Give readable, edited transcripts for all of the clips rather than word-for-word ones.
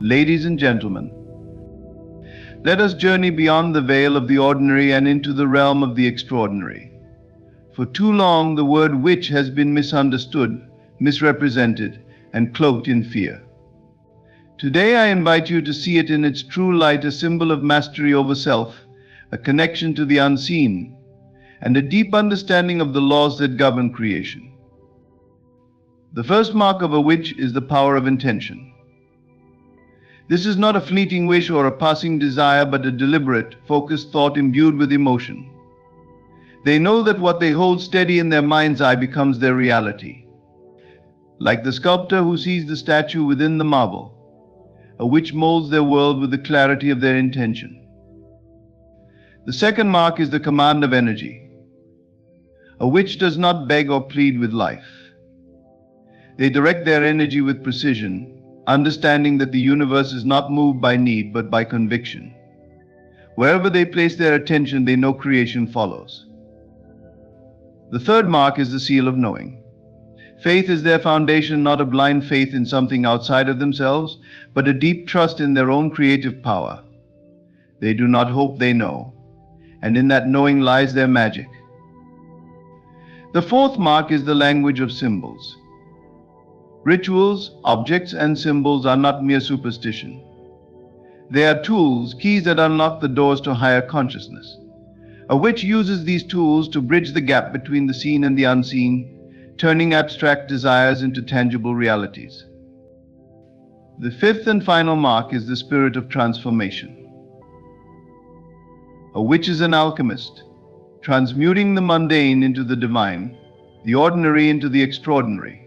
Ladies and gentlemen, let us journey beyond the veil of the ordinary and into the realm of the extraordinary. For too long, the word witch has been misunderstood, misrepresented, and cloaked in fear. Today, I invite you to see it in its true light, a symbol of mastery over self, a connection to the unseen, and a deep understanding of the laws that govern creation. The first mark of a witch is the power of intention. This is not a fleeting wish or a passing desire, but a deliberate, focused thought imbued with emotion. They know that what they hold steady in their mind's eye becomes their reality. Like the sculptor who sees the statue within the marble, a witch molds their world with the clarity of their intention. The second mark is the command of energy. A witch does not beg or plead with life. They direct their energy with precision, understanding that the universe is not moved by need but by conviction. Wherever they place their attention, they know creation follows. The third mark is the seal of knowing. Faith is their foundation, not a blind faith in something outside of themselves, but a deep trust in their own creative power. They do not hope, they know, and in that knowing lies their magic. The fourth mark is the language of symbols. Rituals, objects, and symbols are not mere superstition. They are tools, keys that unlock the doors to higher consciousness. A witch uses these tools to bridge the gap between the seen and the unseen, turning abstract desires into tangible realities. The fifth and final mark is the spirit of transformation. A witch is an alchemist, transmuting the mundane into the divine, the ordinary into the extraordinary.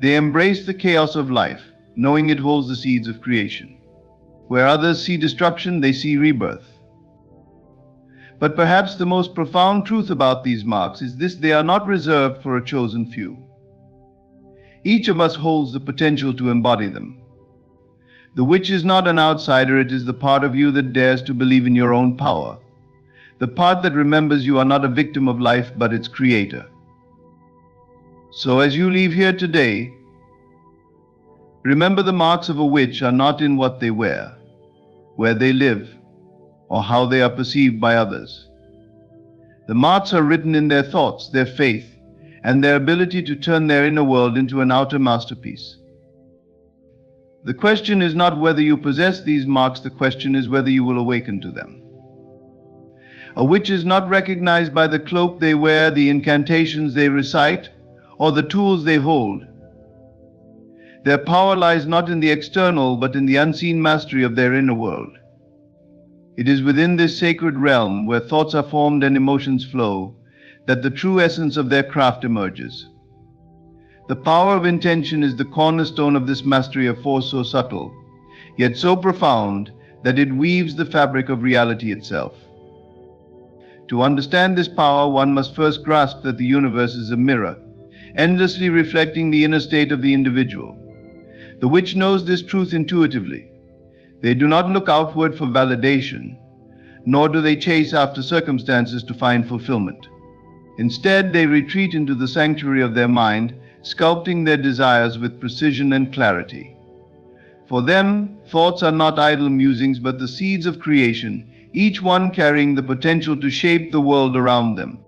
They embrace the chaos of life, knowing it holds the seeds of creation. Where others see destruction, they see rebirth. But perhaps the most profound truth about these marks is this: they are not reserved for a chosen few. Each of us holds the potential to embody them. The witch is not an outsider, it is the part of you that dares to believe in your own power. The part that remembers you are not a victim of life, but its creator. So as you leave here today, remember the marks of a witch are not in what they wear, where they live, or how they are perceived by others. The marks are written in their thoughts, their faith, and their ability to turn their inner world into an outer masterpiece. The question is not whether you possess these marks, the question is whether you will awaken to them. A witch is not recognized by the cloak they wear, the incantations they recite, or the tools they hold. Their power lies not in the external, but in the unseen mastery of their inner world. It is within this sacred realm, where thoughts are formed and emotions flow, that the true essence of their craft emerges. The power of intention is the cornerstone of this mastery, a force so subtle, yet so profound, that it weaves the fabric of reality itself. To understand this power, one must first grasp that the universe is a mirror, endlessly reflecting the inner state of the individual. The witch knows this truth intuitively. They do not look outward for validation, nor do they chase after circumstances to find fulfillment. Instead, they retreat into the sanctuary of their mind, sculpting their desires with precision and clarity. For them, thoughts are not idle musings, but the seeds of creation, each one carrying the potential to shape the world around them.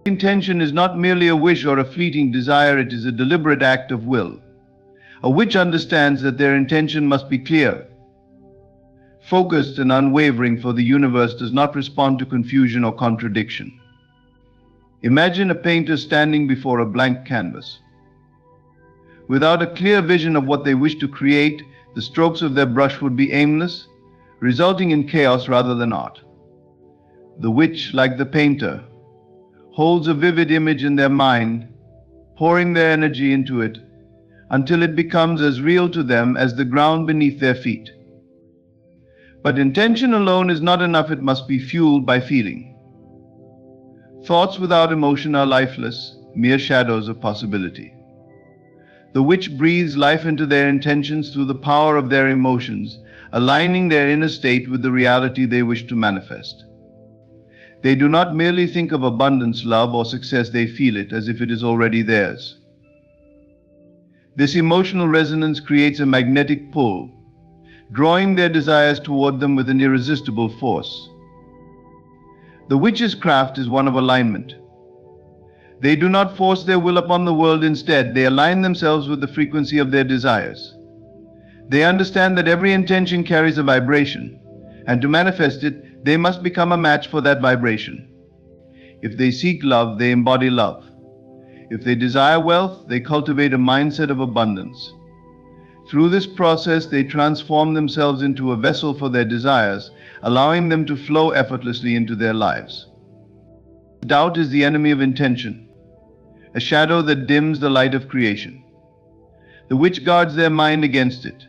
Intention is not merely a wish or a fleeting desire, it is a deliberate act of will. A witch understands that their intention must be clear, focused and unwavering, for the universe does not respond to confusion or contradiction. Imagine a painter standing before a blank canvas. Without a clear vision of what they wish to create, the strokes of their brush would be aimless, resulting in chaos rather than art. The witch, like the painter, holds a vivid image in their mind, pouring their energy into it until it becomes as real to them as the ground beneath their feet. But intention alone is not enough, it must be fueled by feeling. Thoughts without emotion are lifeless, mere shadows of possibility. The witch breathes life into their intentions through the power of their emotions, aligning their inner state with the reality they wish to manifest. They do not merely think of abundance, love, or success, they feel it as if it is already theirs. This emotional resonance creates a magnetic pull, drawing their desires toward them with an irresistible force. The witch's craft is one of alignment. They do not force their will upon the world. Instead, they align themselves with the frequency of their desires. They understand that every intention carries a vibration, and to manifest it, they must become a match for that vibration. If they seek love, they embody love. If they desire wealth, they cultivate a mindset of abundance. Through this process, they transform themselves into a vessel for their desires, allowing them to flow effortlessly into their lives. Doubt is the enemy of intention, a shadow that dims the light of creation. The witch guards their mind against it,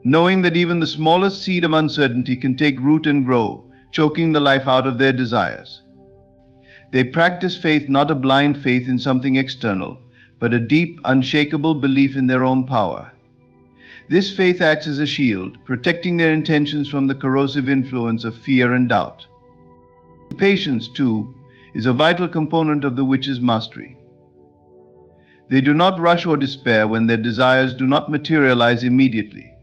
knowing that even the smallest seed of uncertainty can take root and grow, choking the life out of their desires. They practice faith, not a blind faith in something external, but a deep, unshakable belief in their own power. This faith acts as a shield, protecting their intentions from the corrosive influence of fear and doubt. Patience, too, is a vital component of the witch's mastery. They do not rush or despair when their desires do not materialize immediately.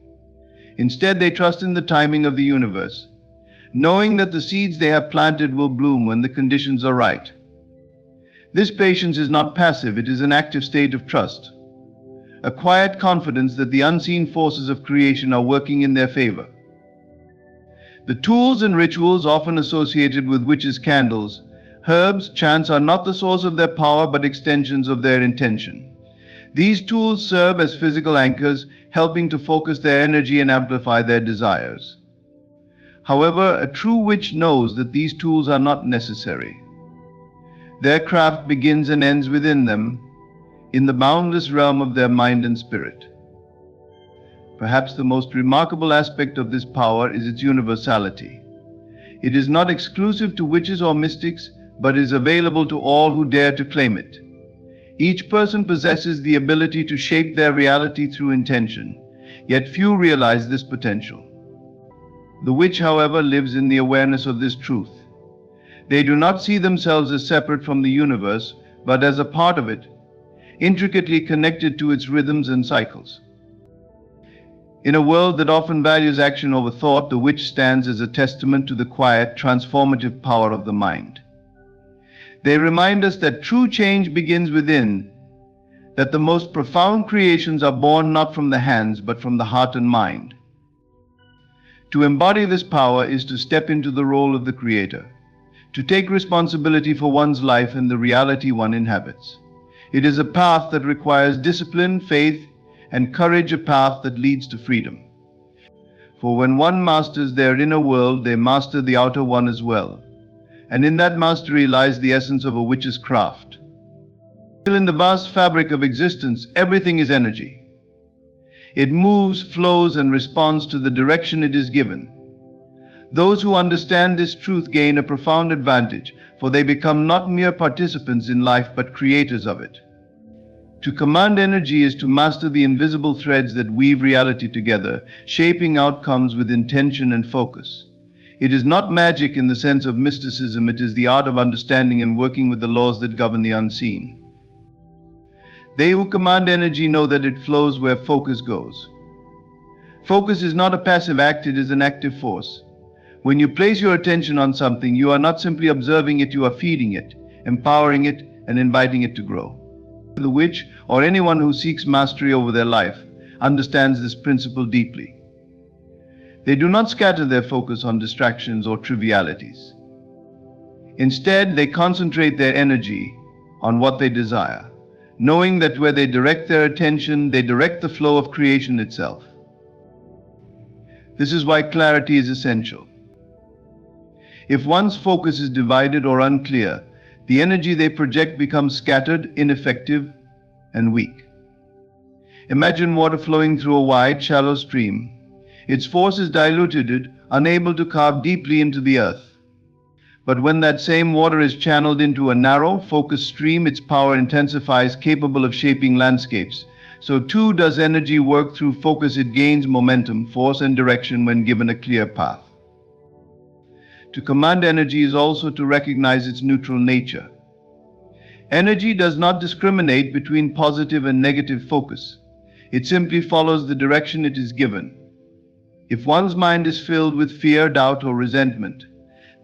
Instead, they trust in the timing of the universe, knowing that the seeds they have planted will bloom when the conditions are right. This patience is not passive, it is an active state of trust, a quiet confidence that the unseen forces of creation are working in their favor. The tools and rituals often associated with witches' candles, herbs, chants are not the source of their power but extensions of their intention. These tools serve as physical anchors, helping to focus their energy and amplify their desires. However, a true witch knows that these tools are not necessary. Their craft begins and ends within them, in the boundless realm of their mind and spirit. Perhaps the most remarkable aspect of this power is its universality. It is not exclusive to witches or mystics, but is available to all who dare to claim it. Each person possesses the ability to shape their reality through intention, yet few realize this potential. The witch, however, lives in the awareness of this truth. They do not see themselves as separate from the universe, but as a part of it, intricately connected to its rhythms and cycles. In a world that often values action over thought, the witch stands as a testament to the quiet, transformative power of the mind. They remind us that true change begins within, that the most profound creations are born not from the hands, but from the heart and mind. To embody this power is to step into the role of the creator, to take responsibility for one's life and the reality one inhabits. It is a path that requires discipline, faith, and courage, a path that leads to freedom. For when one masters their inner world, they master the outer one as well. And in that mastery lies the essence of a witch's craft. In the vast fabric of existence, everything is energy. It moves, flows, and responds to the direction it is given. Those who understand this truth gain a profound advantage, for they become not mere participants in life, but creators of it. To command energy is to master the invisible threads that weave reality together, shaping outcomes with intention and focus. It is not magic in the sense of mysticism, it is the art of understanding and working with the laws that govern the unseen. They who command energy know that it flows where focus goes. Focus is not a passive act, it is an active force. When you place your attention on something, you are not simply observing it, you are feeding it, empowering it, and inviting it to grow. The witch, or anyone who seeks mastery over their life, understands this principle deeply. They do not scatter their focus on distractions or trivialities. Instead, they concentrate their energy on what they desire, knowing that where they direct their attention, they direct the flow of creation itself. This is why clarity is essential. If one's focus is divided or unclear, the energy they project becomes scattered, ineffective, and weak. Imagine water flowing through a wide, shallow stream. Its force is diluted, unable to carve deeply into the earth. But when that same water is channeled into a narrow, focused stream, its power intensifies, capable of shaping landscapes. So too does energy work through focus. It gains momentum, force, and direction when given a clear path. To command energy is also to recognize its neutral nature. Energy does not discriminate between positive and negative focus. It simply follows the direction it is given. If one's mind is filled with fear, doubt, or resentment,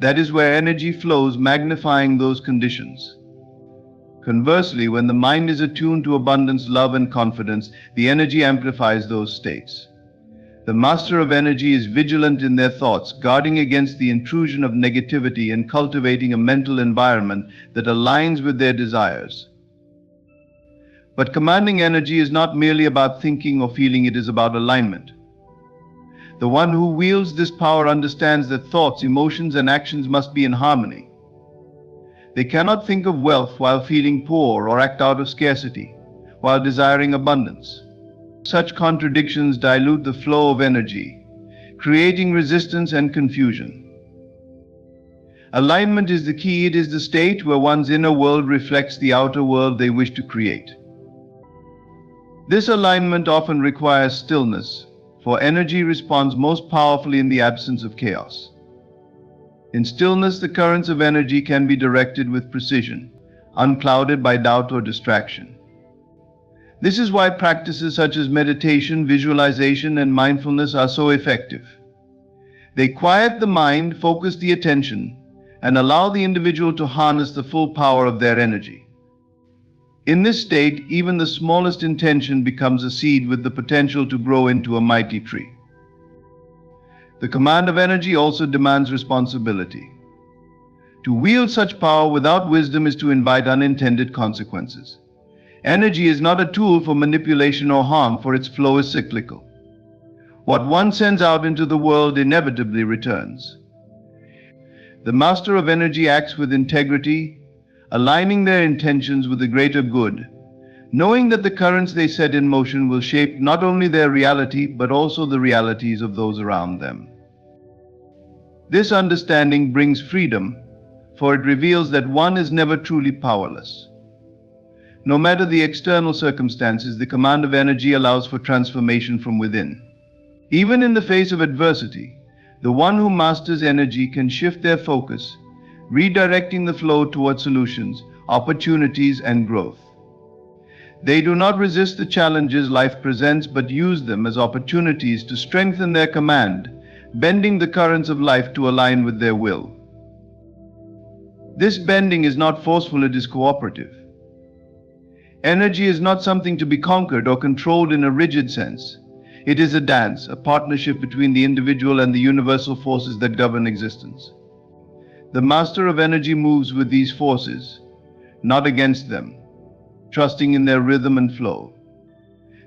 that is where energy flows, magnifying those conditions. Conversely, when the mind is attuned to abundance, love, and confidence, the energy amplifies those states. The master of energy is vigilant in their thoughts, guarding against the intrusion of negativity and cultivating a mental environment that aligns with their desires. But commanding energy is not merely about thinking or feeling, it is about alignment. The one who wields this power understands that thoughts, emotions, and actions must be in harmony. They cannot think of wealth while feeling poor or act out of scarcity while desiring abundance. Such contradictions dilute the flow of energy, creating resistance and confusion. Alignment is the key. It is the state where one's inner world reflects the outer world they wish to create. This alignment often requires stillness, for energy responds most powerfully in the absence of chaos. In stillness, the currents of energy can be directed with precision, unclouded by doubt or distraction. This is why practices such as meditation, visualization, and mindfulness are so effective. They quiet the mind, focus the attention, and allow the individual to harness the full power of their energy. In this state, even the smallest intention becomes a seed with the potential to grow into a mighty tree. The command of energy also demands responsibility. To wield such power without wisdom is to invite unintended consequences. Energy is not a tool for manipulation or harm, for its flow is cyclical. What one sends out into the world inevitably returns. The master of energy acts with integrity, aligning their intentions with the greater good, knowing that the currents they set in motion will shape not only their reality but also the realities of those around them. This understanding brings freedom, for it reveals that one is never truly powerless. No matter the external circumstances, the command of energy allows for transformation from within. Even in the face of adversity, the one who masters energy can shift their focus, redirecting the flow toward solutions, opportunities, and growth. They do not resist the challenges life presents, but use them as opportunities to strengthen their command, bending the currents of life to align with their will. This bending is not forceful, it is cooperative. Energy is not something to be conquered or controlled in a rigid sense. It is a dance, a partnership between the individual and the universal forces that govern existence. The master of energy moves with these forces, not against them, trusting in their rhythm and flow.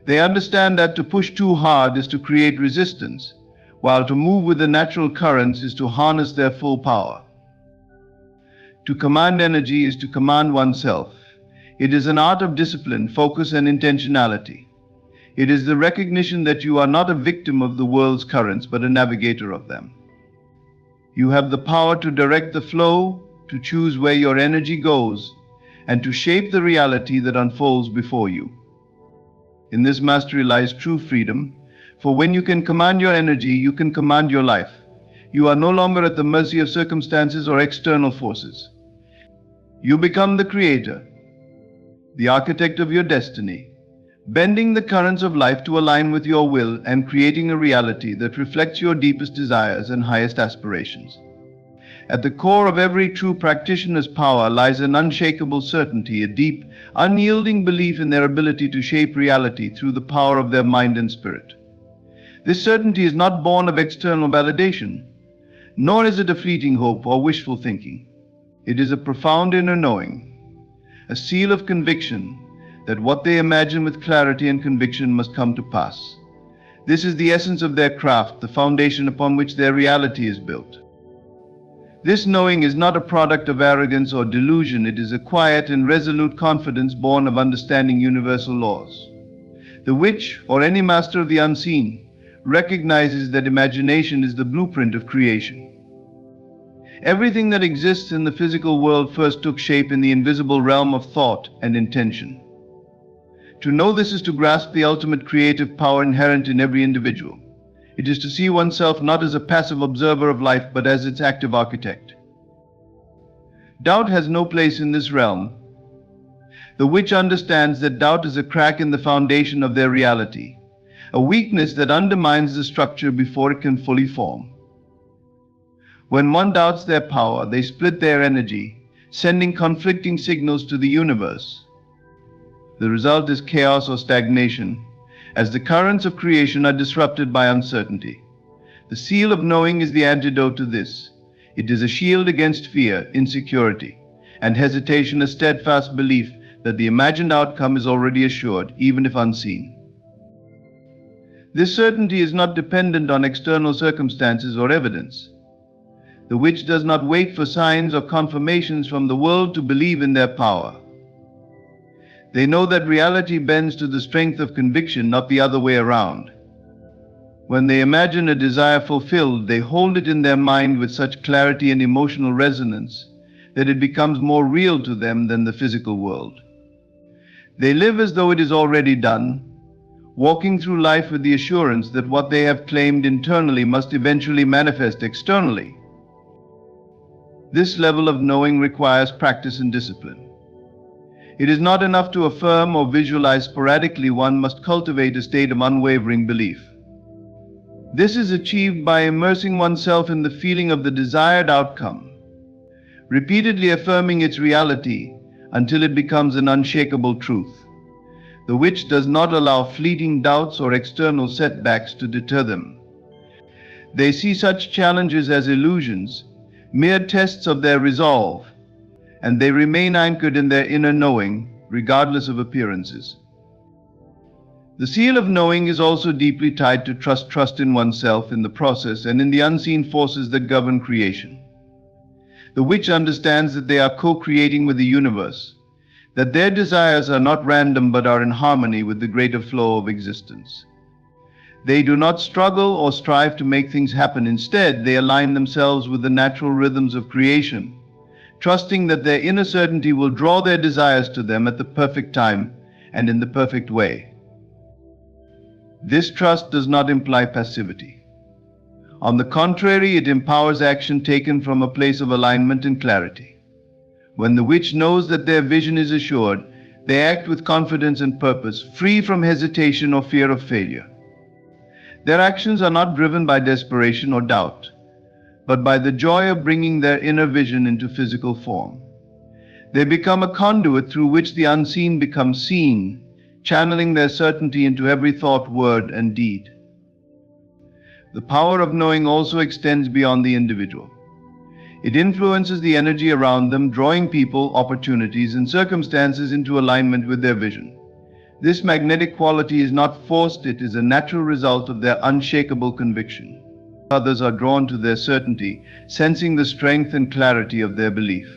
They understand that to push too hard is to create resistance, while to move with the natural currents is to harness their full power. To command energy is to command oneself. It is an art of discipline, focus, and intentionality. It is the recognition that you are not a victim of the world's currents, but a navigator of them. You have the power to direct the flow, to choose where your energy goes, and to shape the reality that unfolds before you. In this mastery lies true freedom, for when you can command your energy, you can command your life. You are no longer at the mercy of circumstances or external forces. You become the creator, the architect of your destiny, bending the currents of life to align with your will and creating a reality that reflects your deepest desires and highest aspirations. At the core of every true practitioner's power lies an unshakable certainty, a deep, unyielding belief in their ability to shape reality through the power of their mind and spirit. This certainty is not born of external validation, nor is it a fleeting hope or wishful thinking. It is a profound inner knowing, a seal of conviction that what they imagine with clarity and conviction must come to pass. This is the essence of their craft, the foundation upon which their reality is built. This knowing is not a product of arrogance or delusion. It is a quiet and resolute confidence born of understanding universal laws. The witch, or any master of the unseen, recognizes that imagination is the blueprint of creation. Everything that exists in the physical world first took shape in the invisible realm of thought and intention. To know this is to grasp the ultimate creative power inherent in every individual. It is to see oneself not as a passive observer of life, but as its active architect. Doubt has no place in this realm. The witch understands that doubt is a crack in the foundation of their reality, a weakness that undermines the structure before it can fully form. When one doubts their power, they split their energy, sending conflicting signals to the universe. The result is chaos or stagnation, as the currents of creation are disrupted by uncertainty. The seal of knowing is the antidote to this. It is a shield against fear, insecurity, and hesitation, a steadfast belief that the imagined outcome is already assured, even if unseen. This certainty is not dependent on external circumstances or evidence. The witch does not wait for signs or confirmations from the world to believe in their power. They know that reality bends to the strength of conviction, not the other way around. When they imagine a desire fulfilled, they hold it in their mind with such clarity and emotional resonance that it becomes more real to them than the physical world. They live as though it is already done, walking through life with the assurance that what they have claimed internally must eventually manifest externally. This level of knowing requires practice and discipline. It is not enough to affirm or visualize sporadically. One must cultivate a state of unwavering belief. This is achieved by immersing oneself in the feeling of the desired outcome, repeatedly affirming its reality until it becomes an unshakable truth. The witch does not allow fleeting doubts or external setbacks to deter them. They see such challenges as illusions, mere tests of their resolve, and they remain anchored in their inner knowing, regardless of appearances. The seal of knowing is also deeply tied to trust in oneself, in the process, and in the unseen forces that govern creation. The witch understands that they are co-creating with the universe, that their desires are not random but are in harmony with the greater flow of existence. They do not struggle or strive to make things happen. Instead, they align themselves with the natural rhythms of creation, trusting that their inner certainty will draw their desires to them at the perfect time and in the perfect way. This trust does not imply passivity. On the contrary, it empowers action taken from a place of alignment and clarity. When the witch knows that their vision is assured, they act with confidence and purpose, free from hesitation or fear of failure. Their actions are not driven by desperation or doubt, but by the joy of bringing their inner vision into physical form. They become a conduit through which the unseen becomes seen, channeling their certainty into every thought, word, and deed. The power of knowing also extends beyond the individual. It influences the energy around them, drawing people, opportunities, and circumstances into alignment with their vision. This magnetic quality is not forced, it is a natural result of their unshakable conviction. Others are drawn to their certainty, sensing the strength and clarity of their belief.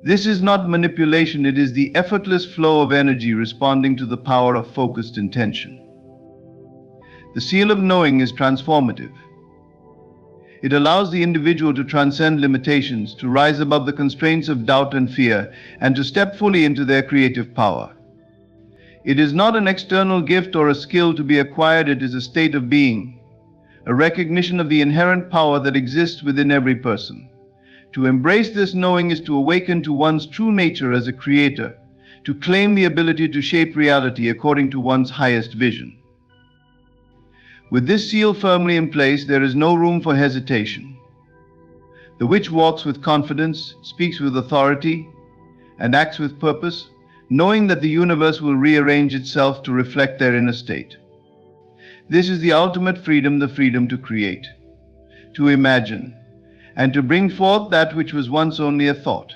This is not manipulation, it is the effortless flow of energy responding to the power of focused intention. The seal of knowing is transformative. It allows the individual to transcend limitations, to rise above the constraints of doubt and fear, and to step fully into their creative power. It is not an external gift or a skill to be acquired, it is a state of being, a recognition of the inherent power that exists within every person. To embrace this knowing is to awaken to one's true nature as a creator, to claim the ability to shape reality according to one's highest vision. With this seal firmly in place, there is no room for hesitation. The witch walks with confidence, speaks with authority, and acts with purpose, knowing that the universe will rearrange itself to reflect their inner state. This is the ultimate freedom, the freedom to create, to imagine, and to bring forth that which was once only a thought.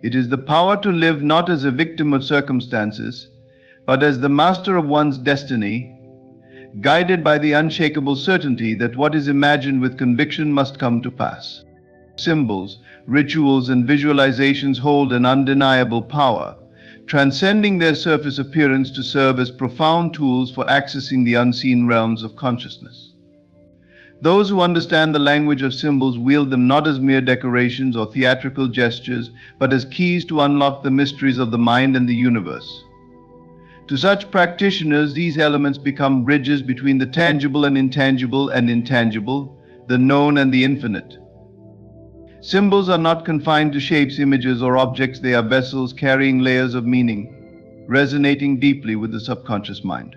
It is the power to live not as a victim of circumstances, but as the master of one's destiny, guided by the unshakable certainty that what is imagined with conviction must come to pass. Symbols, rituals, and visualizations hold an undeniable power, transcending their surface appearance to serve as profound tools for accessing the unseen realms of consciousness. Those who understand the language of symbols wield them not as mere decorations or theatrical gestures, but as keys to unlock the mysteries of the mind and the universe. To such practitioners, these elements become bridges between the tangible and intangible, the known and the infinite. Symbols are not confined to shapes, images, or objects. They are vessels carrying layers of meaning, resonating deeply with the subconscious mind.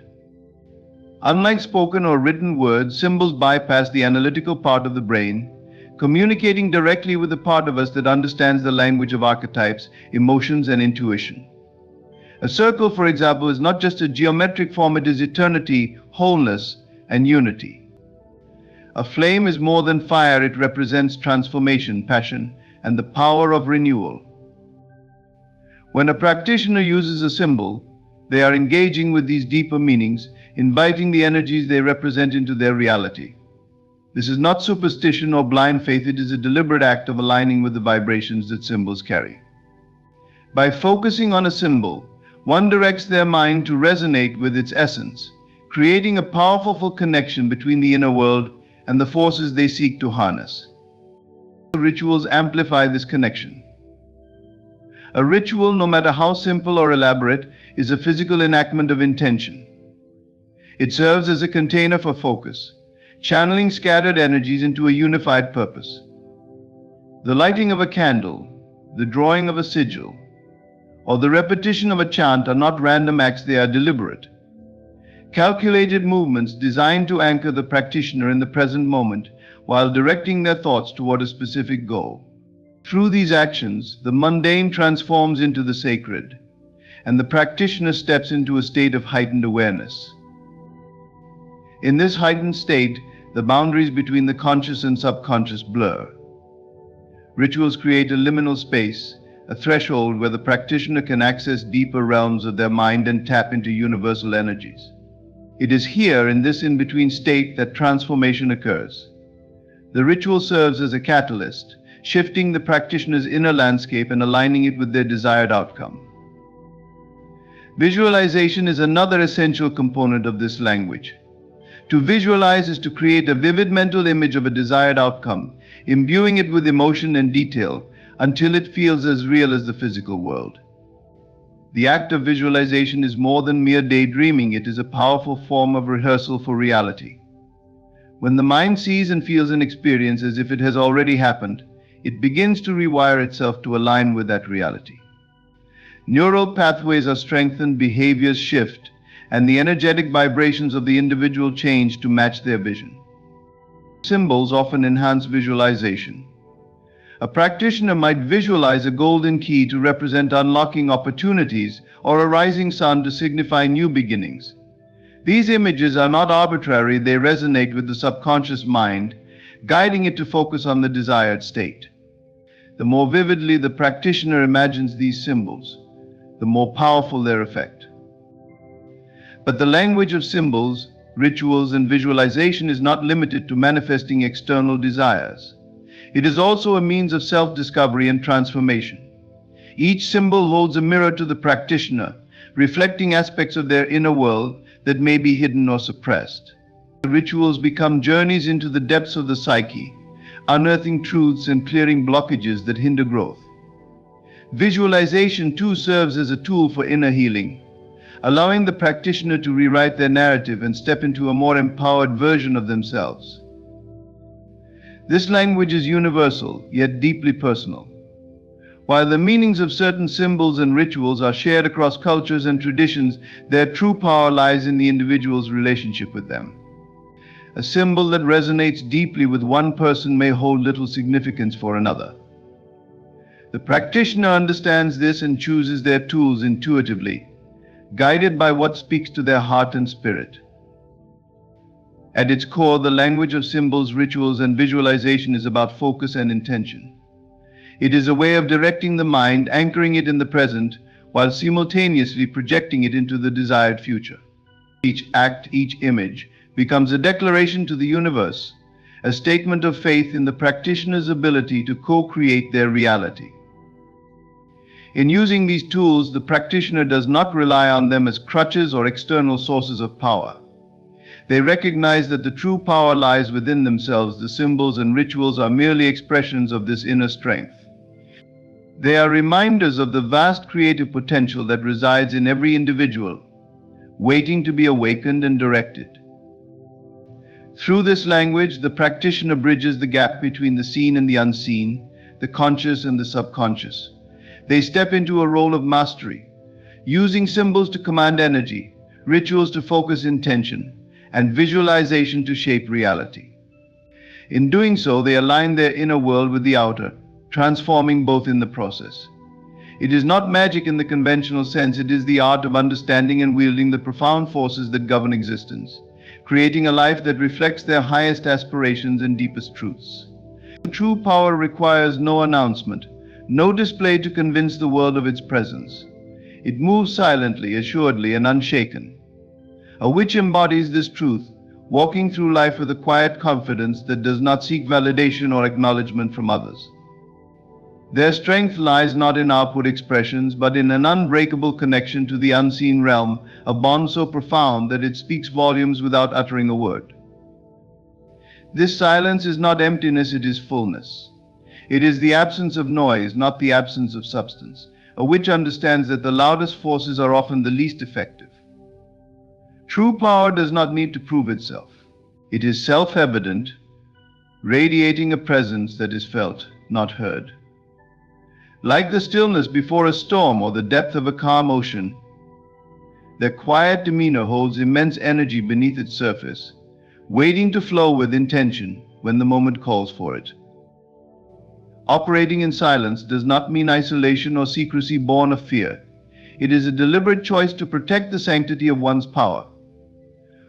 Unlike spoken or written words, symbols bypass the analytical part of the brain, communicating directly with the part of us that understands the language of archetypes, emotions, and intuition. A circle, for example, is not just a geometric form, it is eternity, wholeness, and unity. A flame is more than fire, it represents transformation, passion, and the power of renewal. When a practitioner uses a symbol, they are engaging with these deeper meanings, inviting the energies they represent into their reality. This is not superstition or blind faith, it is a deliberate act of aligning with the vibrations that symbols carry. By focusing on a symbol, one directs their mind to resonate with its essence, creating a powerful connection between the inner world and the forces they seek to harness. Rituals amplify this connection. A ritual, no matter how simple or elaborate, is a physical enactment of intention. It serves as a container for focus, channeling scattered energies into a unified purpose. The lighting of a candle, the drawing of a sigil, or the repetition of a chant are not random acts, they are deliberate, calculated movements designed to anchor the practitioner in the present moment while directing their thoughts toward a specific goal. Through these actions, the mundane transforms into the sacred, and the practitioner steps into a state of heightened awareness. In this heightened state, the boundaries between the conscious and subconscious blur. Rituals create a liminal space, a threshold where the practitioner can access deeper realms of their mind and tap into universal energies. It is here, in this in-between state, that transformation occurs. The ritual serves as a catalyst, shifting the practitioner's inner landscape and aligning it with their desired outcome. Visualization is another essential component of this language. To visualize is to create a vivid mental image of a desired outcome, imbuing it with emotion and detail until it feels as real as the physical world. The act of visualization is more than mere daydreaming, it is a powerful form of rehearsal for reality. When the mind sees and feels an experience as if it has already happened, it begins to rewire itself to align with that reality. Neural pathways are strengthened, behaviors shift, and the energetic vibrations of the individual change to match their vision. Symbols often enhance visualization. A practitioner might visualize a golden key to represent unlocking opportunities or a rising sun to signify new beginnings. These images are not arbitrary, they resonate with the subconscious mind, guiding it to focus on the desired state. The more vividly the practitioner imagines these symbols, the more powerful their effect. But the language of symbols, rituals, and visualization is not limited to manifesting external desires. It is also a means of self-discovery and transformation. Each symbol holds a mirror to the practitioner, reflecting aspects of their inner world that may be hidden or suppressed. The rituals become journeys into the depths of the psyche, unearthing truths and clearing blockages that hinder growth. Visualization too serves as a tool for inner healing, allowing the practitioner to rewrite their narrative and step into a more empowered version of themselves. This language is universal, yet deeply personal. While the meanings of certain symbols and rituals are shared across cultures and traditions, their true power lies in the individual's relationship with them. A symbol that resonates deeply with one person may hold little significance for another. The practitioner understands this and chooses their tools intuitively, guided by what speaks to their heart and spirit. At its core, the language of symbols, rituals, and visualization is about focus and intention. It is a way of directing the mind, anchoring it in the present, while simultaneously projecting it into the desired future. Each act, each image, becomes a declaration to the universe, a statement of faith in the practitioner's ability to co-create their reality. In using these tools, the practitioner does not rely on them as crutches or external sources of power. They recognize that the true power lies within themselves. The symbols and rituals are merely expressions of this inner strength. They are reminders of the vast creative potential that resides in every individual, waiting to be awakened and directed. Through this language, the practitioner bridges the gap between the seen and the unseen, the conscious and the subconscious. They step into a role of mastery, using symbols to command energy, rituals to focus intention, and visualization to shape reality. In doing so, they align their inner world with the outer, transforming both in the process. It is not magic in the conventional sense, it is the art of understanding and wielding the profound forces that govern existence, creating a life that reflects their highest aspirations and deepest truths. True power requires no announcement, no display to convince the world of its presence. It moves silently, assuredly, and unshaken. A witch embodies this truth, walking through life with a quiet confidence that does not seek validation or acknowledgement from others. Their strength lies not in outward expressions, but in an unbreakable connection to the unseen realm, a bond so profound that it speaks volumes without uttering a word. This silence is not emptiness, it is fullness. It is the absence of noise, not the absence of substance. A witch understands that the loudest forces are often the least effective. True power does not need to prove itself. It is self-evident, radiating a presence that is felt, not heard. Like the stillness before a storm or the depth of a calm ocean, their quiet demeanor holds immense energy beneath its surface, waiting to flow with intention when the moment calls for it. Operating in silence does not mean isolation or secrecy born of fear. It is a deliberate choice to protect the sanctity of one's power.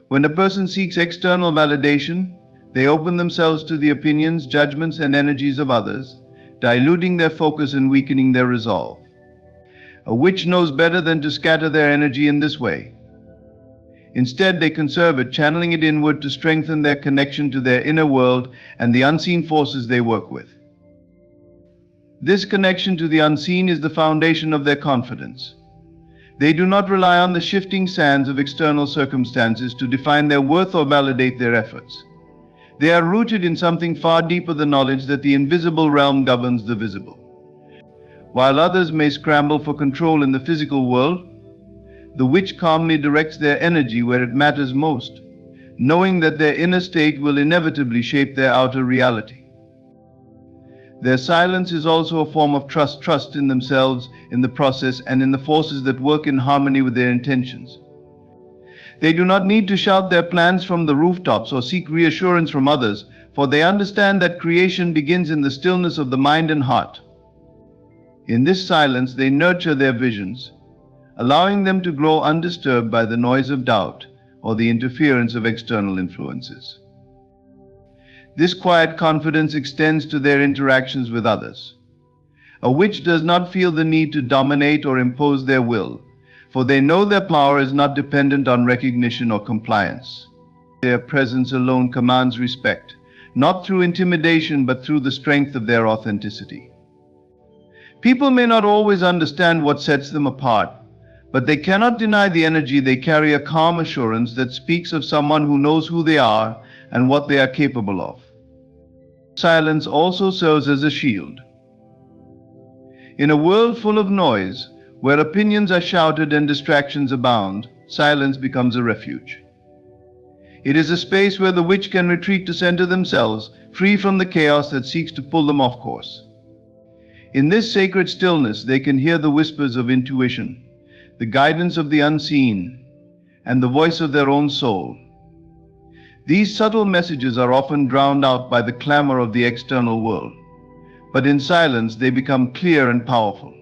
When a person seeks external validation, they open themselves to the opinions, judgments, and energies of others, diluting their focus and weakening their resolve. A witch knows better than to scatter their energy in this way. Instead, they conserve it, channeling it inward to strengthen their connection to their inner world and the unseen forces they work with. This connection to the unseen is the foundation of their confidence. They do not rely on the shifting sands of external circumstances to define their worth or validate their efforts. They are rooted in something far deeper, the knowledge that the invisible realm governs the visible. While others may scramble for control in the physical world, the witch calmly directs their energy where it matters most, knowing that their inner state will inevitably shape their outer reality. Their silence is also a form of trust in themselves, in the process, and in the forces that work in harmony with their intentions. They do not need to shout their plans from the rooftops or seek reassurance from others, for they understand that creation begins in the stillness of the mind and heart. In this silence, they nurture their visions, allowing them to grow undisturbed by the noise of doubt or the interference of external influences. This quiet confidence extends to their interactions with others. A witch does not feel the need to dominate or impose their will, for they know their power is not dependent on recognition or compliance. Their presence alone commands respect, not through intimidation but through the strength of their authenticity. People may not always understand what sets them apart, but they cannot deny the energy they carry, a calm assurance that speaks of someone who knows who they are and what they are capable of. Silence also serves as a shield. In a world full of noise, where opinions are shouted and distractions abound, silence becomes a refuge. It is a space where the witch can retreat to center themselves, free from the chaos that seeks to pull them off course. In this sacred stillness, they can hear the whispers of intuition, the guidance of the unseen, and the voice of their own soul. These subtle messages are often drowned out by the clamor of the external world, but in silence they become clear and powerful.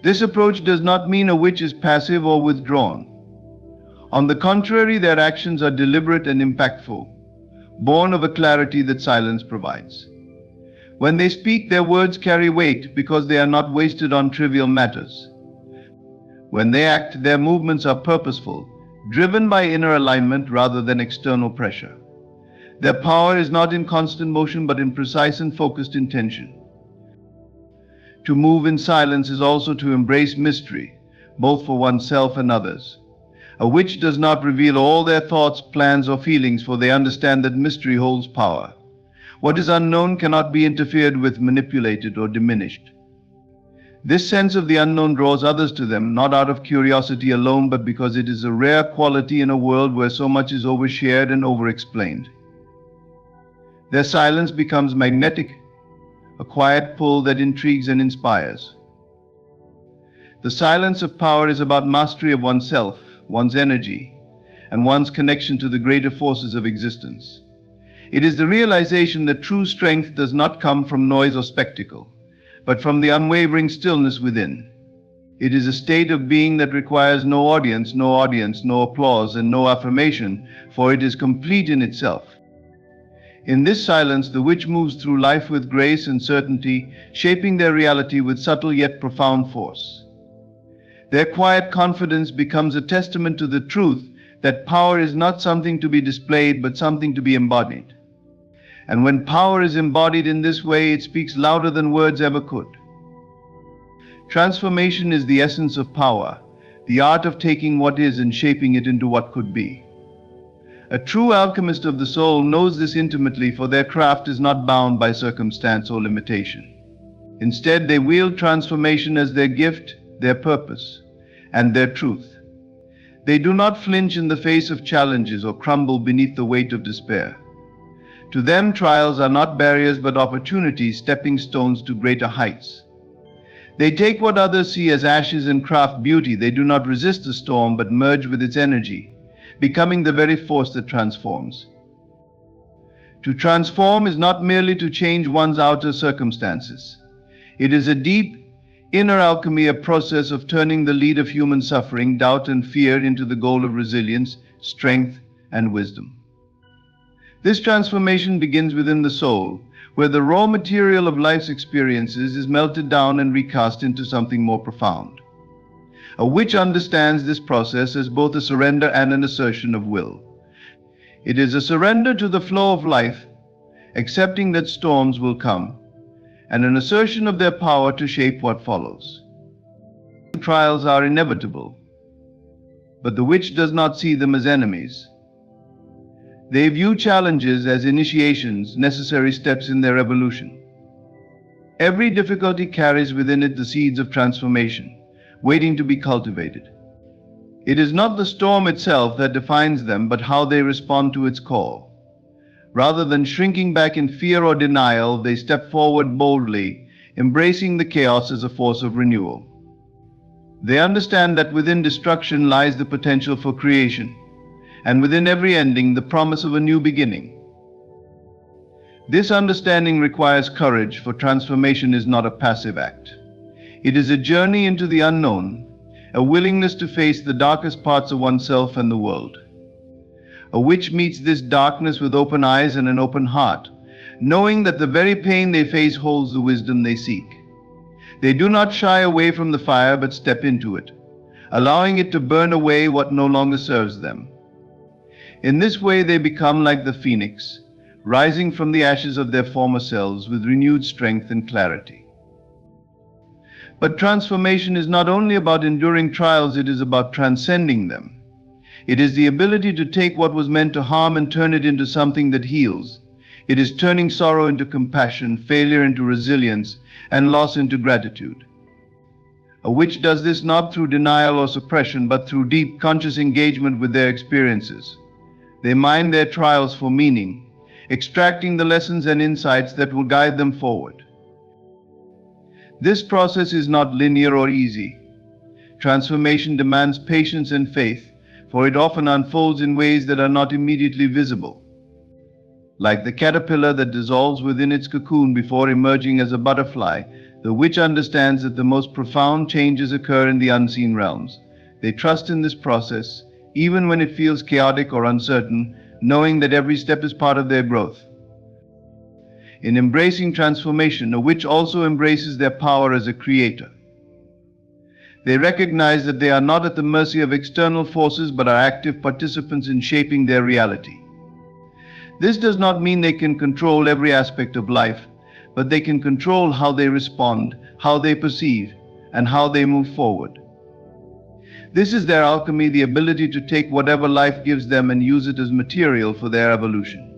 This approach does not mean a witch is passive or withdrawn. On the contrary, their actions are deliberate and impactful, born of a clarity that silence provides. When they speak, their words carry weight because they are not wasted on trivial matters. When they act, their movements are purposeful, driven by inner alignment rather than external pressure. Their power is not in constant motion but in precise and focused intention. To move in silence is also to embrace mystery, both for oneself and others. A witch does not reveal all their thoughts, plans, or feelings, for they understand that mystery holds power. What is unknown cannot be interfered with, manipulated, or diminished. This sense of the unknown draws others to them, not out of curiosity alone, but because it is a rare quality in a world where so much is overshared and overexplained. Their silence becomes magnetic, a quiet pull that intrigues and inspires. The silence of power is about mastery of oneself, one's energy, and one's connection to the greater forces of existence. It is the realization that true strength does not come from noise or spectacle, but from the unwavering stillness within. It is a state of being that requires no audience, no applause, and no affirmation, for it is complete in itself. In this silence, the witch moves through life with grace and certainty, shaping their reality with subtle yet profound force. Their quiet confidence becomes a testament to the truth that power is not something to be displayed, but something to be embodied. And when power is embodied in this way, it speaks louder than words ever could. Transformation is the essence of power, the art of taking what is and shaping it into what could be. A true alchemist of the soul knows this intimately, for their craft is not bound by circumstance or limitation. Instead, they wield transformation as their gift, their purpose, and their truth. They do not flinch in the face of challenges or crumble beneath the weight of despair. To them, trials are not barriers but opportunities, stepping stones to greater heights. They take what others see as ashes and craft beauty. They do not resist the storm but merge with its energy, becoming the very force that transforms. To transform is not merely to change one's outer circumstances. It is a deep, inner alchemy, a process of turning the lead of human suffering, doubt, and fear into the goal of resilience, strength, and wisdom. This transformation begins within the soul, where the raw material of life's experiences is melted down and recast into something more profound. A witch understands this process as both a surrender and an assertion of will. It is a surrender to the flow of life, accepting that storms will come, and an assertion of their power to shape what follows. Trials are inevitable, but the witch does not see them as enemies. They view challenges as initiations, necessary steps in their evolution. Every difficulty carries within it the seeds of transformation, waiting to be cultivated. It is not the storm itself that defines them, but how they respond to its call. Rather than shrinking back in fear or denial, they step forward boldly, embracing the chaos as a force of renewal. They understand that within destruction lies the potential for creation, and within every ending the promise of a new beginning. This understanding requires courage, for transformation is not a passive act. It is a journey into the unknown, a willingness to face the darkest parts of oneself and the world. A witch meets this darkness with open eyes and an open heart, knowing that the very pain they face holds the wisdom they seek. They do not shy away from the fire but step into it, allowing it to burn away what no longer serves them. In this way they become like the phoenix, rising from the ashes of their former selves with renewed strength and clarity. But transformation is not only about enduring trials, it is about transcending them. It is the ability to take what was meant to harm and turn it into something that heals. It is turning sorrow into compassion, failure into resilience, and loss into gratitude. A witch does this not through denial or suppression, but through deep, conscious engagement with their experiences. They mine their trials for meaning, extracting the lessons and insights that will guide them forward. This process is not linear or easy. Transformation demands patience and faith, for it often unfolds in ways that are not immediately visible. Like the caterpillar that dissolves within its cocoon before emerging as a butterfly, the witch understands that the most profound changes occur in the unseen realms. They trust in this process, even when it feels chaotic or uncertain, knowing that every step is part of their growth. In embracing transformation, a witch also embraces their power as a creator. They recognize that they are not at the mercy of external forces but are active participants in shaping their reality. This does not mean they can control every aspect of life, but they can control how they respond, how they perceive, and how they move forward. This is their alchemy, the ability to take whatever life gives them and use it as material for their evolution.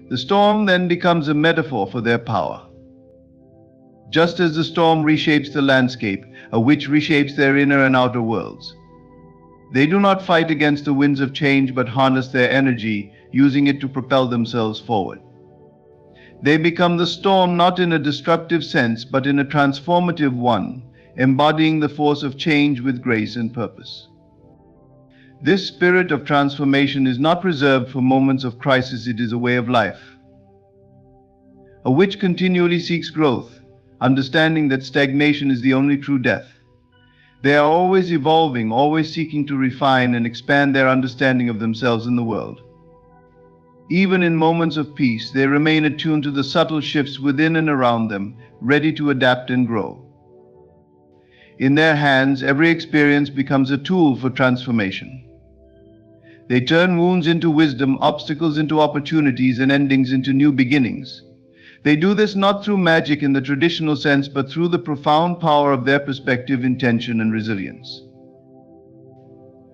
The storm then becomes a metaphor for their power. Just as the storm reshapes the landscape, a witch reshapes their inner and outer worlds. They do not fight against the winds of change but harness their energy, using it to propel themselves forward. They become the storm not in a destructive sense but in a transformative one, embodying the force of change with grace and purpose. This spirit of transformation is not reserved for moments of crisis, it is a way of life. A witch continually seeks growth, understanding that stagnation is the only true death. They are always evolving, always seeking to refine and expand their understanding of themselves and the world. Even in moments of peace, they remain attuned to the subtle shifts within and around them, ready to adapt and grow. In their hands, every experience becomes a tool for transformation. They turn wounds into wisdom, obstacles into opportunities, and endings into new beginnings. They do this not through magic in the traditional sense, but through the profound power of their perspective, intention, and resilience.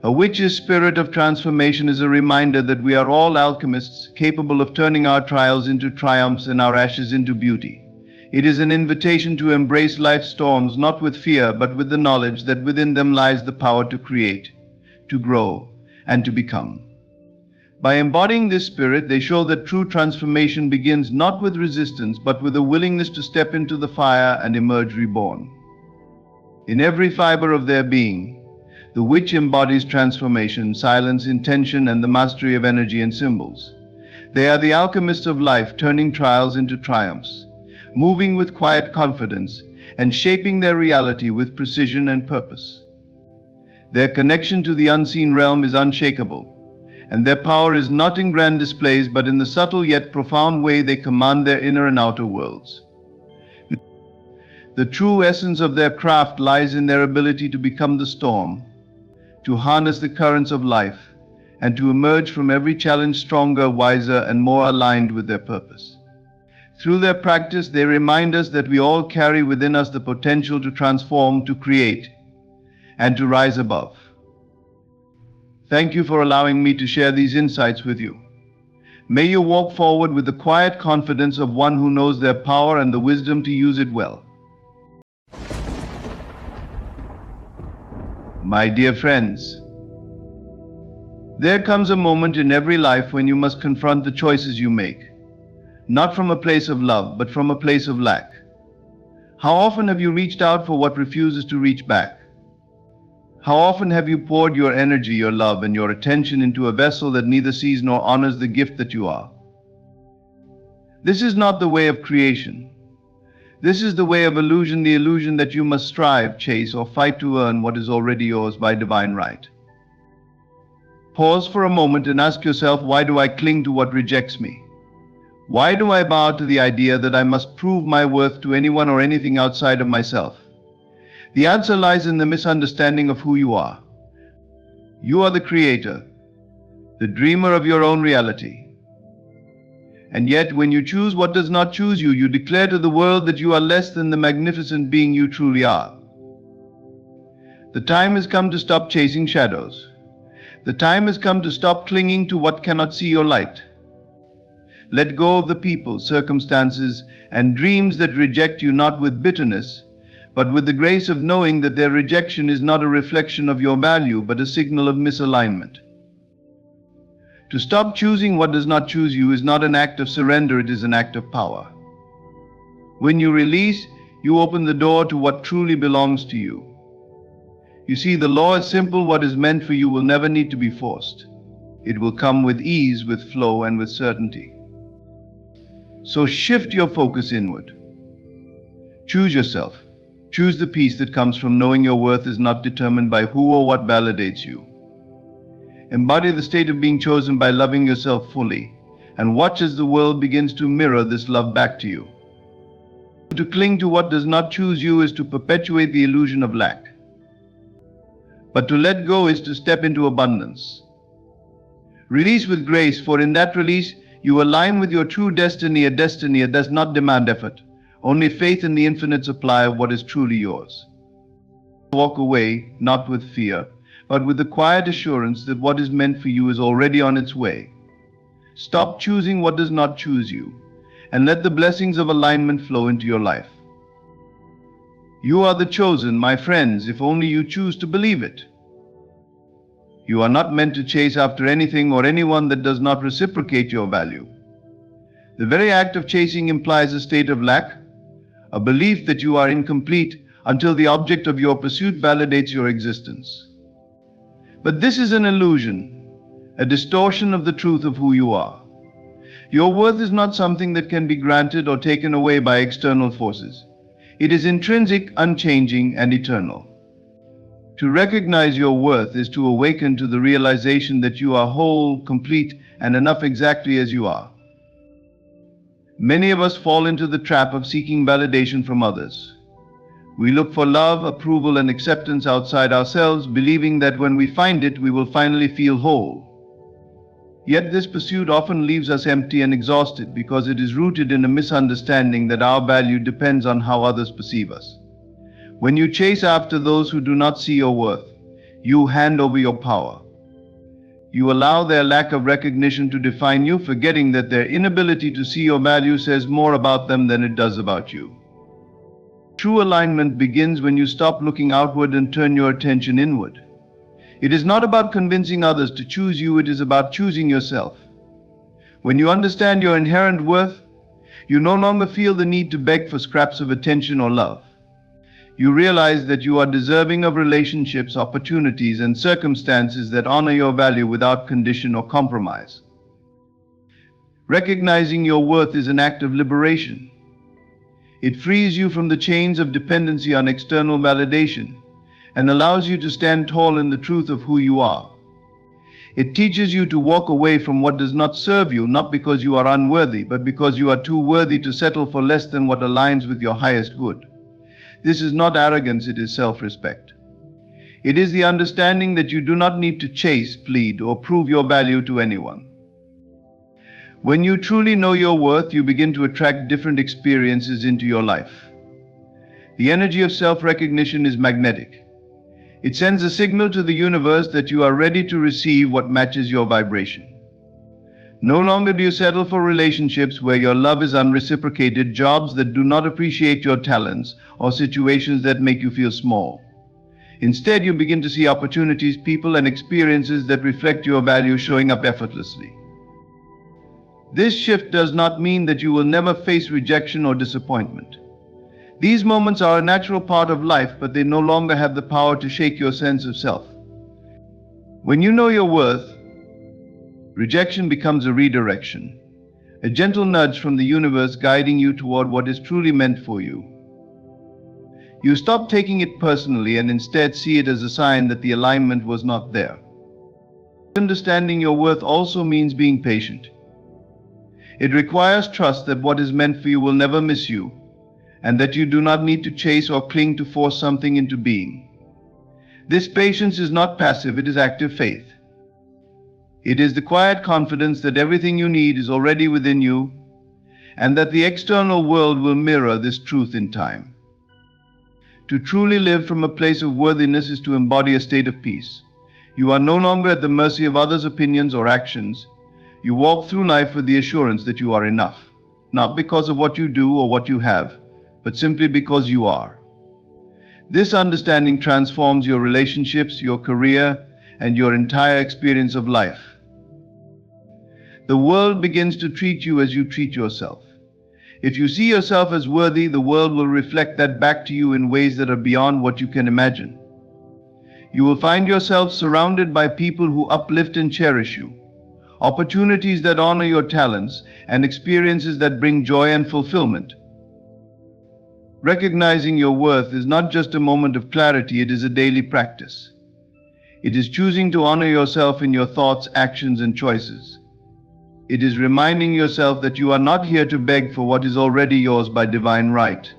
A witch's spirit of transformation is a reminder that we are all alchemists, capable of turning our trials into triumphs and our ashes into beauty. It is an invitation to embrace life's storms, not with fear, but with the knowledge that within them lies the power to create, to grow, and to become. By embodying this spirit, they show that true transformation begins not with resistance, but with a willingness to step into the fire and emerge reborn. In every fiber of their being, the witch embodies transformation, silence, intention, and the mastery of energy and symbols. They are the alchemists of life, turning trials into triumphs, moving with quiet confidence, and shaping their reality with precision and purpose. Their connection to the unseen realm is unshakable, and their power is not in grand displays, but in the subtle yet profound way they command their inner and outer worlds. The true essence of their craft lies in their ability to become the storm, to harness the currents of life, and to emerge from every challenge stronger, wiser, and more aligned with their purpose. Through their practice, they remind us that we all carry within us the potential to transform, to create, and to rise above. Thank you for allowing me to share these insights with you. May you walk forward with the quiet confidence of one who knows their power and the wisdom to use it well. My dear friends, there comes a moment in every life when you must confront the choices you make, not from a place of love, but from a place of lack. How often have you reached out for what refuses to reach back? How often have you poured your energy, your love, and your attention into a vessel that neither sees nor honors the gift that you are? This is not the way of creation. This is the way of illusion, the illusion that you must strive, chase, or fight to earn what is already yours by divine right. Pause for a moment and ask yourself, why do I cling to what rejects me? Why do I bow to the idea that I must prove my worth to anyone or anything outside of myself? The answer lies in the misunderstanding of who you are. You are the creator, the dreamer of your own reality. And yet, when you choose what does not choose you, you declare to the world that you are less than the magnificent being you truly are. The time has come to stop chasing shadows. The time has come to stop clinging to what cannot see your light. Let go of the people, circumstances, and dreams that reject you, not with bitterness, but with the grace of knowing that their rejection is not a reflection of your value, but a signal of misalignment. To stop choosing what does not choose you is not an act of surrender, it is an act of power. When you release, you open the door to what truly belongs to you. You see, the law is simple: what is meant for you will never need to be forced. It will come with ease, with flow, and with certainty. So shift your focus inward. Choose yourself. Choose the peace that comes from knowing your worth is not determined by who or what validates you. Embody the state of being chosen by loving yourself fully, and watch as the world begins to mirror this love back to you. To cling to what does not choose you is to perpetuate the illusion of lack. But to let go is to step into abundance. Release with grace, for in that release, you align with your true destiny, a destiny that does not demand effort, only faith in the infinite supply of what is truly yours. Walk away, not with fear, but with the quiet assurance that what is meant for you is already on its way. Stop choosing what does not choose you, and let the blessings of alignment flow into your life. You are the chosen, my friends, if only you choose to believe it. You are not meant to chase after anything or anyone that does not reciprocate your value. The very act of chasing implies a state of lack, a belief that you are incomplete until the object of your pursuit validates your existence. But this is an illusion, a distortion of the truth of who you are. Your worth is not something that can be granted or taken away by external forces. It is intrinsic, unchanging, and eternal. To recognize your worth is to awaken to the realization that you are whole, complete, and enough exactly as you are. Many of us fall into the trap of seeking validation from others. We look for love, approval, and acceptance outside ourselves, believing that when we find it, we will finally feel whole. Yet this pursuit often leaves us empty and exhausted because it is rooted in a misunderstanding that our value depends on how others perceive us. When you chase after those who do not see your worth, you hand over your power. You allow their lack of recognition to define you, forgetting that their inability to see your value says more about them than it does about you. True alignment begins when you stop looking outward and turn your attention inward. It is not about convincing others to choose you, it is about choosing yourself. When you understand your inherent worth, you no longer feel the need to beg for scraps of attention or love. You realize that you are deserving of relationships, opportunities, and circumstances that honor your value without condition or compromise. Recognizing your worth is an act of liberation. It frees you from the chains of dependency on external validation and allows you to stand tall in the truth of who you are. It teaches you to walk away from what does not serve you, not because you are unworthy, but because you are too worthy to settle for less than what aligns with your highest good. This is not arrogance, it is self-respect. It is the understanding that you do not need to chase, plead, or prove your value to anyone. When you truly know your worth, you begin to attract different experiences into your life. The energy of self-recognition is magnetic. It sends a signal to the universe that you are ready to receive what matches your vibration. No longer do you settle for relationships where your love is unreciprocated, jobs that do not appreciate your talents, or situations that make you feel small. Instead, you begin to see opportunities, people, and experiences that reflect your value showing up effortlessly. This shift does not mean that you will never face rejection or disappointment. These moments are a natural part of life, but they no longer have the power to shake your sense of self. When you know your worth, rejection becomes a redirection, a gentle nudge from the universe guiding you toward what is truly meant for you. You stop taking it personally and instead see it as a sign that the alignment was not there. Understanding your worth also means being patient. It requires trust that what is meant for you will never miss you, and that you do not need to chase or cling to force something into being. This patience is not passive, it is active faith. It is the quiet confidence that everything you need is already within you, and that the external world will mirror this truth in time. To truly live from a place of worthiness is to embody a state of peace. You are no longer at the mercy of others' opinions or actions. You walk through life with the assurance that you are enough, not because of what you do or what you have, but simply because you are. This understanding transforms your relationships, your career, and your entire experience of life. The world begins to treat you as you treat yourself. If you see yourself as worthy, the world will reflect that back to you in ways that are beyond what you can imagine. You will find yourself surrounded by people who uplift and cherish you, opportunities that honor your talents, and experiences that bring joy and fulfillment. Recognizing your worth is not just a moment of clarity, it is a daily practice. It is choosing to honor yourself in your thoughts, actions, and choices. It is reminding yourself that you are not here to beg for what is already yours by divine right.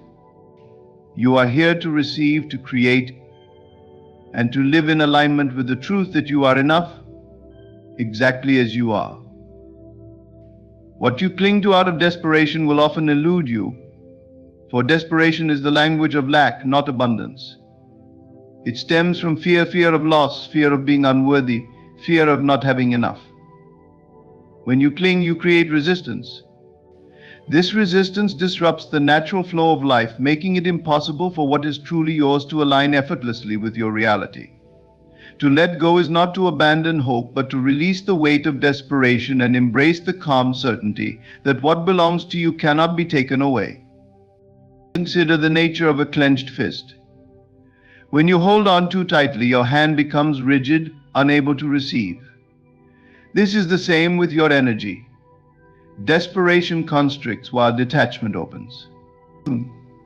You are here to receive, to create, and to live in alignment with the truth that you are enough, exactly as you are. What you cling to out of desperation will often elude you, for desperation is the language of lack, not abundance. It stems from fear of loss, fear of being unworthy, fear of not having enough. When you cling, you create resistance. This resistance disrupts the natural flow of life, making it impossible for what is truly yours to align effortlessly with your reality. To let go is not to abandon hope, but to release the weight of desperation and embrace the calm certainty that what belongs to you cannot be taken away. Consider the nature of a clenched fist. When you hold on too tightly, your hand becomes rigid, unable to receive. This is the same with your energy. Desperation constricts while detachment opens.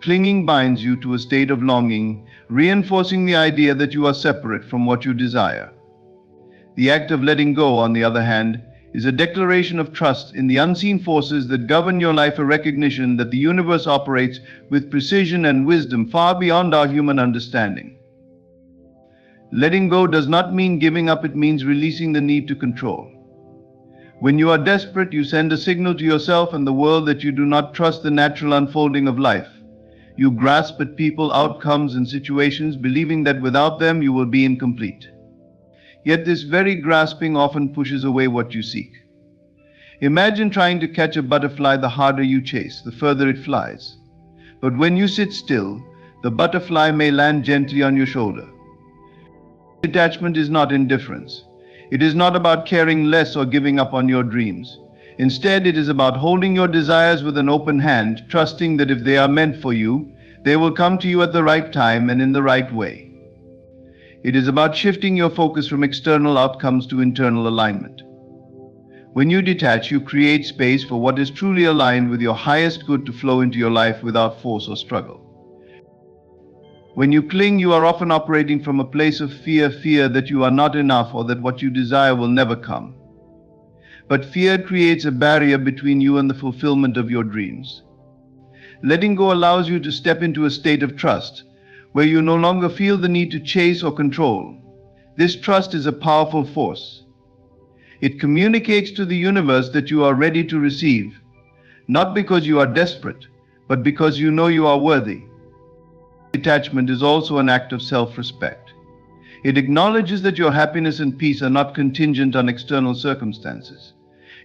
Clinging binds you to a state of longing, reinforcing the idea that you are separate from what you desire. The act of letting go, on the other hand, is a declaration of trust in the unseen forces that govern your life, a recognition that the universe operates with precision and wisdom far beyond our human understanding. Letting go does not mean giving up, it means releasing the need to control. When you are desperate, you send a signal to yourself and the world that you do not trust the natural unfolding of life. You grasp at people, outcomes, and situations, believing that without them you will be incomplete. Yet this very grasping often pushes away what you seek. Imagine trying to catch a butterfly. The harder you chase, the further it flies. But when you sit still, the butterfly may land gently on your shoulder. Detachment is not indifference. It is not about caring less or giving up on your dreams. Instead, it is about holding your desires with an open hand, trusting that if they are meant for you, they will come to you at the right time and in the right way. It is about shifting your focus from external outcomes to internal alignment. When you detach, you create space for what is truly aligned with your highest good to flow into your life without force or struggle. When you cling, you are often operating from a place of fear that you are not enough or that what you desire will never come. But fear creates a barrier between you and the fulfillment of your dreams. Letting go allows you to step into a state of trust, where you no longer feel the need to chase or control. This trust is a powerful force. It communicates to the universe that you are ready to receive, not because you are desperate, but because you know you are worthy. Detachment is also an act of self-respect. It acknowledges that your happiness and peace are not contingent on external circumstances.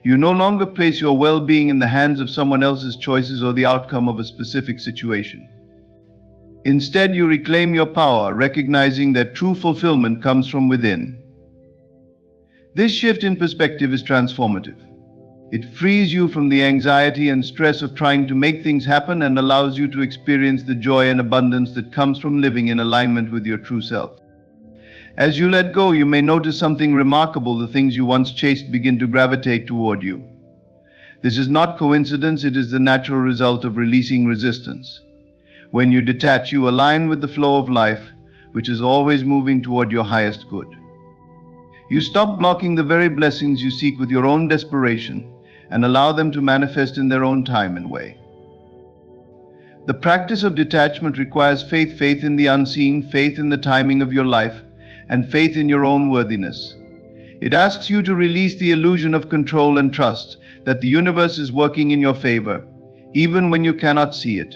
You no longer place your well-being in the hands of someone else's choices or the outcome of a specific situation. Instead, you reclaim your power, recognizing that true fulfillment comes from within. This shift in perspective is transformative. It frees you from the anxiety and stress of trying to make things happen and allows you to experience the joy and abundance that comes from living in alignment with your true self. As you let go, you may notice something remarkable. The things you once chased begin to gravitate toward you. This is not coincidence, it is the natural result of releasing resistance. When you detach, you align with the flow of life, which is always moving toward your highest good. You stop blocking the very blessings you seek with your own desperation and allow them to manifest in their own time and way. The practice of detachment requires faith in the unseen, faith in the timing of your life, and faith in your own worthiness. It asks you to release the illusion of control and trust that the universe is working in your favor, even when you cannot see it.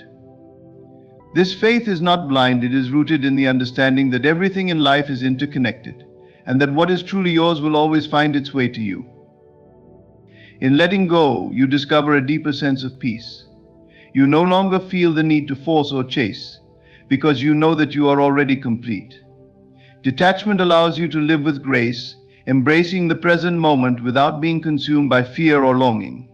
This faith is not blind, it is rooted in the understanding that everything in life is interconnected, and that what is truly yours will always find its way to you. In letting go, you discover a deeper sense of peace. You no longer feel the need to force or chase, because you know that you are already complete. Detachment allows you to live with grace, embracing the present moment without being consumed by fear or longing.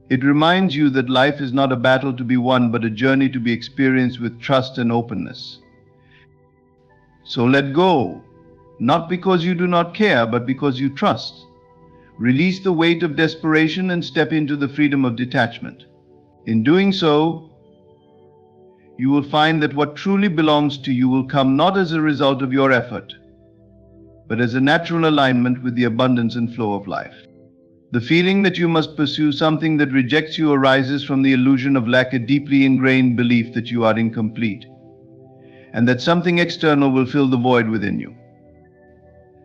It reminds you that life is not a battle to be won, but a journey to be experienced with trust and openness. So let go, not because you do not care, but because you trust. Release the weight of desperation and step into the freedom of detachment. In doing so, you will find that what truly belongs to you will come not as a result of your effort, but as a natural alignment with the abundance and flow of life. The feeling that you must pursue something that rejects you arises from the illusion of lack, a deeply ingrained belief that you are incomplete, and that something external will fill the void within you.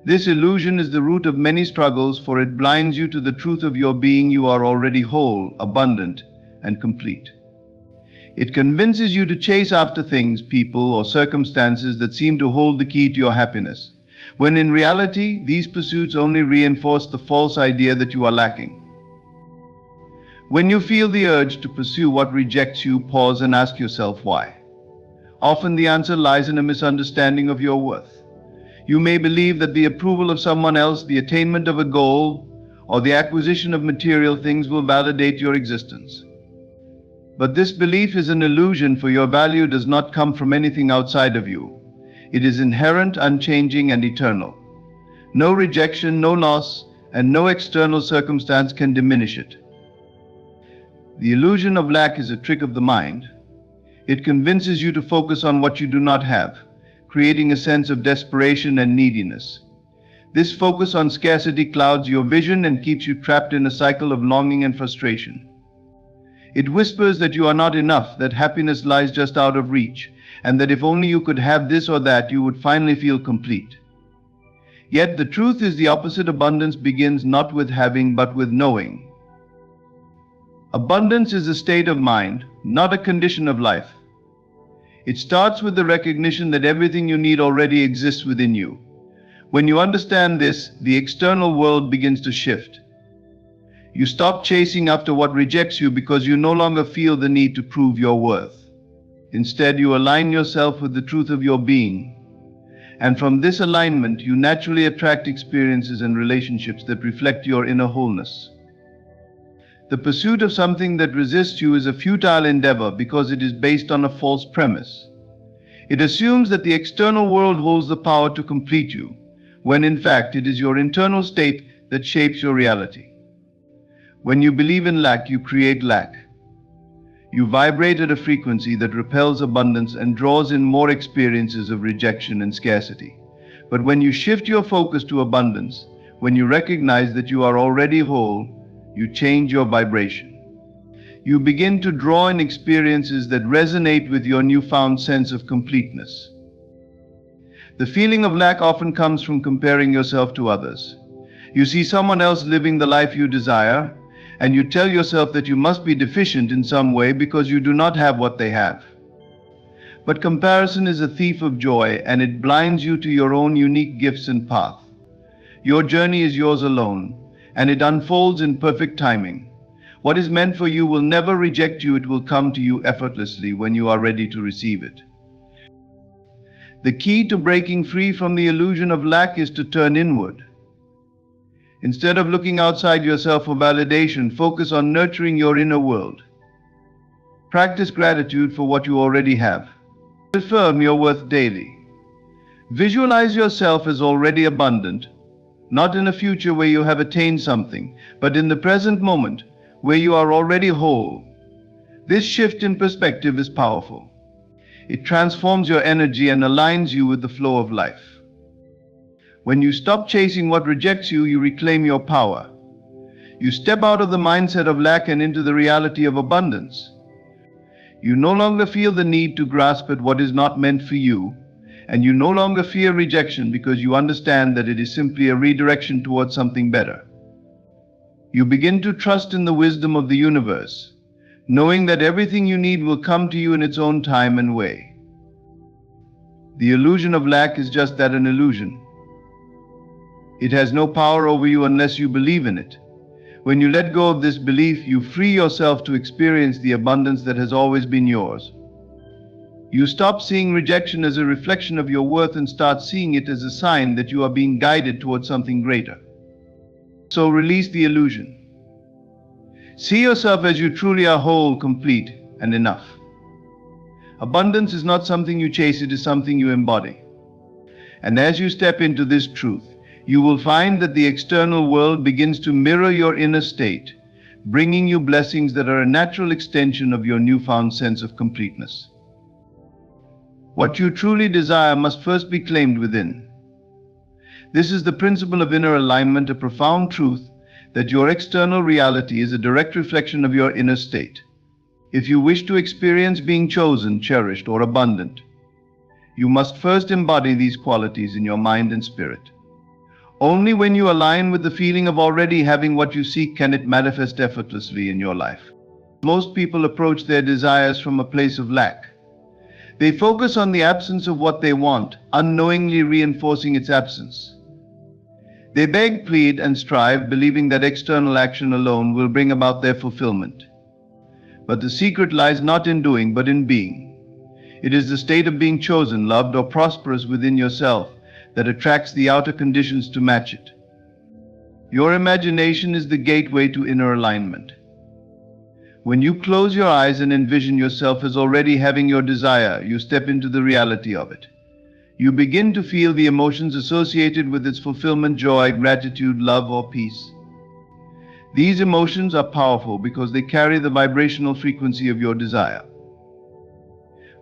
This illusion is the root of many struggles, for it blinds you to the truth of your being. You are already whole, abundant, and complete. It convinces you to chase after things, people, or circumstances that seem to hold the key to your happiness, when in reality, these pursuits only reinforce the false idea that you are lacking. When you feel the urge to pursue what rejects you, pause and ask yourself why. Often the answer lies in a misunderstanding of your worth. You may believe that the approval of someone else, the attainment of a goal, or the acquisition of material things will validate your existence. But this belief is an illusion, for your value does not come from anything outside of you. It is inherent, unchanging, and eternal. No rejection, no loss, and no external circumstance can diminish it. The illusion of lack is a trick of the mind. It convinces you to focus on what you do not have, creating a sense of desperation and neediness. This focus on scarcity clouds your vision and keeps you trapped in a cycle of longing and frustration. It whispers that you are not enough, that happiness lies just out of reach, and that if only you could have this or that, you would finally feel complete. Yet the truth is the opposite. Abundance begins not with having, but with knowing. Abundance is a state of mind, not a condition of life. It starts with the recognition that everything you need already exists within you. When you understand this, the external world begins to shift. You stop chasing after what rejects you because you no longer feel the need to prove your worth. Instead, you align yourself with the truth of your being. And from this alignment, you naturally attract experiences and relationships that reflect your inner wholeness. The pursuit of something that resists you is a futile endeavor because it is based on a false premise. It assumes that the external world holds the power to complete you, when in fact it is your internal state that shapes your reality. When you believe in lack, you create lack. You vibrate at a frequency that repels abundance and draws in more experiences of rejection and scarcity. But when you shift your focus to abundance, when you recognize that you are already whole, you change your vibration. You begin to draw in experiences that resonate with your newfound sense of completeness. The feeling of lack often comes from comparing yourself to others. You see someone else living the life you desire, and you tell yourself that you must be deficient in some way because you do not have what they have. But comparison is a thief of joy, and it blinds you to your own unique gifts and path. Your journey is yours alone, and it unfolds in perfect timing. What is meant for you will never reject you. It will come to you effortlessly when you are ready to receive it. The key to breaking free from the illusion of lack is to turn inward. Instead of looking outside yourself for validation, focus on nurturing your inner world. Practice gratitude for what you already have. Affirm your worth daily. Visualize yourself as already abundant, not in a future where you have attained something, but in the present moment where you are already whole. This shift in perspective is powerful. It transforms your energy and aligns you with the flow of life. When you stop chasing what rejects you, you reclaim your power. You step out of the mindset of lack and into the reality of abundance. You no longer feel the need to grasp at what is not meant for you, and you no longer fear rejection because you understand that it is simply a redirection towards something better. You begin to trust in the wisdom of the universe, knowing that everything you need will come to you in its own time and way. The illusion of lack is just that, an illusion. It has no power over you unless you believe in it. When you let go of this belief, you free yourself to experience the abundance that has always been yours. You stop seeing rejection as a reflection of your worth and start seeing it as a sign that you are being guided towards something greater. So release the illusion. See yourself as you truly are, whole, complete, and enough. Abundance is not something you chase, it is something you embody. And as you step into this truth, you will find that the external world begins to mirror your inner state, bringing you blessings that are a natural extension of your newfound sense of completeness. What you truly desire must first be claimed within. This is the principle of inner alignment, a profound truth that your external reality is a direct reflection of your inner state. If you wish to experience being chosen, cherished, or abundant, you must first embody these qualities in your mind and spirit. Only when you align with the feeling of already having what you seek can it manifest effortlessly in your life. Most people approach their desires from a place of lack. They focus on the absence of what they want, unknowingly reinforcing its absence. They beg, plead, and strive, believing that external action alone will bring about their fulfillment. But the secret lies not in doing, but in being. It is the state of being chosen, loved, or prosperous within yourself that attracts the outer conditions to match it. Your imagination is the gateway to inner alignment. When you close your eyes and envision yourself as already having your desire, you step into the reality of it. You begin to feel the emotions associated with its fulfillment: joy, gratitude, love, or peace. These emotions are powerful because they carry the vibrational frequency of your desire.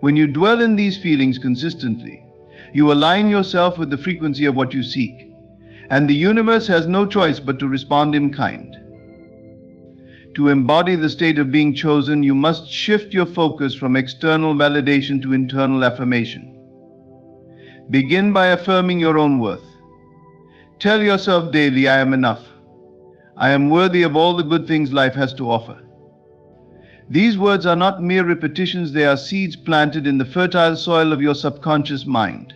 When you dwell in these feelings consistently, you align yourself with the frequency of what you seek, and the universe has no choice but to respond in kind. To embody the state of being chosen, you must shift your focus from external validation to internal affirmation. Begin by affirming your own worth. Tell yourself daily, I am enough. I am worthy of all the good things life has to offer. These words are not mere repetitions, they are seeds planted in the fertile soil of your subconscious mind.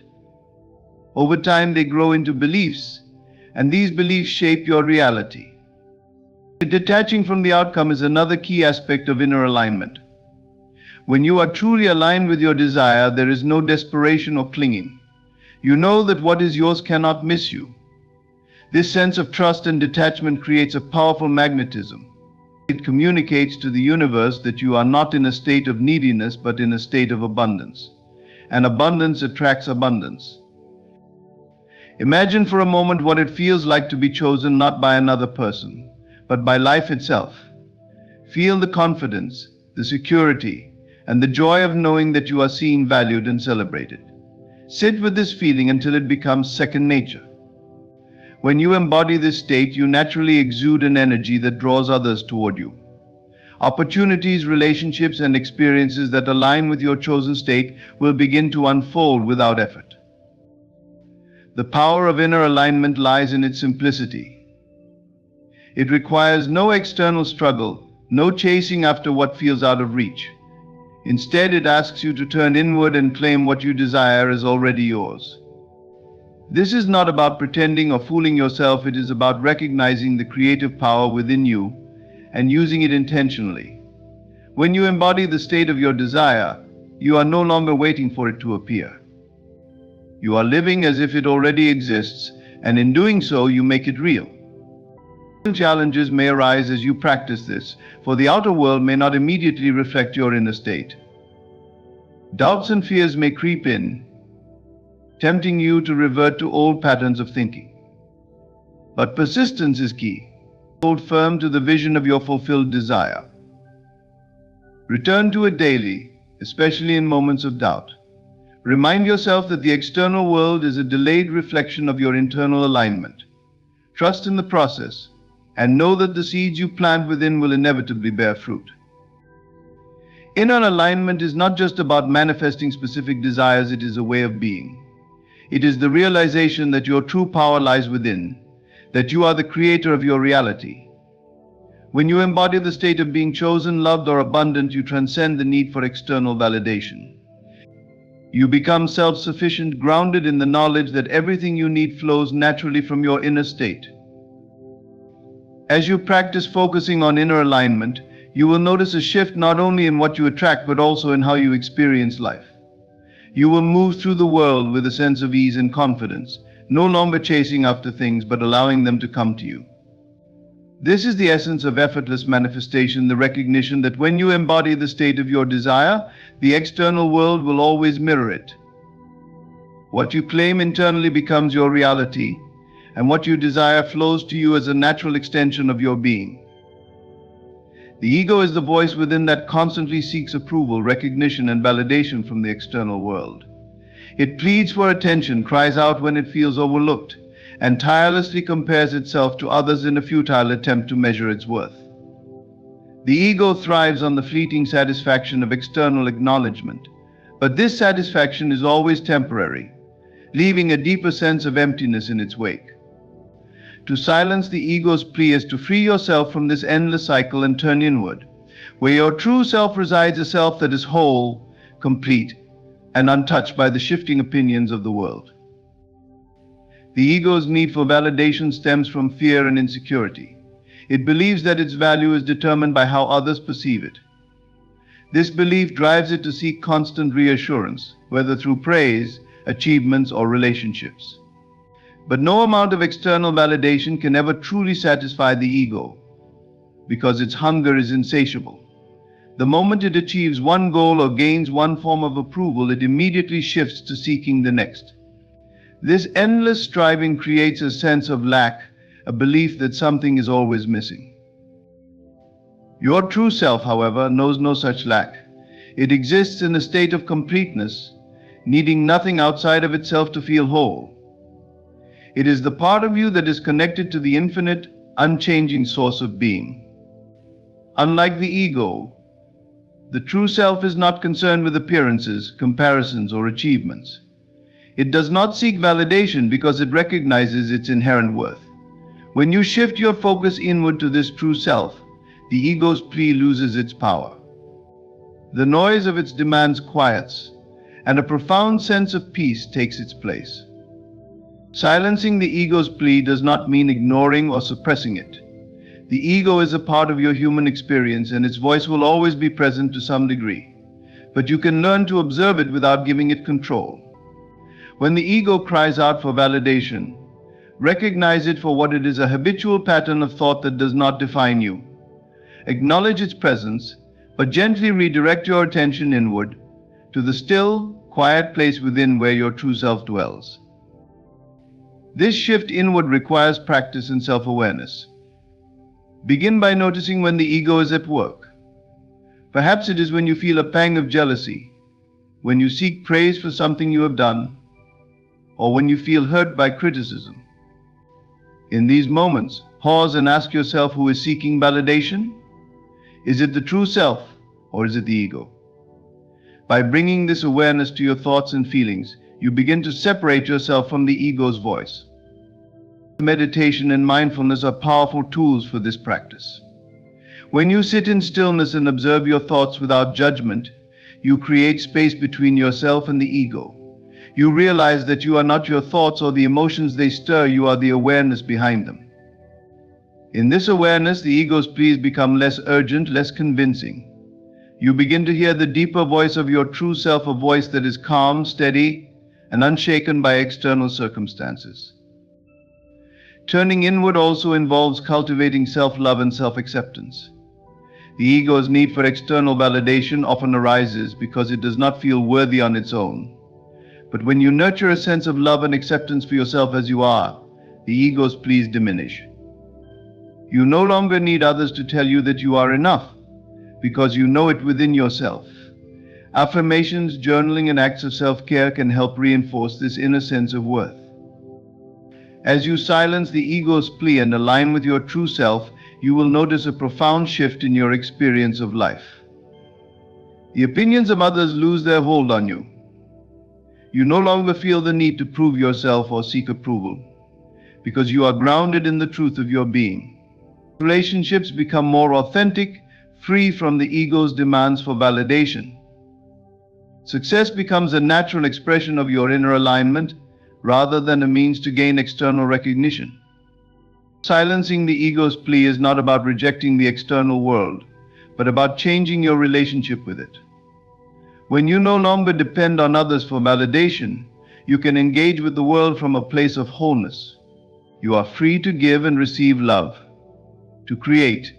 Over time, they grow into beliefs, and these beliefs shape your reality. Detaching from the outcome is another key aspect of inner alignment. When you are truly aligned with your desire, there is no desperation or clinging. You know that what is yours cannot miss you. This sense of trust and detachment creates a powerful magnetism. It communicates to the universe that you are not in a state of neediness, but in a state of abundance. And abundance attracts abundance. Imagine for a moment what it feels like to be chosen not by another person, but by life itself. Feel the confidence, the security, and the joy of knowing that you are seen, valued, and celebrated. Sit with this feeling until it becomes second nature. When you embody this state, you naturally exude an energy that draws others toward you. Opportunities, relationships, and experiences that align with your chosen state will begin to unfold without effort. The power of inner alignment lies in its simplicity. It requires no external struggle, no chasing after what feels out of reach. Instead, it asks you to turn inward and claim what you desire is already yours. This is not about pretending or fooling yourself, it is about recognizing the creative power within you and using it intentionally. When you embody the state of your desire, you are no longer waiting for it to appear. You are living as if it already exists, and in doing so, you make it real. Challenges may arise as you practice this, for the outer world may not immediately reflect your inner state. Doubts and fears may creep in, tempting you to revert to old patterns of thinking. But persistence is key. Hold firm to the vision of your fulfilled desire. Return to it daily, especially in moments of doubt. Remind yourself that the external world is a delayed reflection of your internal alignment. Trust in the process, and know that the seeds you plant within will inevitably bear fruit. Inner alignment is not just about manifesting specific desires, it is a way of being. It is the realization that your true power lies within, that you are the creator of your reality. When you embody the state of being chosen, loved, or abundant, you transcend the need for external validation. You become self-sufficient, grounded in the knowledge that everything you need flows naturally from your inner state. As you practice focusing on inner alignment, you will notice a shift not only in what you attract, but also in how you experience life. You will move through the world with a sense of ease and confidence, no longer chasing after things, but allowing them to come to you. This is the essence of effortless manifestation, the recognition that when you embody the state of your desire, the external world will always mirror it. What you claim internally becomes your reality, and what you desire flows to you as a natural extension of your being. The ego is the voice within that constantly seeks approval, recognition, and validation from the external world. It pleads for attention, cries out when it feels overlooked, and tirelessly compares itself to others in a futile attempt to measure its worth. The ego thrives on the fleeting satisfaction of external acknowledgement, but this satisfaction is always temporary, leaving a deeper sense of emptiness in its wake. To silence the ego's plea is to free yourself from this endless cycle and turn inward, where your true self resides, a self that is whole, complete, and untouched by the shifting opinions of the world. The ego's need for validation stems from fear and insecurity. It believes that its value is determined by how others perceive it. This belief drives it to seek constant reassurance, whether through praise, achievements, or relationships. But no amount of external validation can ever truly satisfy the ego, because its hunger is insatiable. The moment it achieves one goal or gains one form of approval, it immediately shifts to seeking the next. This endless striving creates a sense of lack, a belief that something is always missing. Your true self, however, knows no such lack. It exists in a state of completeness, needing nothing outside of itself to feel whole. It is the part of you that is connected to the infinite, unchanging source of being. Unlike the ego, the true self is not concerned with appearances, comparisons, or achievements. It does not seek validation because it recognizes its inherent worth. When you shift your focus inward to this true self, the ego's plea loses its power. The noise of its demands quiets, and a profound sense of peace takes its place. Silencing the ego's plea does not mean ignoring or suppressing it. The ego is a part of your human experience, and its voice will always be present to some degree. But you can learn to observe it without giving it control. When the ego cries out for validation, recognize it for what it is: a habitual pattern of thought that does not define you. Acknowledge its presence, but gently redirect your attention inward to the still, quiet place within where your true self dwells. This shift inward requires practice and self-awareness. Begin by noticing when the ego is at work. Perhaps it is when you feel a pang of jealousy, when you seek praise for something you have done, or when you feel hurt by criticism. In these moments, pause and ask yourself, who is seeking validation? Is it the true self, or is it the ego? By bringing this awareness to your thoughts and feelings, you begin to separate yourself from the ego's voice. Meditation and mindfulness are powerful tools for this practice. When you sit in stillness and observe your thoughts without judgment, you create space between yourself and the ego. You realize that you are not your thoughts or the emotions they stir, you are the awareness behind them. In this awareness, the ego's pleas become less urgent, less convincing. You begin to hear the deeper voice of your true self, a voice that is calm, steady, and unshaken by external circumstances. Turning inward also involves cultivating self-love and self-acceptance. The ego's need for external validation often arises because it does not feel worthy on its own. But when you nurture a sense of love and acceptance for yourself as you are, the ego's pleas diminish. You no longer need others to tell you that you are enough, because you know it within yourself. Affirmations, journaling, and acts of self-care can help reinforce this inner sense of worth. As you silence the ego's plea and align with your true self, you will notice a profound shift in your experience of life. The opinions of others lose their hold on you. You no longer feel the need to prove yourself or seek approval, because you are grounded in the truth of your being. Relationships become more authentic, free from the ego's demands for validation. Success becomes a natural expression of your inner alignment, rather than a means to gain external recognition. Silencing the ego's plea is not about rejecting the external world, but about changing your relationship with it. When you no longer depend on others for validation, you can engage with the world from a place of wholeness. You are free to give and receive love, to create,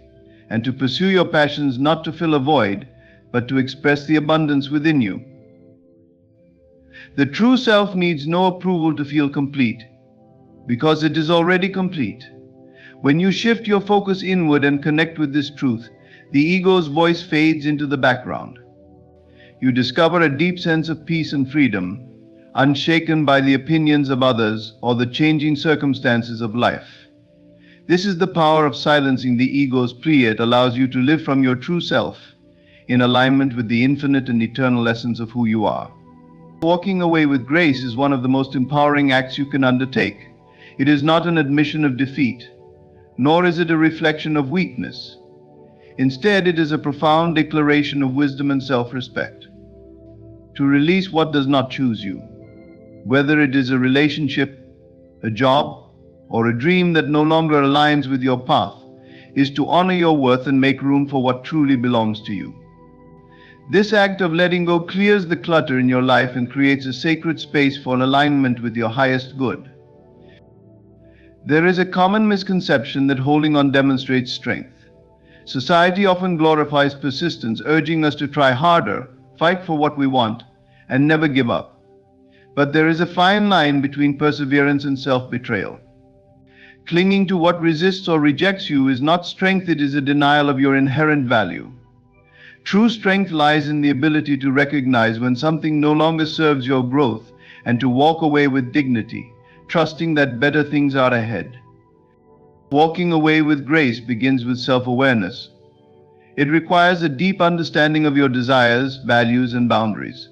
and to pursue your passions, not to fill a void, but to express the abundance within you. The true self needs no approval to feel complete, because it is already complete. When you shift your focus inward and connect with this truth, the ego's voice fades into the background. You discover a deep sense of peace and freedom, unshaken by the opinions of others or the changing circumstances of life. This is the power of silencing the ego's plea. It allows you to live from your true self, in alignment with the infinite and eternal essence of who you are. Walking away with grace is one of the most empowering acts you can undertake. It is not an admission of defeat, nor is it a reflection of weakness. Instead, it is a profound declaration of wisdom and self-respect. To release what does not choose you, whether it is a relationship, a job, or a dream that no longer aligns with your path, is to honor your worth and make room for what truly belongs to you. This act of letting go clears the clutter in your life and creates a sacred space for an alignment with your highest good. There is a common misconception that holding on demonstrates strength. Society often glorifies persistence, urging us to try harder, fight for what we want, and never give up. But there is a fine line between perseverance and self-betrayal. Clinging to what resists or rejects you is not strength, it is a denial of your inherent value. True strength lies in the ability to recognize when something no longer serves your growth and to walk away with dignity, trusting that better things are ahead. Walking away with grace begins with self-awareness. It requires a deep understanding of your desires, values, and boundaries.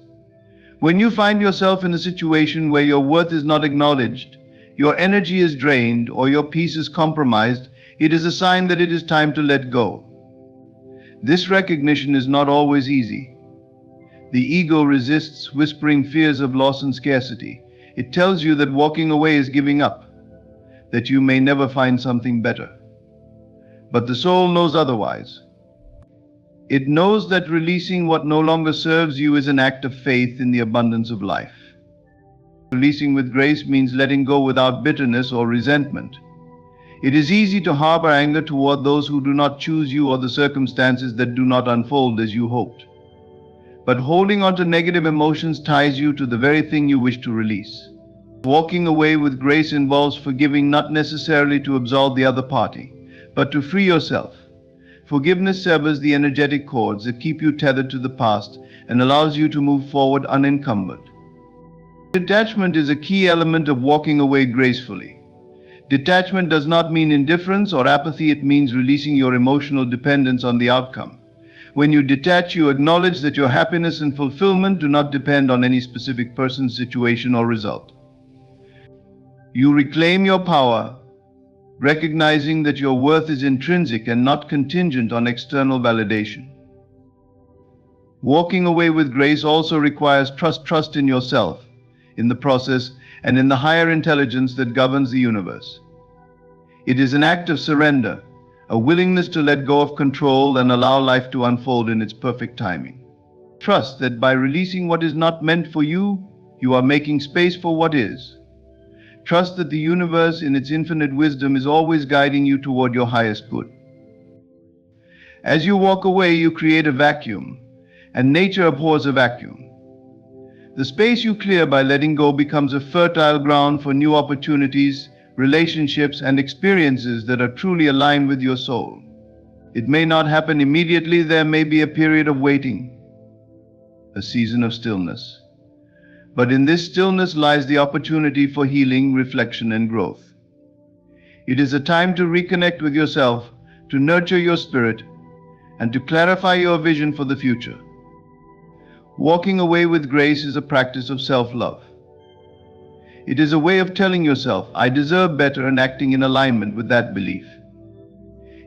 When you find yourself in a situation where your worth is not acknowledged, your energy is drained, or your peace is compromised, it is a sign that it is time to let go. This recognition is not always easy. The ego resists, whispering fears of loss and scarcity. It tells you that walking away is giving up, that you may never find something better. But the soul knows otherwise. It knows that releasing what no longer serves you is an act of faith in the abundance of life. Releasing with grace means letting go without bitterness or resentment. It is easy to harbor anger toward those who do not choose you or the circumstances that do not unfold as you hoped. But holding on to negative emotions ties you to the very thing you wish to release. Walking away with grace involves forgiving, not necessarily to absolve the other party, but to free yourself. Forgiveness severs the energetic cords that keep you tethered to the past and allows you to move forward unencumbered. Detachment is a key element of walking away gracefully. Detachment does not mean indifference or apathy, it means releasing your emotional dependence on the outcome. When you detach, you acknowledge that your happiness and fulfillment do not depend on any specific person, situation, or result. You reclaim your power, recognizing that your worth is intrinsic and not contingent on external validation. Walking away with grace also requires trust in yourself, in the process, and in the higher intelligence that governs the universe. It is an act of surrender, a willingness to let go of control and allow life to unfold in its perfect timing. Trust that by releasing what is not meant for you, you are making space for what is. Trust that the universe, in its infinite wisdom, is always guiding you toward your highest good. As you walk away, you create a vacuum, and nature abhors a vacuum. The space you clear by letting go becomes a fertile ground for new opportunities, relationships, and experiences that are truly aligned with your soul. It may not happen immediately, there may be a period of waiting, a season of stillness. But in this stillness lies the opportunity for healing, reflection, and growth. It is a time to reconnect with yourself, to nurture your spirit, and to clarify your vision for the future. Walking away with grace is a practice of self-love. It is a way of telling yourself, I deserve better, and acting in alignment with that belief.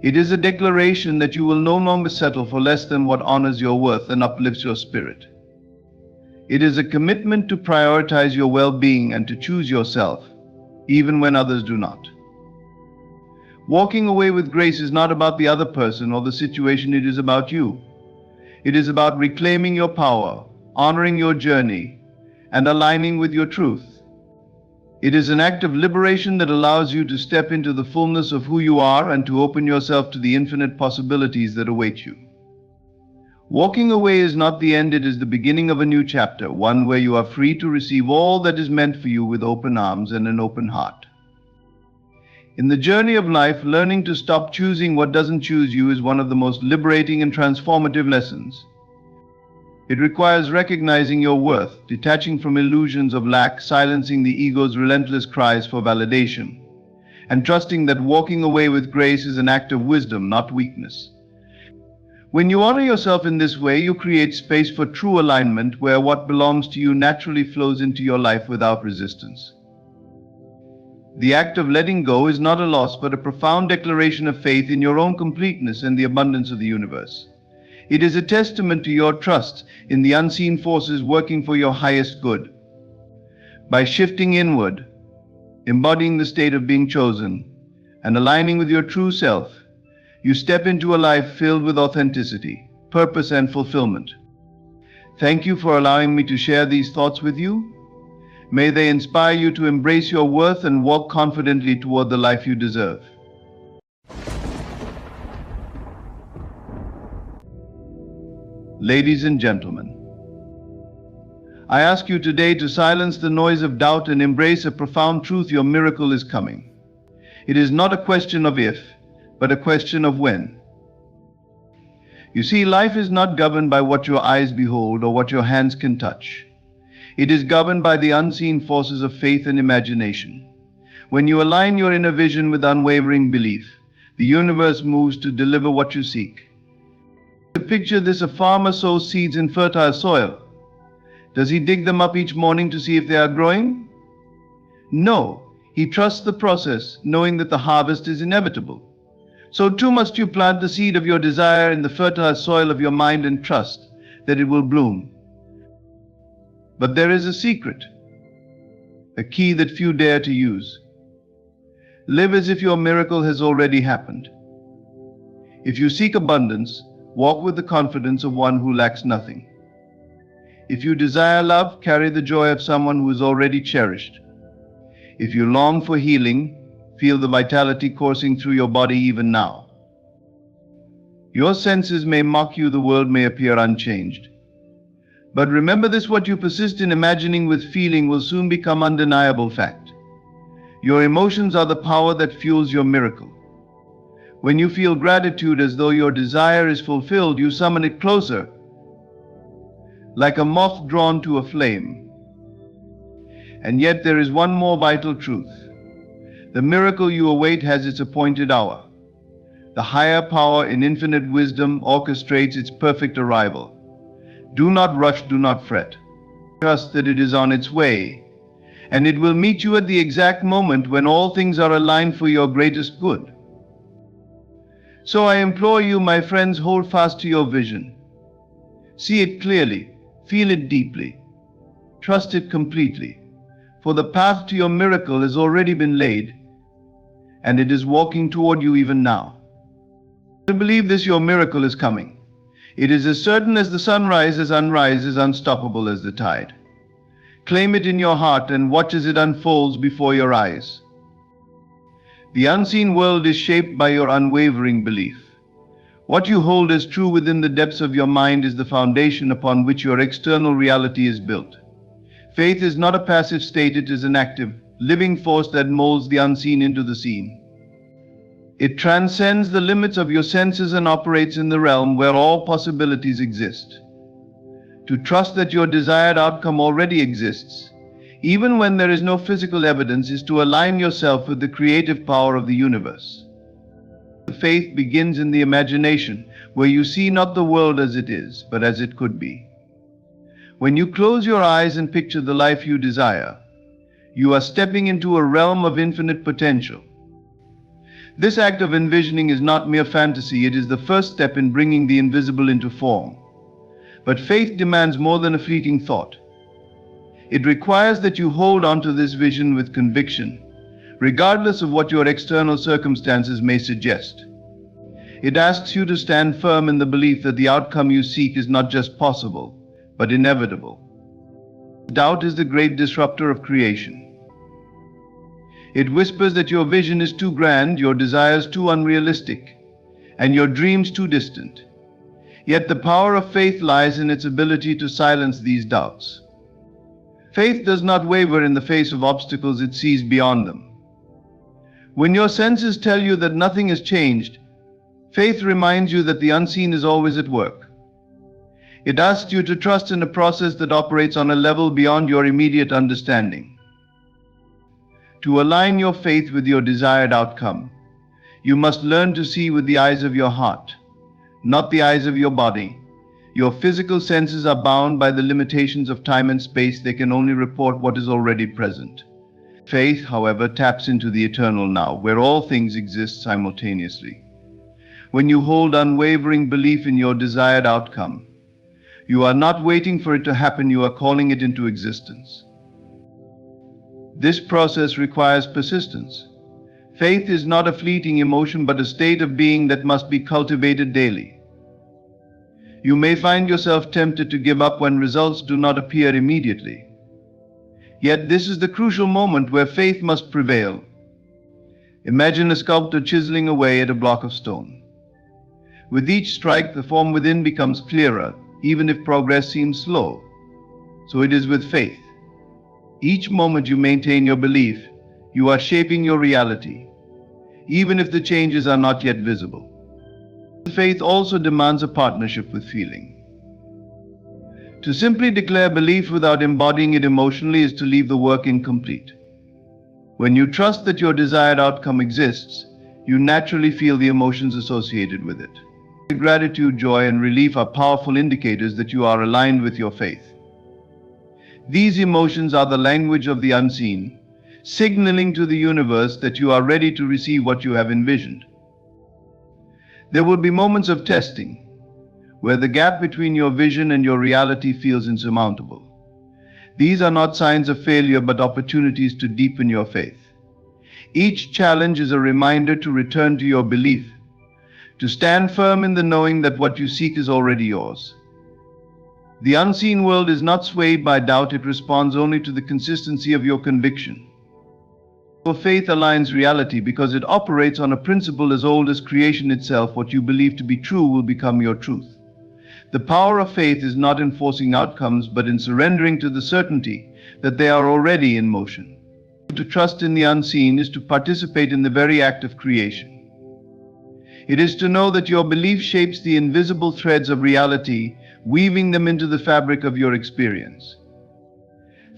It is a declaration that you will no longer settle for less than what honors your worth and uplifts your spirit. It is a commitment to prioritize your well-being and to choose yourself, even when others do not. Walking away with grace is not about the other person or the situation, it is about you. It is about reclaiming your power, honoring your journey, and aligning with your truth. It is an act of liberation that allows you to step into the fullness of who you are and to open yourself to the infinite possibilities that await you. Walking away is not the end, it is the beginning of a new chapter, one where you are free to receive all that is meant for you with open arms and an open heart. In the journey of life, learning to stop choosing what doesn't choose you is one of the most liberating and transformative lessons. It requires recognizing your worth, detaching from illusions of lack, silencing the ego's relentless cries for validation, and trusting that walking away with grace is an act of wisdom, not weakness. When you honor yourself in this way, you create space for true alignment, where what belongs to you naturally flows into your life without resistance. The act of letting go is not a loss, but a profound declaration of faith in your own completeness and the abundance of the universe. It is a testament to your trust in the unseen forces working for your highest good. By shifting inward, embodying the state of being chosen, and aligning with your true self, you step into a life filled with authenticity, purpose, and fulfillment. Thank you for allowing me to share these thoughts with you. May they inspire you to embrace your worth and walk confidently toward the life you deserve. Ladies and gentlemen, I ask you today to silence the noise of doubt and embrace a profound truth: your miracle is coming. It is not a question of if, but a question of when. You see, life is not governed by what your eyes behold or what your hands can touch. It is governed by the unseen forces of faith and imagination. When you align your inner vision with unwavering belief, the universe moves to deliver what you seek. Picture this: a farmer sows seeds in fertile soil. Does he dig them up each morning to see if they are growing? No, he trusts the process, knowing that the harvest is inevitable. So too must you plant the seed of your desire in the fertile soil of your mind and trust that it will bloom. But there is a secret, a key that few dare to use. Live as if your miracle has already happened. If you seek abundance, walk with the confidence of one who lacks nothing. If you desire love, carry the joy of someone who is already cherished. If you long for healing, feel the vitality coursing through your body even now. Your senses may mock you, the world may appear unchanged. But remember this: what you persist in imagining with feeling will soon become undeniable fact. Your emotions are the power that fuels your miracle. When you feel gratitude as though your desire is fulfilled, you summon it closer, like a moth drawn to a flame. And yet there is one more vital truth. The miracle you await has its appointed hour. The higher power in infinite wisdom orchestrates its perfect arrival. Do not rush, do not fret. Trust that it is on its way, and it will meet you at the exact moment when all things are aligned for your greatest good. So I implore you, my friends, hold fast to your vision. See it clearly, feel it deeply, trust it completely, for the path to your miracle has already been laid, and it is walking toward you even now. To believe this, your miracle is coming. It is as certain as the sunrise, as unrise, as unstoppable as the tide. Claim it in your heart and watch as it unfolds before your eyes. The unseen world is shaped by your unwavering belief. What you hold as true within the depths of your mind is the foundation upon which your external reality is built. Faith is not a passive state, it is an active, living force that molds the unseen into the seen. It transcends the limits of your senses and operates in the realm where all possibilities exist. To trust that your desired outcome already exists, even when there is no physical evidence, is to align yourself with the creative power of the universe. Faith begins in the imagination, where you see not the world as it is, but as it could be. When you close your eyes and picture the life you desire, you are stepping into a realm of infinite potential. This act of envisioning is not mere fantasy, it is the first step in bringing the invisible into form. But faith demands more than a fleeting thought. It requires that you hold on to this vision with conviction, regardless of what your external circumstances may suggest. It asks you to stand firm in the belief that the outcome you seek is not just possible, but inevitable. Doubt is the great disruptor of creation. It whispers that your vision is too grand, your desires too unrealistic, and your dreams too distant. Yet the power of faith lies in its ability to silence these doubts. Faith does not waver in the face of obstacles, it sees beyond them. When your senses tell you that nothing has changed, faith reminds you that the unseen is always at work. It asks you to trust in a process that operates on a level beyond your immediate understanding. To align your faith with your desired outcome, you must learn to see with the eyes of your heart, not the eyes of your body. Your physical senses are bound by the limitations of time and space. They can only report what is already present. Faith, however, taps into the eternal now, where all things exist simultaneously. When you hold unwavering belief in your desired outcome, you are not waiting for it to happen, you are calling it into existence. This process requires persistence. Faith is not a fleeting emotion, but a state of being that must be cultivated daily. You may find yourself tempted to give up when results do not appear immediately. Yet this is the crucial moment where faith must prevail. Imagine a sculptor chiseling away at a block of stone. With each strike, the form within becomes clearer, even if progress seems slow. So it is with faith. Each moment you maintain your belief, you are shaping your reality, even if the changes are not yet visible. Faith also demands a partnership with feeling. To simply declare belief without embodying it emotionally is to leave the work incomplete. When you trust that your desired outcome exists, you naturally feel the emotions associated with it. Gratitude, joy, and relief are powerful indicators that you are aligned with your faith. These emotions are the language of the unseen, signaling to the universe that you are ready to receive what you have envisioned. There will be moments of testing, where the gap between your vision and your reality feels insurmountable. These are not signs of failure but opportunities to deepen your faith. Each challenge is a reminder to return to your belief, to stand firm in the knowing that what you seek is already yours. The unseen world is not swayed by doubt, it responds only to the consistency of your conviction. Your faith aligns reality because it operates on a principle as old as creation itself. What you believe to be true will become your truth. The power of faith is not in forcing outcomes, but in surrendering to the certainty that they are already in motion. To trust in the unseen is to participate in the very act of creation. It is to know that your belief shapes the invisible threads of reality, weaving them into the fabric of your experience.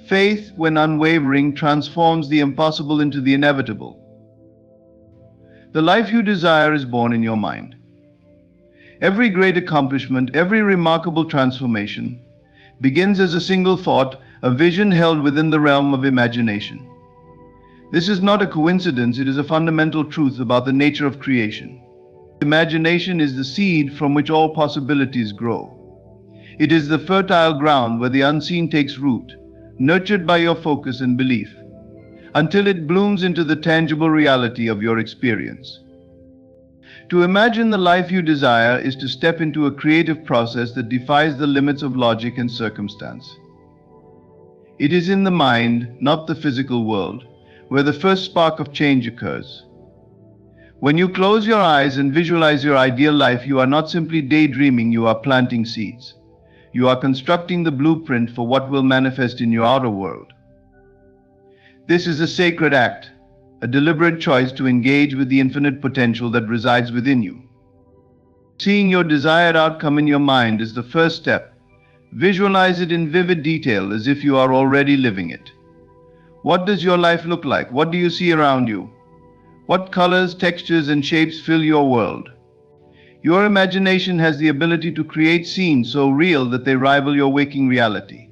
Faith, when unwavering, transforms the impossible into the inevitable. The life you desire is born in your mind. Every great accomplishment, every remarkable transformation, begins as a single thought, a vision held within the realm of imagination. This is not a coincidence, it is a fundamental truth about the nature of creation. Imagination is the seed from which all possibilities grow. It is the fertile ground where the unseen takes root, nurtured by your focus and belief, until it blooms into the tangible reality of your experience. To imagine the life you desire is to step into a creative process that defies the limits of logic and circumstance. It is in the mind, not the physical world, where the first spark of change occurs. When you close your eyes and visualize your ideal life, you are not simply daydreaming, you are planting seeds. You are constructing the blueprint for what will manifest in your outer world. This is a sacred act, a deliberate choice to engage with the infinite potential that resides within you. Seeing your desired outcome in your mind is the first step. Visualize it in vivid detail as if you are already living it. What does your life look like? What do you see around you? What colors, textures, and shapes fill your world? Your imagination has the ability to create scenes so real that they rival your waking reality.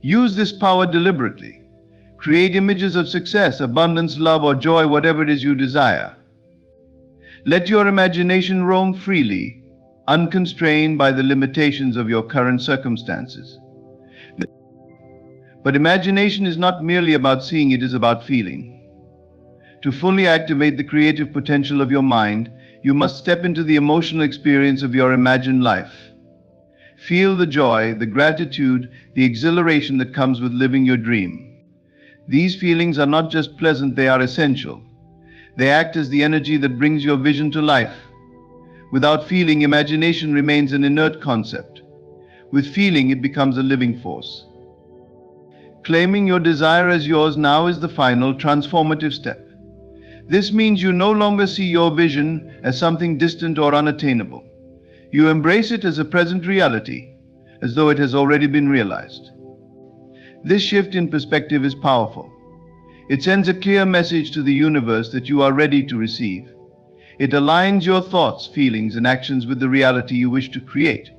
Use this power deliberately. Create images of success, abundance, love, or joy, whatever it is you desire. Let your imagination roam freely, unconstrained by the limitations of your current circumstances. But imagination is not merely about seeing, it is about feeling. To fully activate the creative potential of your mind, you must step into the emotional experience of your imagined life. Feel the joy, the gratitude, the exhilaration that comes with living your dream. These feelings are not just pleasant, they are essential. They act as the energy that brings your vision to life. Without feeling, imagination remains an inert concept. With feeling, it becomes a living force. Claiming your desire as yours now is the final transformative step. This means you no longer see your vision as something distant or unattainable. You embrace it as a present reality, as though it has already been realized. This shift in perspective is powerful. It sends a clear message to the universe that you are ready to receive. It aligns your thoughts, feelings, and actions with the reality you wish to create.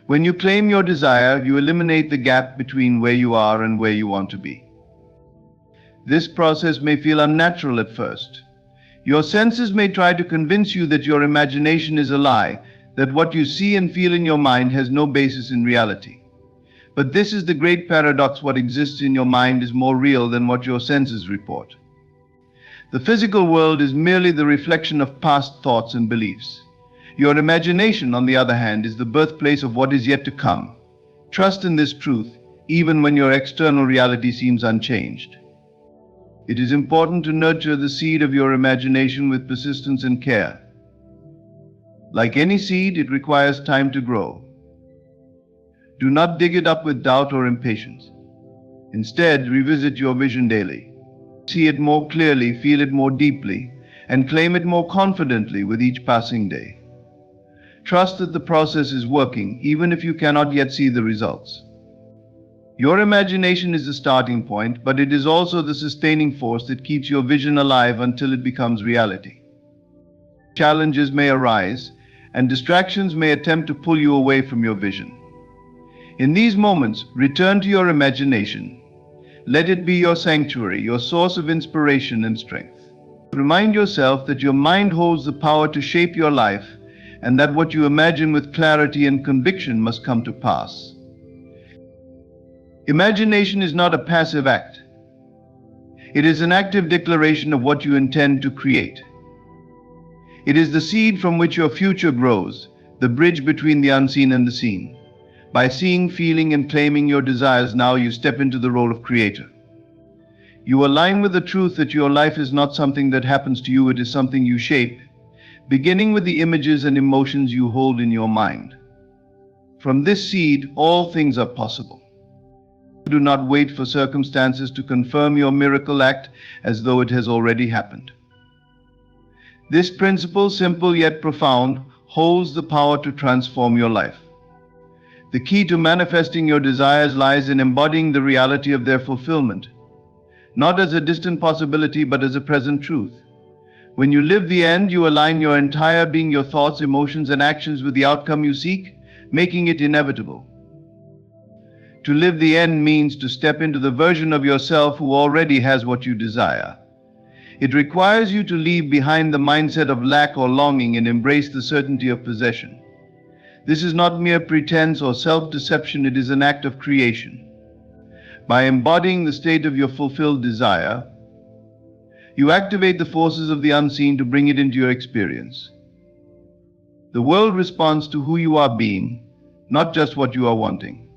When you claim your desire, you eliminate the gap between where you are and where you want to be. This process may feel unnatural at first. Your senses may try to convince you that your imagination is a lie, that what you see and feel in your mind has no basis in reality. But this is the great paradox: what exists in your mind is more real than what your senses report. The physical world is merely the reflection of past thoughts and beliefs. Your imagination, on the other hand, is the birthplace of what is yet to come. Trust in this truth, even when your external reality seems unchanged. It is important to nurture the seed of your imagination with persistence and care. Like any seed, it requires time to grow. Do not dig it up with doubt or impatience. Instead, revisit your vision daily. See it more clearly, feel it more deeply, and claim it more confidently with each passing day. Trust that the process is working, even if you cannot yet see the results. Your imagination is the starting point, but it is also the sustaining force that keeps your vision alive until it becomes reality. Challenges may arise, and distractions may attempt to pull you away from your vision. In these moments, return to your imagination. Let it be your sanctuary, your source of inspiration and strength. Remind yourself that your mind holds the power to shape your life, and that what you imagine with clarity and conviction must come to pass. Imagination is not a passive act. It is an active declaration of what you intend to create. It is the seed from which your future grows, the bridge between the unseen and the seen. By seeing, feeling, and claiming your desires now, you step into the role of creator. You align with the truth that your life is not something that happens to you, it is something you shape, beginning with the images and emotions you hold in your mind. From this seed, all things are possible. Do not wait for circumstances to confirm your miracle. Act as though it has already happened. This principle, simple yet profound, holds the power to transform your life. The key to manifesting your desires lies in embodying the reality of their fulfillment, not as a distant possibility but as a present truth. When you live the end, you align your entire being, your thoughts, emotions, and actions with the outcome you seek, making it inevitable. To live the end means to step into the version of yourself who already has what you desire. It requires you to leave behind the mindset of lack or longing and embrace the certainty of possession. This is not mere pretense or self-deception, it is an act of creation. By embodying the state of your fulfilled desire, you activate the forces of the unseen to bring it into your experience. The world responds to who you are being, not just what you are wanting.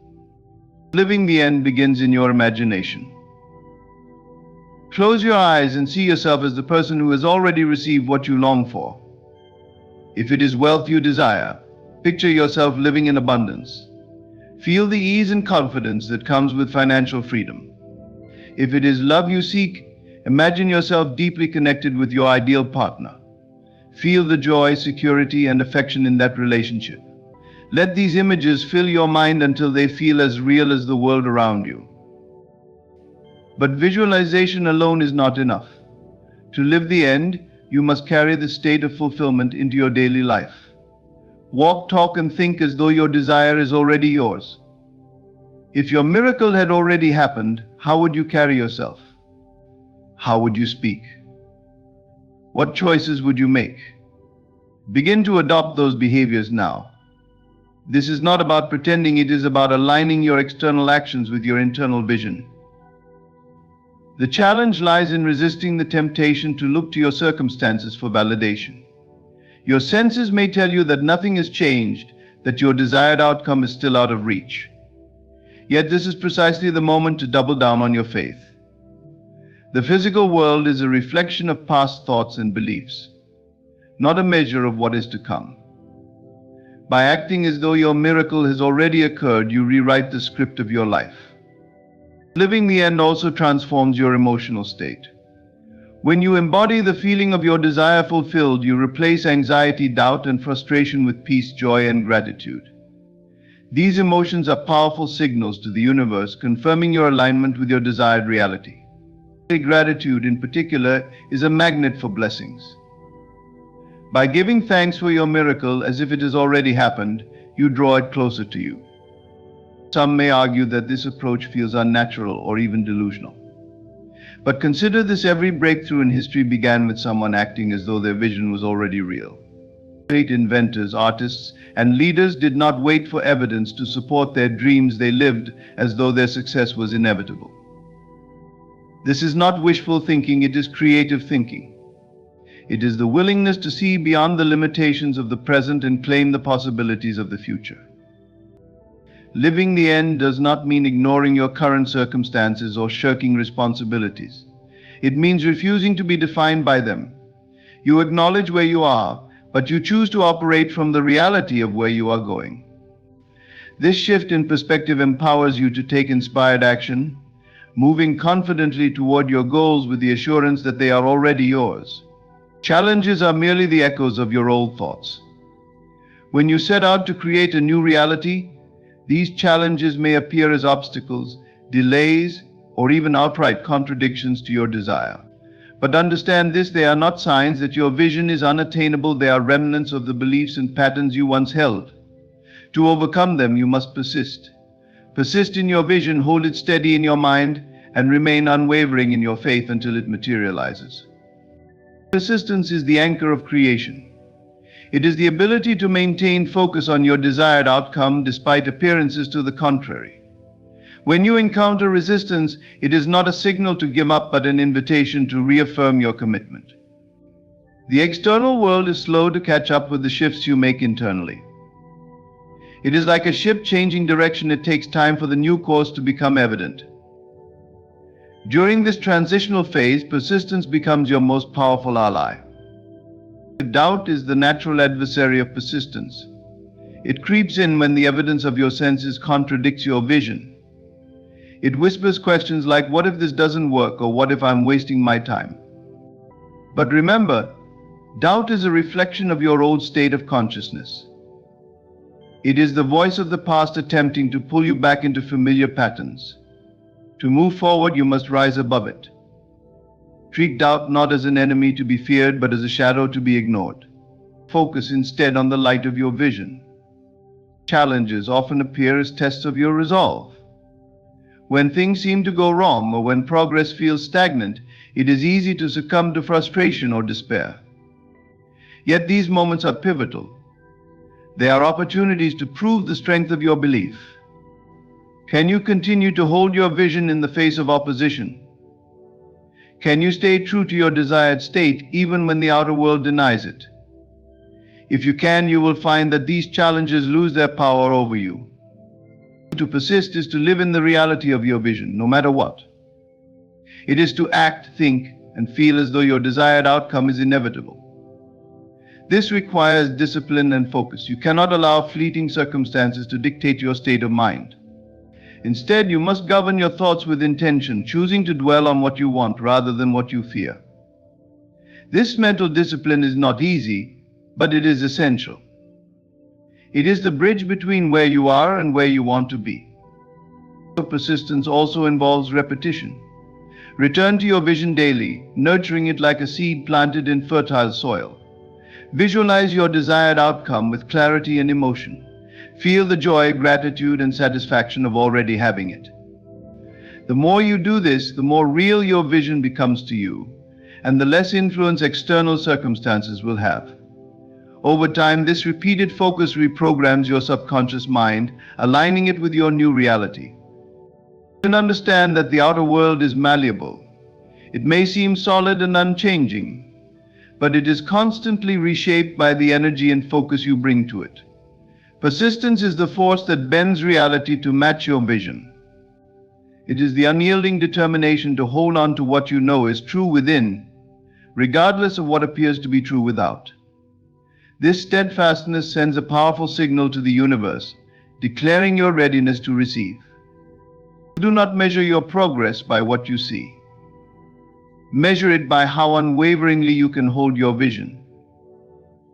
Living the end begins in your imagination. Close your eyes and see yourself as the person who has already received what you long for. If it is wealth you desire, picture yourself living in abundance. Feel the ease and confidence that comes with financial freedom. If it is love you seek, imagine yourself deeply connected with your ideal partner. Feel the joy, security, and affection in that relationship. Let these images fill your mind until they feel as real as the world around you. But visualization alone is not enough. To live the end, you must carry the state of fulfillment into your daily life. Walk, talk, and think as though your desire is already yours. If your miracle had already happened, how would you carry yourself? How would you speak? What choices would you make? Begin to adopt those behaviors now. This is not about pretending, it is about aligning your external actions with your internal vision. The challenge lies in resisting the temptation to look to your circumstances for validation. Your senses may tell you that nothing has changed, that your desired outcome is still out of reach. Yet this is precisely the moment to double down on your faith. The physical world is a reflection of past thoughts and beliefs, not a measure of what is to come. By acting as though your miracle has already occurred, you rewrite the script of your life. Living the end also transforms your emotional state. When you embody the feeling of your desire fulfilled, you replace anxiety, doubt, and frustration with peace, joy, and gratitude. These emotions are powerful signals to the universe, confirming your alignment with your desired reality. Gratitude, in particular, is a magnet for blessings. By giving thanks for your miracle as if it has already happened, you draw it closer to you. Some may argue that this approach feels unnatural or even delusional. But consider this: every breakthrough in history began with someone acting as though their vision was already real. Great inventors, artists, and leaders did not wait for evidence to support their dreams. They lived as though their success was inevitable. This is not wishful thinking, it is creative thinking. It is the willingness to see beyond the limitations of the present and claim the possibilities of the future. Living the end does not mean ignoring your current circumstances or shirking responsibilities. It means refusing to be defined by them. You acknowledge where you are, but you choose to operate from the reality of where you are going. This shift in perspective empowers you to take inspired action, moving confidently toward your goals with the assurance that they are already yours. Challenges are merely the echoes of your old thoughts. When you set out to create a new reality, these challenges may appear as obstacles, delays, or even outright contradictions to your desire. But understand this, they are not signs that your vision is unattainable, they are remnants of the beliefs and patterns you once held. To overcome them, you must persist. Persist in your vision, hold it steady in your mind, and remain unwavering in your faith until it materializes. Persistence is the anchor of creation. It is the ability to maintain focus on your desired outcome despite appearances to the contrary. When you encounter resistance, it is not a signal to give up but an invitation to reaffirm your commitment. The external world is slow to catch up with the shifts you make internally. It is like a ship changing direction. It takes time for the new course to become evident. During this transitional phase, persistence becomes your most powerful ally. Doubt is the natural adversary of persistence. It creeps in when the evidence of your senses contradicts your vision. It whispers questions like, what if this doesn't work, or what if I'm wasting my time? But remember, doubt is a reflection of your old state of consciousness. It is the voice of the past attempting to pull you back into familiar patterns. To move forward, you must rise above it. Treat doubt not as an enemy to be feared, but as a shadow to be ignored. Focus instead on the light of your vision. Challenges often appear as tests of your resolve. When things seem to go wrong or when progress feels stagnant, it is easy to succumb to frustration or despair. Yet these moments are pivotal. They are opportunities to prove the strength of your belief. Can you continue to hold your vision in the face of opposition? Can you stay true to your desired state even when the outer world denies it? If you can, you will find that these challenges lose their power over you. To persist is to live in the reality of your vision, no matter what. It is to act, think, and feel as though your desired outcome is inevitable. This requires discipline and focus. You cannot allow fleeting circumstances to dictate your state of mind. Instead, you must govern your thoughts with intention, choosing to dwell on what you want rather than what you fear. This mental discipline is not easy, but it is essential. It is the bridge between where you are and where you want to be. Persistence also involves repetition. Return to your vision daily, nurturing it like a seed planted in fertile soil. Visualize your desired outcome with clarity and emotion. Feel the joy, gratitude, and satisfaction of already having it. The more you do this, the more real your vision becomes to you, and the less influence external circumstances will have. Over time, this repeated focus reprograms your subconscious mind, aligning it with your new reality. You can understand that the outer world is malleable. It may seem solid and unchanging, but it is constantly reshaped by the energy and focus you bring to it. Persistence is the force that bends reality to match your vision. It is the unyielding determination to hold on to what you know is true within, regardless of what appears to be true without. This steadfastness sends a powerful signal to the universe, declaring your readiness to receive. Do not measure your progress by what you see. Measure it by how unwaveringly you can hold your vision.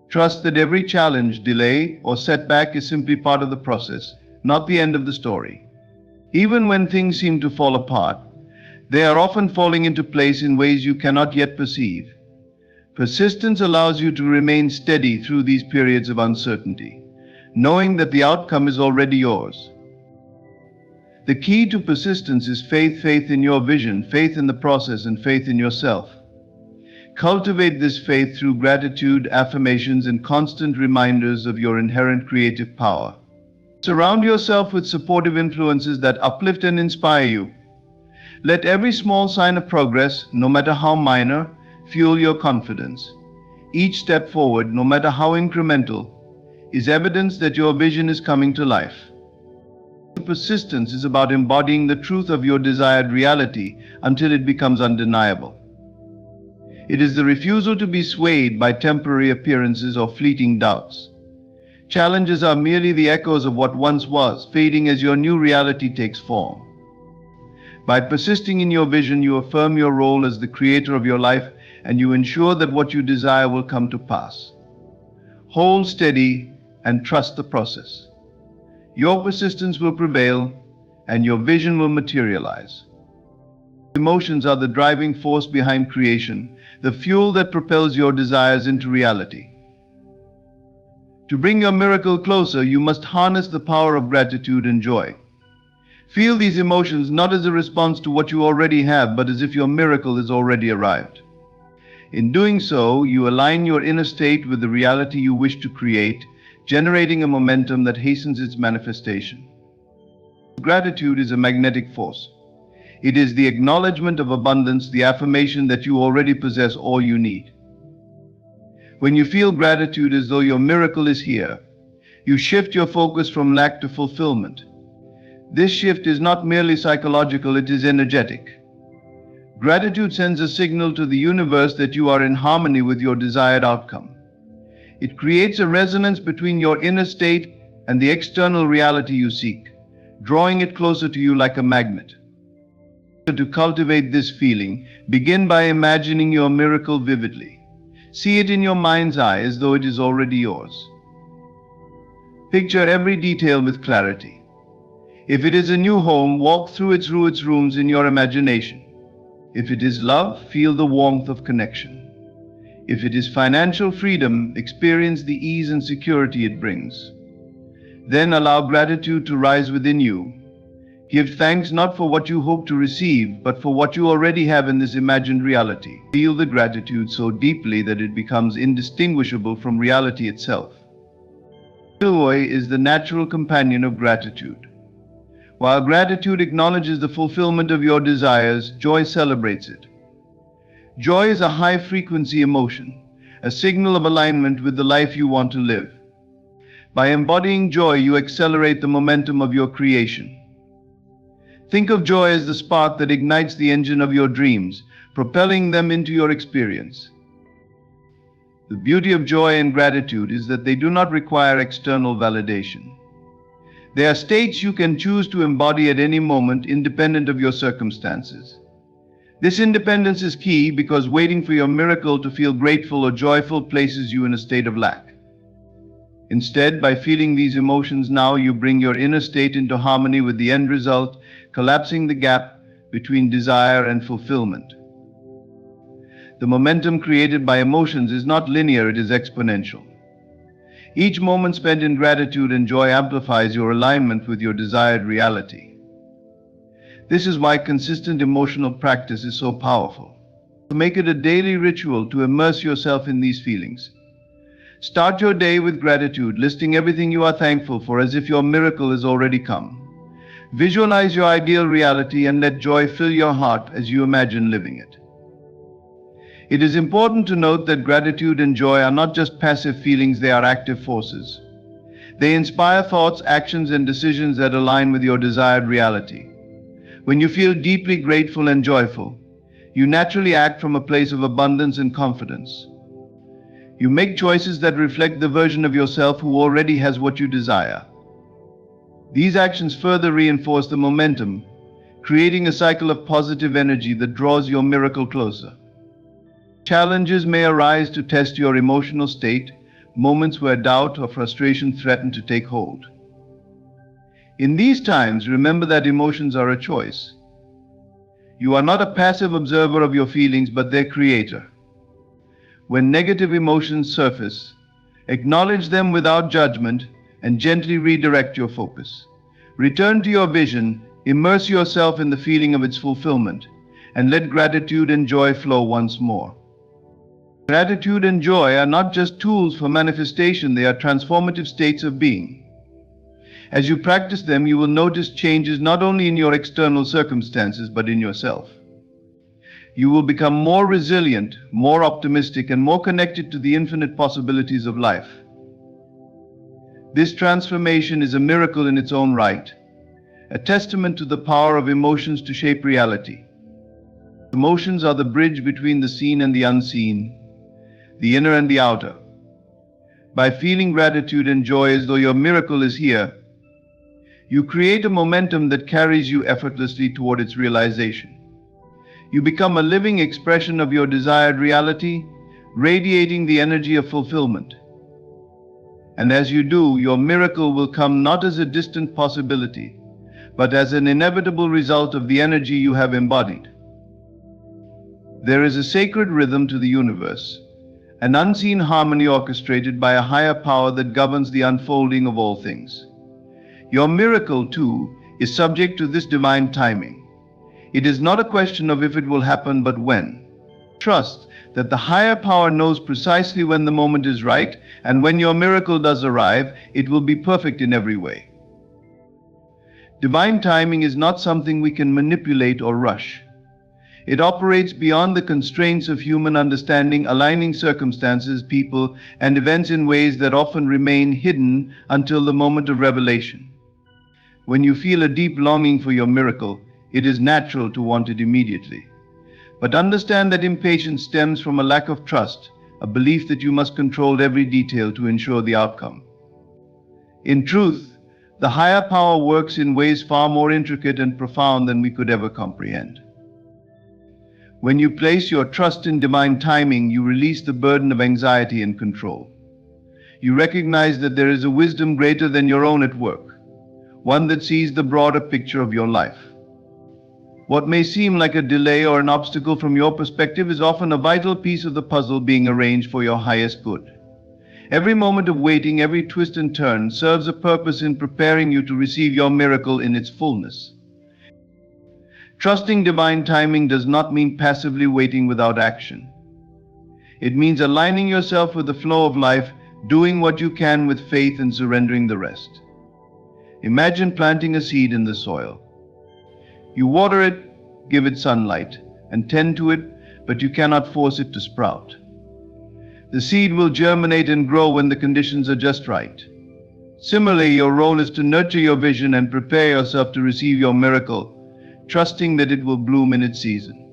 Trust that every challenge, delay, or setback is simply part of the process, not the end of the story. Even when things seem to fall apart, they are often falling into place in ways you cannot yet perceive. Persistence allows you to remain steady through these periods of uncertainty, knowing that the outcome is already yours. The key to persistence is faith in your vision, faith in the process, and faith in yourself. Cultivate this faith through gratitude, affirmations, and constant reminders of your inherent creative power. Surround yourself with supportive influences that uplift and inspire you. Let every small sign of progress, no matter how minor, fuel your confidence. Each step forward, no matter how incremental, is evidence that your vision is coming to life. Persistence is about embodying the truth of your desired reality until it becomes undeniable. It is the refusal to be swayed by temporary appearances or fleeting doubts. Challenges are merely the echoes of what once was, fading as your new reality takes form. By persisting in your vision, you affirm your role as the creator of your life, and you ensure that what you desire will come to pass. Hold steady and trust the process. Your persistence will prevail, and your vision will materialize. Emotions are the driving force behind creation, the fuel that propels your desires into reality. To bring your miracle closer, you must harness the power of gratitude and joy. Feel these emotions not as a response to what you already have, but as if your miracle has already arrived. In doing so, you align your inner state with the reality you wish to create, generating a momentum that hastens its manifestation. Gratitude is a magnetic force. It is the acknowledgement of abundance, the affirmation that you already possess all you need. When you feel gratitude as though your miracle is here, you shift your focus from lack to fulfillment. This shift is not merely psychological, it is energetic. Gratitude sends a signal to the universe that you are in harmony with your desired outcome. It creates a resonance between your inner state and the external reality you seek, drawing it closer to you like a magnet. To cultivate this feeling, begin by imagining your miracle vividly. See it in your mind's eye as though it is already yours. Picture every detail with clarity. If it is a new home, walk through its rooms in your imagination. If it is love, feel the warmth of connection. If it is financial freedom, experience the ease and security it brings. Then allow gratitude to rise within you. Give thanks not for what you hope to receive, but for what you already have in this imagined reality. Feel the gratitude so deeply that it becomes indistinguishable from reality itself. Joy is the natural companion of gratitude. While gratitude acknowledges the fulfillment of your desires, joy celebrates it. Joy is a high-frequency emotion, a signal of alignment with the life you want to live. By embodying joy, you accelerate the momentum of your creation. Think of joy as the spark that ignites the engine of your dreams, propelling them into your experience. The beauty of joy and gratitude is that they do not require external validation. They are states you can choose to embody at any moment, independent of your circumstances. This independence is key because waiting for your miracle to feel grateful or joyful places you in a state of lack. Instead, by feeling these emotions now, you bring your inner state into harmony with the end result, collapsing the gap between desire and fulfillment. The momentum created by emotions is not linear, it is exponential. Each moment spent in gratitude and joy amplifies your alignment with your desired reality. This is why consistent emotional practice is so powerful. Make it a daily ritual to immerse yourself in these feelings. Start your day with gratitude, listing everything you are thankful for as if your miracle has already come. Visualize your ideal reality and let joy fill your heart as you imagine living it. It is important to note that gratitude and joy are not just passive feelings, they are active forces. They inspire thoughts, actions, and decisions that align with your desired reality. When you feel deeply grateful and joyful, you naturally act from a place of abundance and confidence. You make choices that reflect the version of yourself who already has what you desire. These actions further reinforce the momentum, creating a cycle of positive energy that draws your miracle closer. Challenges may arise to test your emotional state, moments where doubt or frustration threaten to take hold. In these times, remember that emotions are a choice. You are not a passive observer of your feelings, but their creator. When negative emotions surface, acknowledge them without judgment and gently redirect your focus. Return to your vision, immerse yourself in the feeling of its fulfillment, and let gratitude and joy flow once more. Gratitude and joy are not just tools for manifestation, they are transformative states of being. As you practice them, you will notice changes not only in your external circumstances, but in yourself. You will become more resilient, more optimistic, and more connected to the infinite possibilities of life. This transformation is a miracle in its own right, a testament to the power of emotions to shape reality. Emotions are the bridge between the seen and the unseen, the inner and the outer. By feeling gratitude and joy as though your miracle is here, you create a momentum that carries you effortlessly toward its realization. You become a living expression of your desired reality, radiating the energy of fulfillment. And as you do, your miracle will come not as a distant possibility, but as an inevitable result of the energy you have embodied. There is a sacred rhythm to the universe, an unseen harmony orchestrated by a higher power that governs the unfolding of all things. Your miracle, too, is subject to this divine timing. It is not a question of if it will happen, but when. Trust that the higher power knows precisely when the moment is right, and when your miracle does arrive, it will be perfect in every way. Divine timing is not something we can manipulate or rush. It operates beyond the constraints of human understanding, aligning circumstances, people, and events in ways that often remain hidden until the moment of revelation. When you feel a deep longing for your miracle, it is natural to want it immediately. But understand that impatience stems from a lack of trust, a belief that you must control every detail to ensure the outcome. In truth, the higher power works in ways far more intricate and profound than we could ever comprehend. When you place your trust in divine timing, you release the burden of anxiety and control. You recognize that there is a wisdom greater than your own at work, one that sees the broader picture of your life. What may seem like a delay or an obstacle from your perspective is often a vital piece of the puzzle being arranged for your highest good. Every moment of waiting, every twist and turn serves a purpose in preparing you to receive your miracle in its fullness. Trusting divine timing does not mean passively waiting without action. It means aligning yourself with the flow of life, doing what you can with faith and surrendering the rest. Imagine planting a seed in the soil. You water it, give it sunlight, and tend to it, but you cannot force it to sprout. The seed will germinate and grow when the conditions are just right. Similarly, your role is to nurture your vision and prepare yourself to receive your miracle, trusting that it will bloom in its season.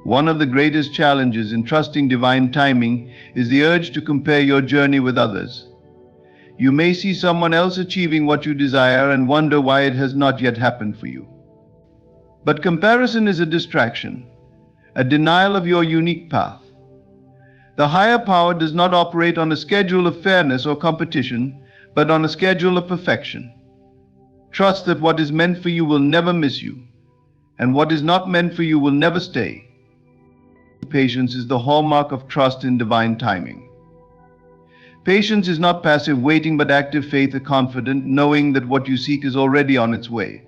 One of the greatest challenges in trusting divine timing is the urge to compare your journey with others. You may see someone else achieving what you desire and wonder why it has not yet happened for you. But comparison is a distraction, a denial of your unique path. The higher power does not operate on a schedule of fairness or competition, but on a schedule of perfection. Trust that what is meant for you will never miss you, and what is not meant for you will never stay. Patience is the hallmark of trust in divine timing. Patience is not passive waiting, but active faith, a confident knowing that what you seek is already on its way.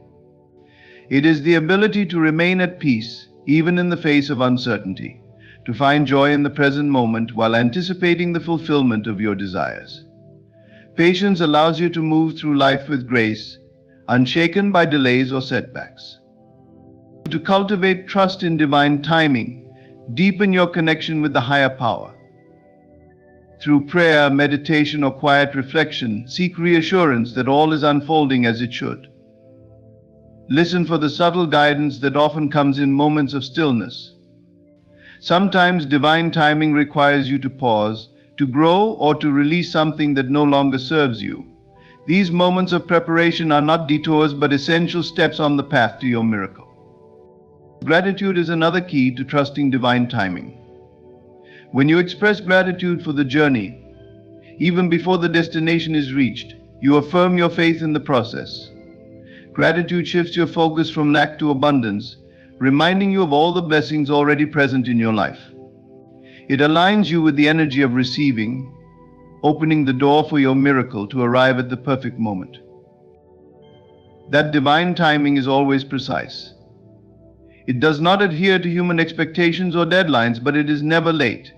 It is the ability to remain at peace, even in the face of uncertainty, to find joy in the present moment while anticipating the fulfillment of your desires. Patience allows you to move through life with grace, unshaken by delays or setbacks. To cultivate trust in divine timing, deepen your connection with the higher power. Through prayer, meditation, or quiet reflection, seek reassurance that all is unfolding as it should. Listen for the subtle guidance that often comes in moments of stillness. Sometimes divine timing requires you to pause, to grow, or to release something that no longer serves you. These moments of preparation are not detours, but essential steps on the path to your miracle. Gratitude is another key to trusting divine timing. When you express gratitude for the journey, even before the destination is reached, you affirm your faith in the process. Gratitude shifts your focus from lack to abundance, reminding you of all the blessings already present in your life. It aligns you with the energy of receiving, opening the door for your miracle to arrive at the perfect moment. That divine timing is always precise. It does not adhere to human expectations or deadlines, but it is never late.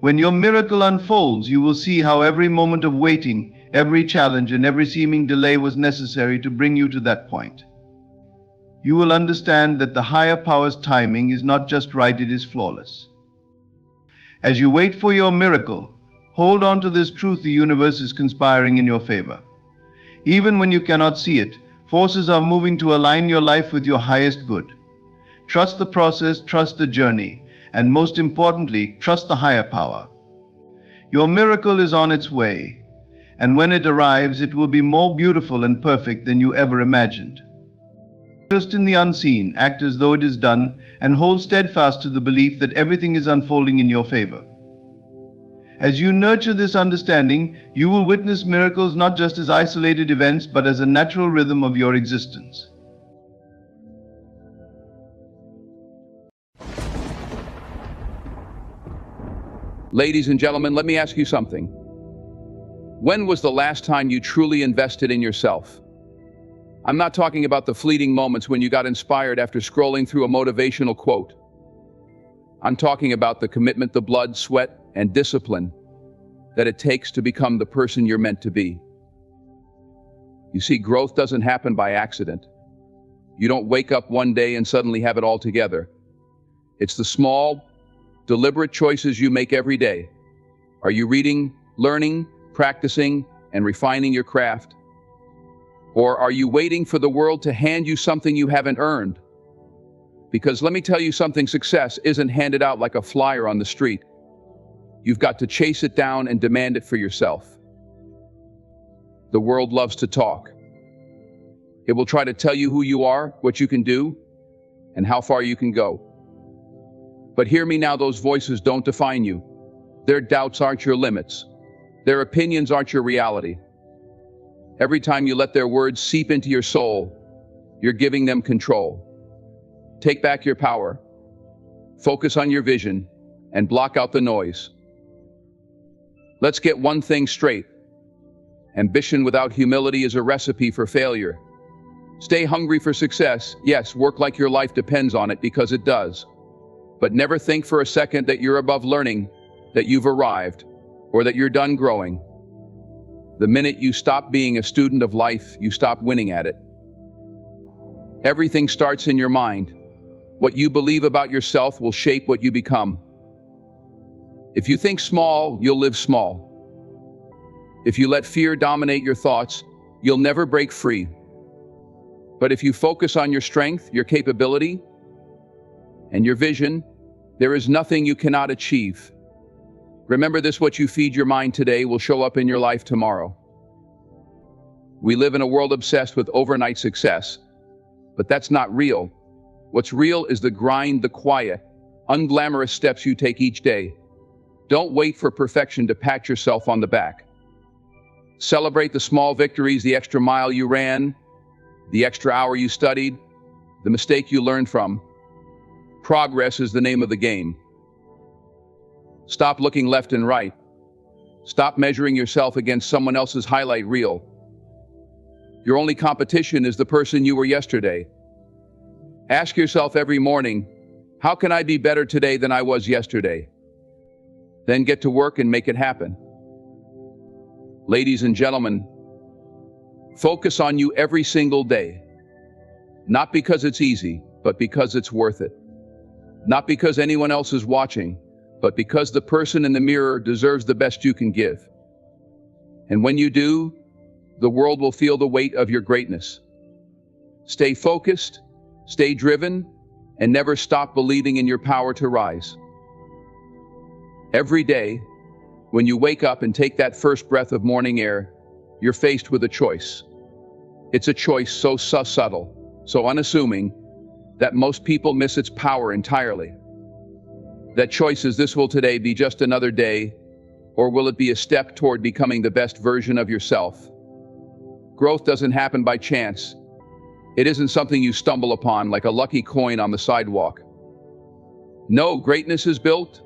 When your miracle unfolds, you will see how every moment of waiting, every challenge, and every seeming delay was necessary to bring you to that point. You will understand that the higher power's timing is not just right, it is flawless. As you wait for your miracle, hold on to this truth: the universe is conspiring in your favor. Even when you cannot see it, forces are moving to align your life with your highest good. Trust the process, trust the journey, and most importantly, trust the higher power. Your miracle is on its way, and when it arrives, it will be more beautiful and perfect than you ever imagined. Just in the unseen, act as though it is done, and hold steadfast to the belief that everything is unfolding in your favor. As you nurture this understanding, you will witness miracles not just as isolated events, but as a natural rhythm of your existence. Ladies and gentlemen, let me ask you something. When was the last time you truly invested in yourself? I'm not talking about the fleeting moments when you got inspired after scrolling through a motivational quote. I'm talking about the commitment, the blood, sweat, and discipline that it takes to become the person you're meant to be. You see, growth doesn't happen by accident. You don't wake up one day and suddenly have it all together. It's the small, deliberate choices you make every day. Are you reading, learning, practicing, and refining your craft? Or are you waiting for the world to hand you something you haven't earned? Because let me tell you something, success isn't handed out like a flyer on the street. You've got to chase it down and demand it for yourself. The world loves to talk. It will try to tell you who you are, what you can do, and how far you can go. But hear me now, those voices don't define you. Their doubts aren't your limits. Their opinions aren't your reality. Every time you let their words seep into your soul, you're giving them control. Take back your power. Focus on your vision and block out the noise. Let's get one thing straight. Ambition without humility is a recipe for failure. Stay hungry for success. Yes, work like your life depends on it, because it does. But never think for a second that you're above learning, that you've arrived, or that you're done growing. The minute you stop being a student of life, you stop winning at it. Everything starts in your mind. What you believe about yourself will shape what you become. If you think small, you'll live small. If you let fear dominate your thoughts, you'll never break free. But if you focus on your strength, your capability, and your vision, there is nothing you cannot achieve. Remember this: what you feed your mind today will show up in your life tomorrow. We live in a world obsessed with overnight success, but that's not real. What's real is the grind, the quiet, unglamorous steps you take each day. Don't wait for perfection to pat yourself on the back. Celebrate the small victories, the extra mile you ran, the extra hour you studied, the mistake you learned from. Progress is the name of the game. Stop looking left and right. Stop measuring yourself against someone else's highlight reel. Your only competition is the person you were yesterday. Ask yourself every morning, how can I be better today than I was yesterday? Then get to work and make it happen. Ladies and gentlemen, focus on you every single day. Not because it's easy, but because it's worth it. Not because anyone else is watching, but because the person in the mirror deserves the best you can give. And when you do, the world will feel the weight of your greatness. Stay focused, stay driven, and never stop believing in your power to rise. Every day, when you wake up and take that first breath of morning air, you're faced with a choice. It's a choice so subtle, so unassuming, that most people miss its power entirely. That choice is: this will today be just another day, or will it be a step toward becoming the best version of yourself? Growth doesn't happen by chance. It isn't something you stumble upon like a lucky coin on the sidewalk. No, greatness is built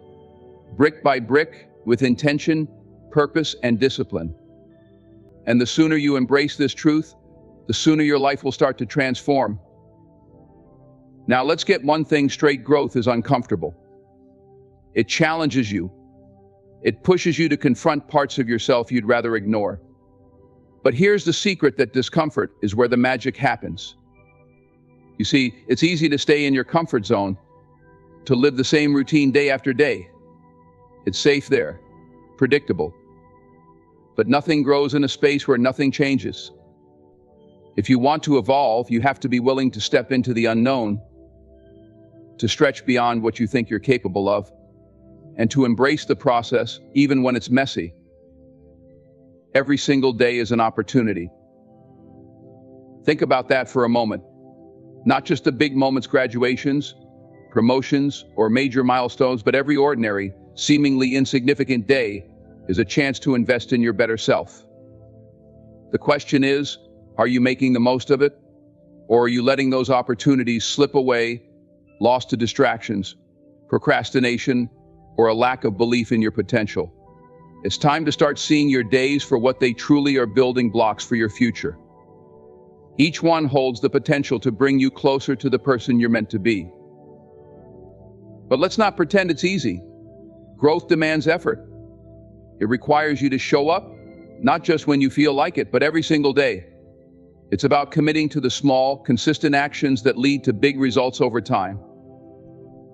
brick by brick with intention, purpose, and discipline. And the sooner you embrace this truth, the sooner your life will start to transform. Now let's get one thing straight: growth is uncomfortable. It challenges you. It pushes you to confront parts of yourself you'd rather ignore. But here's the secret: that discomfort is where the magic happens. You see, it's easy to stay in your comfort zone, to live the same routine day after day. It's safe there, predictable. But nothing grows in a space where nothing changes. If you want to evolve, you have to be willing to step into the unknown, to stretch beyond what you think you're capable of. and to embrace the process even when it's messy. Every single day is an opportunity. Think about that for a moment. Not just the big moments, graduations, promotions, or major milestones, but every ordinary, seemingly insignificant day is a chance to invest in your better self. The question is, are you making the most of it? Or are you letting those opportunities slip away, lost to distractions, procrastination, or a lack of belief in your potential? It's time to start seeing your days for what they truly are: building blocks for your future. Each one holds the potential to bring you closer to the person you're meant to be. But let's not pretend it's easy. Growth demands effort. It requires you to show up, not just when you feel like it, but every single day. It's about committing to the small, consistent actions that lead to big results over time.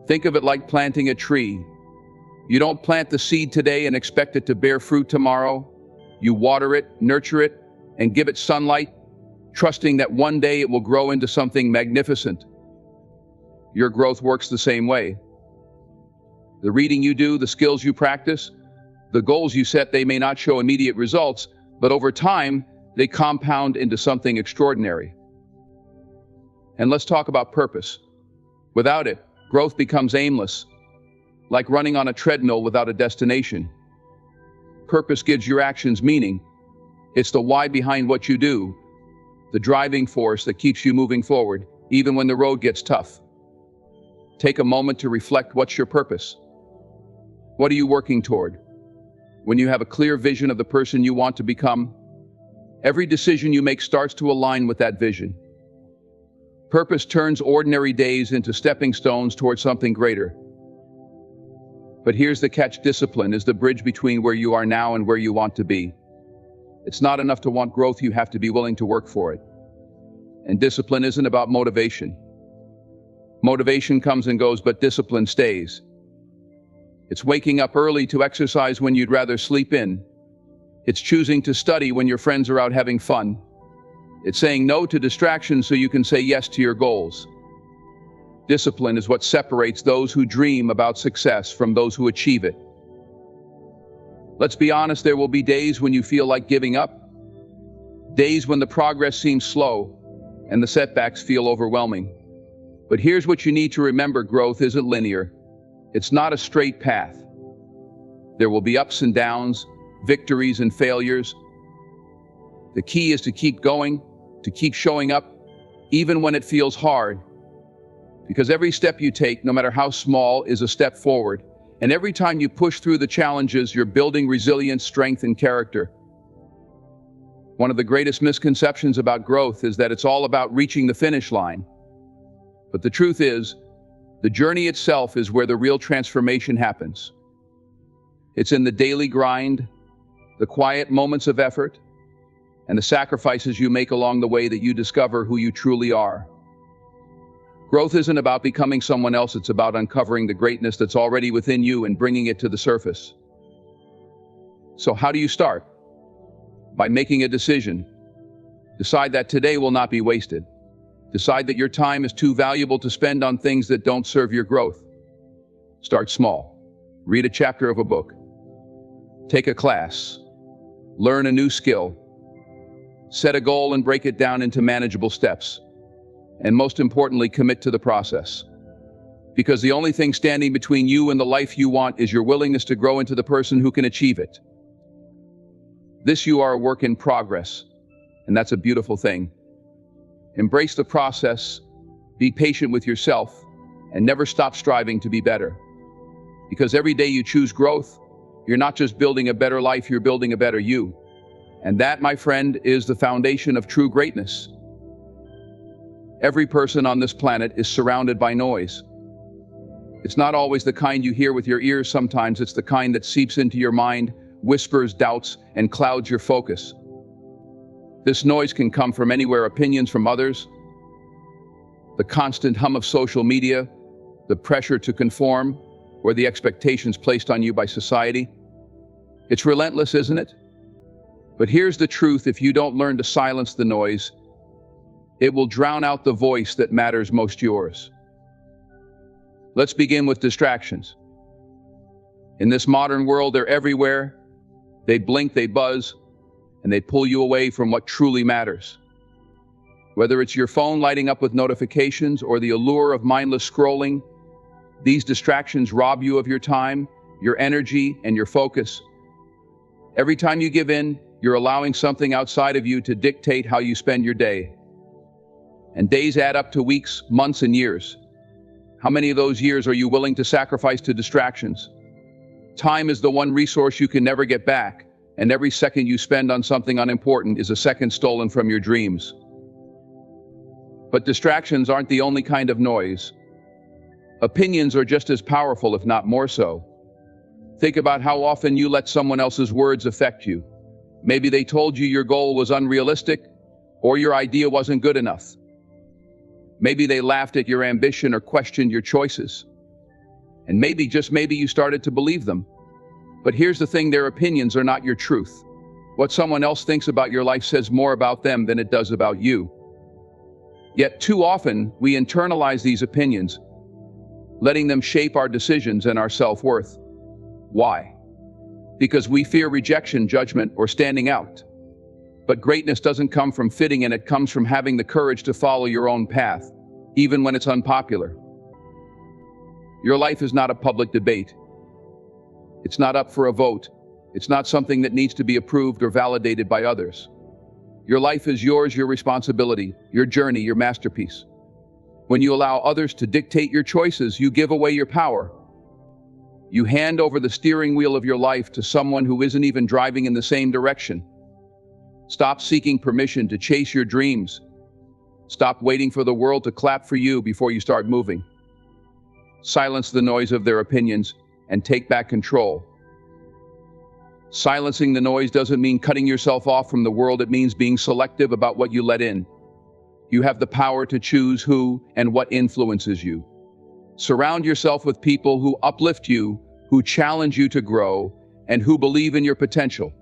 Think of it like planting a tree. You don't plant the seed today and expect it to bear fruit tomorrow. You water it, nurture it, and give it sunlight, trusting that one day it will grow into something magnificent. Your growth works the same way. The reading you do, the skills you practice, the goals you set, they may not show immediate results, but over time, they compound into something extraordinary. And let's talk about purpose. Without it, growth becomes aimless, like running on a treadmill without a destination. Purpose gives your actions meaning. It's the why behind what you do, the driving force that keeps you moving forward, even when the road gets tough. Take a moment to reflect. What's your purpose? What are you working toward? When you have a clear vision of the person you want to become, every decision you make starts to align with that vision. Purpose turns ordinary days into stepping stones towards something greater. But here's the catch: discipline is the bridge between where you are now and where you want to be. It's not enough to want growth, you have to be willing to work for it. And discipline isn't about motivation. Motivation comes and goes, but discipline stays. It's waking up early to exercise when you'd rather sleep in. It's choosing to study when your friends are out having fun. It's saying no to distractions so you can say yes to your goals. Discipline is what separates those who dream about success from those who achieve it. Let's be honest, there will be days when you feel like giving up. Days when the progress seems slow and the setbacks feel overwhelming. But here's what you need to remember: growth isn't linear. It's not a straight path. There will be ups and downs, victories and failures. The key is to keep going, to keep showing up, even when it feels hard. Because every step you take, no matter how small, is a step forward. And every time you push through the challenges, you're building resilience, strength, and character. One of the greatest misconceptions about growth is that it's all about reaching the finish line. But the truth is, the journey itself is where the real transformation happens. It's in the daily grind, the quiet moments of effort, and the sacrifices you make along the way that you discover who you truly are. Growth isn't about becoming someone else, it's about uncovering the greatness that's already within you and bringing it to the surface. So how do you start? By making a decision. Decide that today will not be wasted. Decide that your time is too valuable to spend on things that don't serve your growth. Start small. Read a chapter of a book. Take a class. Learn a new skill. Set a goal and break it down into manageable steps. And most importantly, commit to the process. Because the only thing standing between you and the life you want is your willingness to grow into the person who can achieve it. You are a work in progress, and that's a beautiful thing. Embrace the process, be patient with yourself, and never stop striving to be better. Because every day you choose growth, you're not just building a better life, you're building a better you. And that, my friend, is the foundation of true greatness. Every person on this planet is surrounded by noise. It's not always the kind you hear with your ears, sometimes it's the kind that seeps into your mind, whispers doubts, and clouds your focus. This noise can come from anywhere: opinions from others, the constant hum of social media, the pressure to conform, or the expectations placed on you by society. It's relentless, isn't it? But here's the truth: if you don't learn to silence the noise, it will drown out the voice that matters most yours. Let's begin with distractions. In this modern world, they're everywhere. They blink, they buzz, and they pull you away from what truly matters. Whether it's your phone lighting up with notifications or the allure of mindless scrolling, these distractions rob you of your time, your energy, and your focus. Every time you give in, you're allowing something outside of you to dictate how you spend your day. And days add up to weeks, months, and years. How many of those years are you willing to sacrifice to distractions? Time is the one resource you can never get back, and every second you spend on something unimportant is a second stolen from your dreams. But distractions aren't the only kind of noise. Opinions are just as powerful, if not more so. Think about how often you let someone else's words affect you. Maybe they told you your goal was unrealistic, or your idea wasn't good enough. Maybe they laughed at your ambition or questioned your choices. And maybe, just maybe, you started to believe them. But here's the thing, their opinions are not your truth. What someone else thinks about your life says more about them than it does about you. Yet too often, we internalize these opinions, letting them shape our decisions and our self-worth. Why? Because we fear rejection, judgment, or standing out. But greatness doesn't come from fitting in, it comes from having the courage to follow your own path, even when it's unpopular. Your life is not a public debate. It's not up for a vote. It's not something that needs to be approved or validated by others. Your life is yours, your responsibility, your journey, your masterpiece. When you allow others to dictate your choices, you give away your power. You hand over the steering wheel of your life to someone who isn't even driving in the same direction. Stop seeking permission to chase your dreams. Stop waiting for the world to clap for you before you start moving. Silence the noise of their opinions and take back control. Silencing the noise doesn't mean cutting yourself off from the world, it means being selective about what you let in. You have the power to choose who and what influences you. Surround yourself with people who uplift you, who challenge you to grow, and who believe in your potential.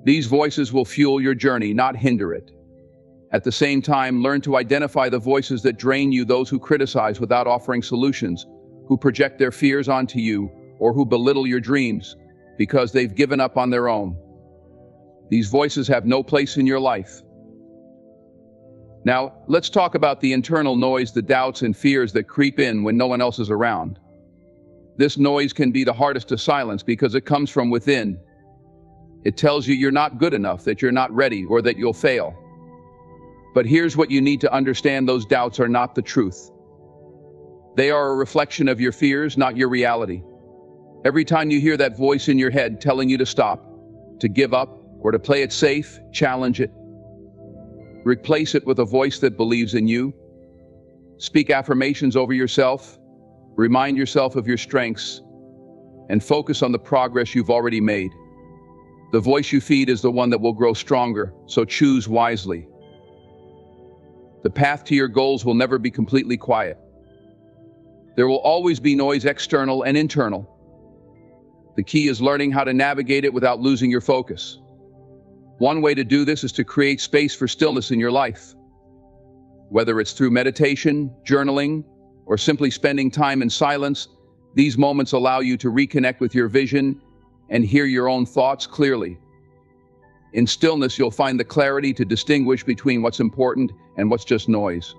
These voices will fuel your journey, not hinder it. At the same time, learn to identify the voices that drain you, those who criticize without offering solutions, who project their fears onto you, or who belittle your dreams because they've given up on their own. These voices have no place in your life. Now, let's talk about the internal noise, the doubts and fears that creep in when no one else is around. This noise can be the hardest to silence because it comes from within. It tells you you're not good enough, that you're not ready, or that you'll fail. But here's what you need to understand: those doubts are not the truth. They are a reflection of your fears, not your reality. Every time you hear that voice in your head telling you to stop, to give up, or to play it safe, challenge it. Replace it with a voice that believes in you. Speak affirmations over yourself. Remind yourself of your strengths, and focus on the progress you've already made. The voice you feed is the one that will grow stronger, so choose wisely. The path to your goals will never be completely quiet. There will always be noise, external and internal. The key is learning how to navigate it without losing your focus. One way to do this is to create space for stillness in your life. Whether it's through meditation, journaling, or simply spending time in silence, these moments allow you to reconnect with your vision and hear your own thoughts clearly. In stillness, you'll find the clarity to distinguish between what's important and what's just noise.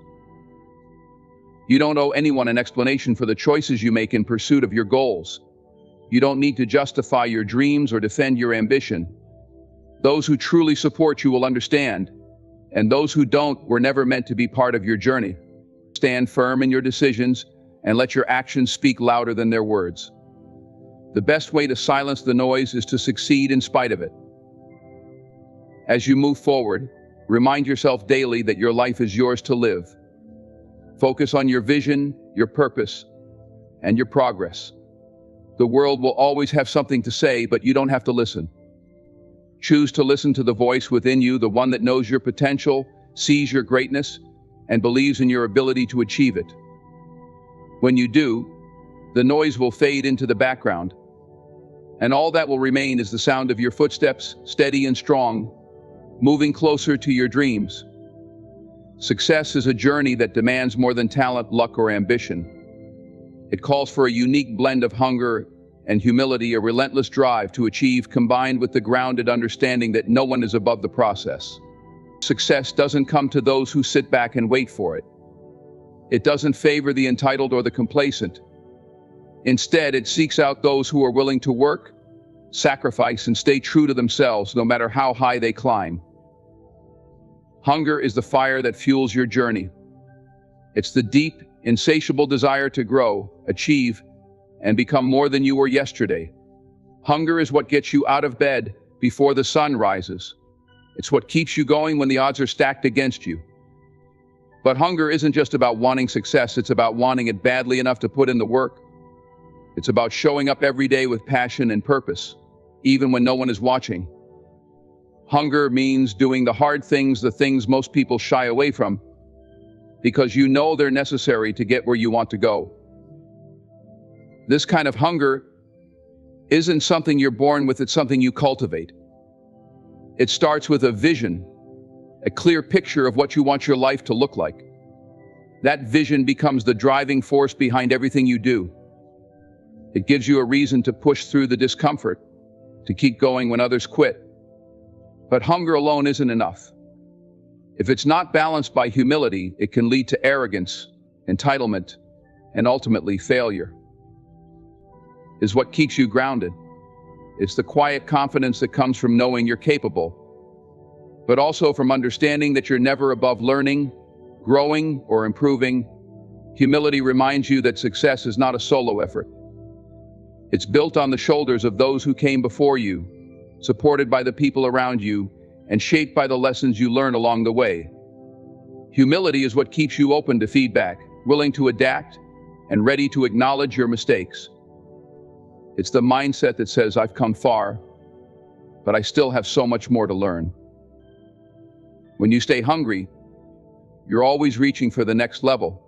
You don't owe anyone an explanation for the choices you make in pursuit of your goals. You don't need to justify your dreams or defend your ambition. Those who truly support you will understand, and those who don't were never meant to be part of your journey. Stand firm in your decisions and let your actions speak louder than their words. The best way to silence the noise is to succeed in spite of it. As you move forward, remind yourself daily that your life is yours to live. Focus on your vision, your purpose, and your progress. The world will always have something to say, but you don't have to listen. Choose to listen to the voice within you, the one that knows your potential, sees your greatness, and believes in your ability to achieve it. When you do, the noise will fade into the background, and all that will remain is the sound of your footsteps, steady and strong, moving closer to your dreams. Success is a journey that demands more than talent, luck, or ambition. It calls for a unique blend of hunger and humility a relentless drive to achieve, combined with the grounded understanding that no one is above the process. Success doesn't come to those who sit back and wait for it. It doesn't favor the entitled or the complacent. Instead, it seeks out those who are willing to work, sacrifice, and stay true to themselves no matter how high they climb. Hunger is the fire that fuels your journey. It's the deep, insatiable desire to grow, achieve, and become more than you were yesterday. Hunger is what gets you out of bed before the sun rises. It's what keeps you going when the odds are stacked against you. But hunger isn't just about wanting success, it's about wanting it badly enough to put in the work. It's about showing up every day with passion and purpose, even when no one is watching. Hunger means doing the hard things, the things most people shy away from, because you know they're necessary to get where you want to go. This kind of hunger isn't something you're born with, it's something you cultivate. It starts with a vision, a clear picture of what you want your life to look like. That vision becomes the driving force behind everything you do. It gives you a reason to push through the discomfort, to keep going when others quit. But hunger alone isn't enough. If it's not balanced by humility, it can lead to arrogance, entitlement, and ultimately failure. Is what keeps you grounded. It's the quiet confidence that comes from knowing you're capable, but also from understanding that you're never above learning, growing, or improving. Humility reminds you that success is not a solo effort. It's built on the shoulders of those who came before you, supported by the people around you, and shaped by the lessons you learn along the way. Humility is what keeps you open to feedback, willing to adapt, and ready to acknowledge your mistakes. It's the mindset that says, I've come far, but I still have so much more to learn. When you stay hungry, you're always reaching for the next level.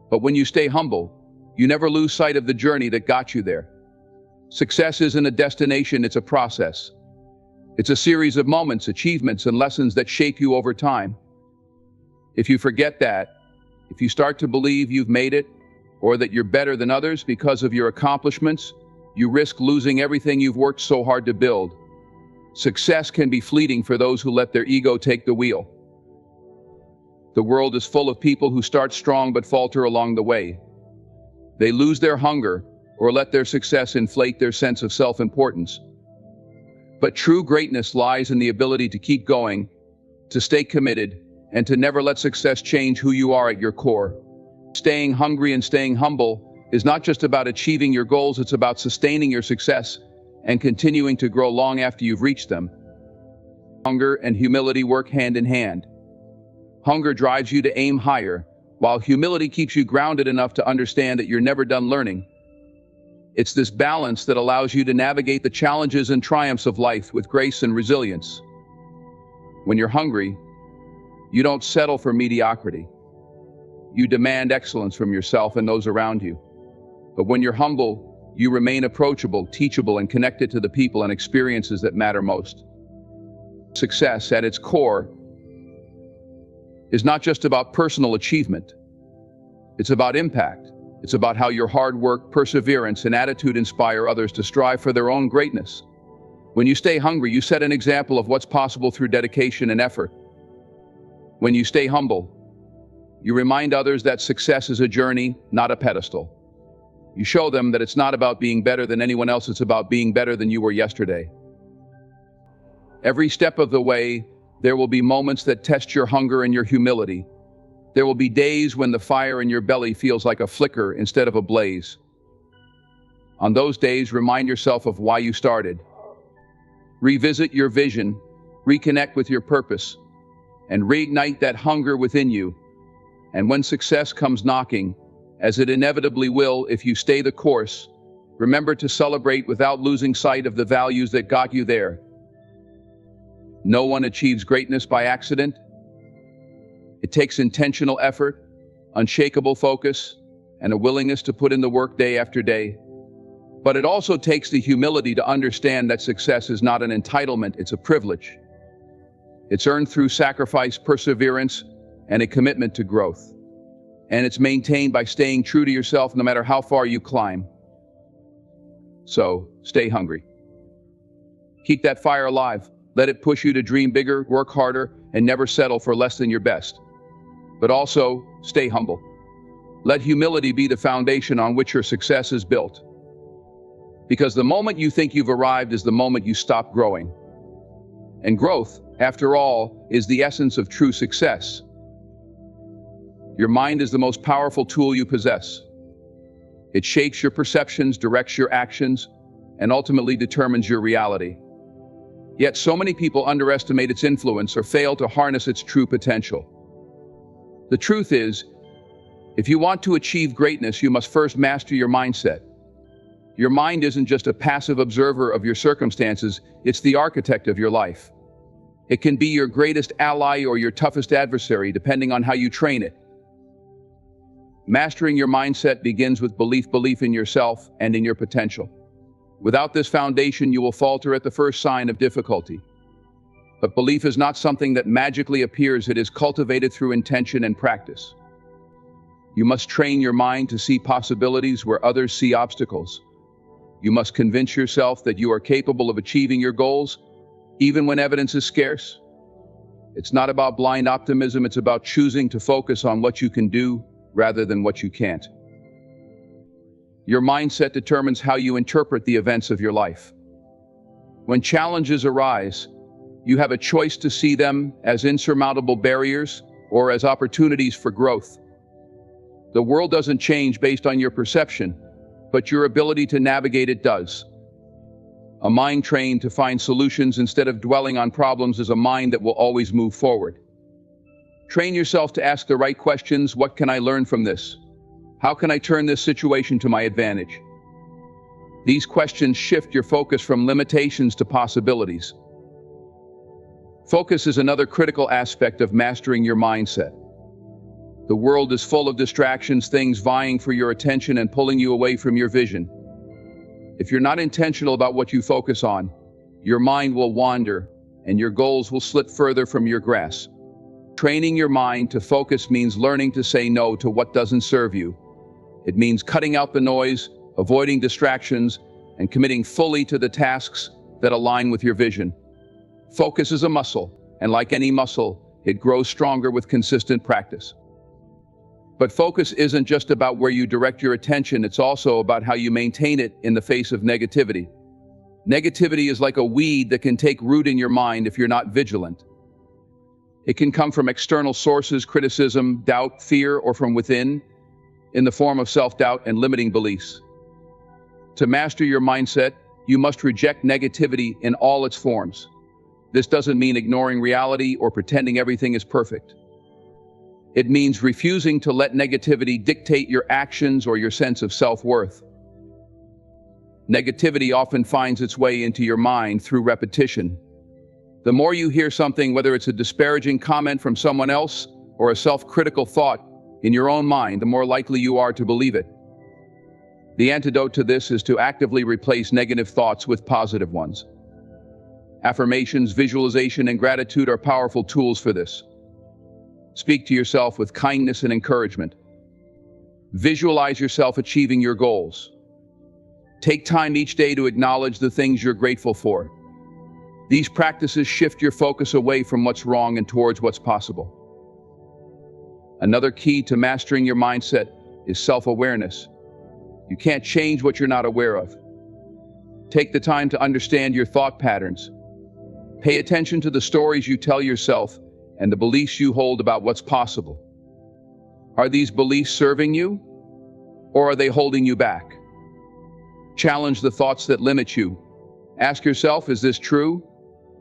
But when you stay humble, you never lose sight of the journey that got you there. Success isn't a destination, it's a process. It's a series of moments, achievements, and lessons that shape you over time. If you forget that, if you start to believe you've made it, or that you're better than others because of your accomplishments, you risk losing everything you've worked so hard to build. Success can be fleeting for those who let their ego take the wheel. The world is full of people who start strong but falter along the way. They lose their hunger or let their success inflate their sense of self-importance. But true greatness lies in the ability to keep going, to stay committed, and to never let success change who you are at your core. Staying hungry and staying humble is not just about achieving your goals, it's about sustaining your success and continuing to grow long after you've reached them. Hunger and humility work hand in hand. Hunger drives you to aim higher, while humility keeps you grounded enough to understand that you're never done learning. It's this balance that allows you to navigate the challenges and triumphs of life with grace and resilience. When you're hungry, you don't settle for mediocrity. You demand excellence from yourself and those around you. But when you're humble, you remain approachable, teachable, and connected to the people and experiences that matter most. Success, at its core, is not just about personal achievement. It's about impact. It's about how your hard work, perseverance, and attitude inspire others to strive for their own greatness. When you stay hungry, you set an example of what's possible through dedication and effort. When you stay humble, you remind others that success is a journey, not a pedestal. You show them that it's not about being better than anyone else, it's about being better than you were yesterday. Every step of the way, there will be moments that test your hunger and your humility. There will be days when the fire in your belly feels like a flicker instead of a blaze. On those days, remind yourself of why you started. Revisit your vision, reconnect with your purpose, and reignite that hunger within you. And when success comes knocking, as it inevitably will if you stay the course, remember to celebrate without losing sight of the values that got you there. No one achieves greatness by accident. It takes intentional effort, unshakable focus, and a willingness to put in the work day after day. But it also takes the humility to understand that success is not an entitlement, it's a privilege. It's earned through sacrifice, perseverance, and a commitment to growth. And it's maintained by staying true to yourself no matter how far you climb. So, stay hungry. Keep that fire alive. Let it push you to dream bigger, work harder, and never settle for less than your best. But also, stay humble. Let humility be the foundation on which your success is built. Because the moment you think you've arrived is the moment you stop growing. And growth, after all, is the essence of true success. Your mind is the most powerful tool you possess. It shapes your perceptions, directs your actions, and ultimately determines your reality. Yet so many people underestimate its influence or fail to harness its true potential. The truth is, if you want to achieve greatness, you must first master your mindset. Your mind isn't just a passive observer of your circumstances, it's the architect of your life. It can be your greatest ally or your toughest adversary, depending on how you train it. Mastering your mindset begins with belief in yourself and in your potential. Without this foundation, you will falter at the first sign of difficulty. But belief is not something that magically appears, it is cultivated through intention and practice. You must train your mind to see possibilities where others see obstacles. You must convince yourself that you are capable of achieving your goals, even when evidence is scarce. It's not about blind optimism, it's about choosing to focus on what you can do rather than what you can't. Your mindset determines how you interpret the events of your life. When challenges arise, you have a choice to see them as insurmountable barriers or as opportunities for growth. The world doesn't change based on your perception, but your ability to navigate it does. A mind trained to find solutions instead of dwelling on problems is a mind that will always move forward. Train yourself to ask the right questions. What can I learn from this? How can I turn this situation to my advantage? These questions shift your focus from limitations to possibilities. Focus is another critical aspect of mastering your mindset. The world is full of distractions, things vying for your attention and pulling you away from your vision. If you're not intentional about what you focus on, your mind will wander and your goals will slip further from your grasp. Training your mind to focus means learning to say no to what doesn't serve you. It means cutting out the noise, avoiding distractions, and committing fully to the tasks that align with your vision. Focus is a muscle, and like any muscle, it grows stronger with consistent practice. But focus isn't just about where you direct your attention, it's also about how you maintain it in the face of negativity. Negativity is like a weed that can take root in your mind if you're not vigilant. It can come from external sources, criticism, doubt, fear, or from within, in the form of self-doubt and limiting beliefs. To master your mindset, you must reject negativity in all its forms. This doesn't mean ignoring reality or pretending everything is perfect. It means refusing to let negativity dictate your actions or your sense of self-worth. Negativity often finds its way into your mind through repetition. The more you hear something, whether it's a disparaging comment from someone else or a self-critical thought in your own mind, the more likely you are to believe it. The antidote to this is to actively replace negative thoughts with positive ones. Affirmations, visualization, and gratitude are powerful tools for this. Speak to yourself with kindness and encouragement. Visualize yourself achieving your goals. Take time each day to acknowledge the things you're grateful for. These practices shift your focus away from what's wrong and towards what's possible. Another key to mastering your mindset is self-awareness. You can't change what you're not aware of. Take the time to understand your thought patterns. Pay attention to the stories you tell yourself and the beliefs you hold about what's possible. Are these beliefs serving you, or are they holding you back? Challenge the thoughts that limit you. Ask yourself, is this true?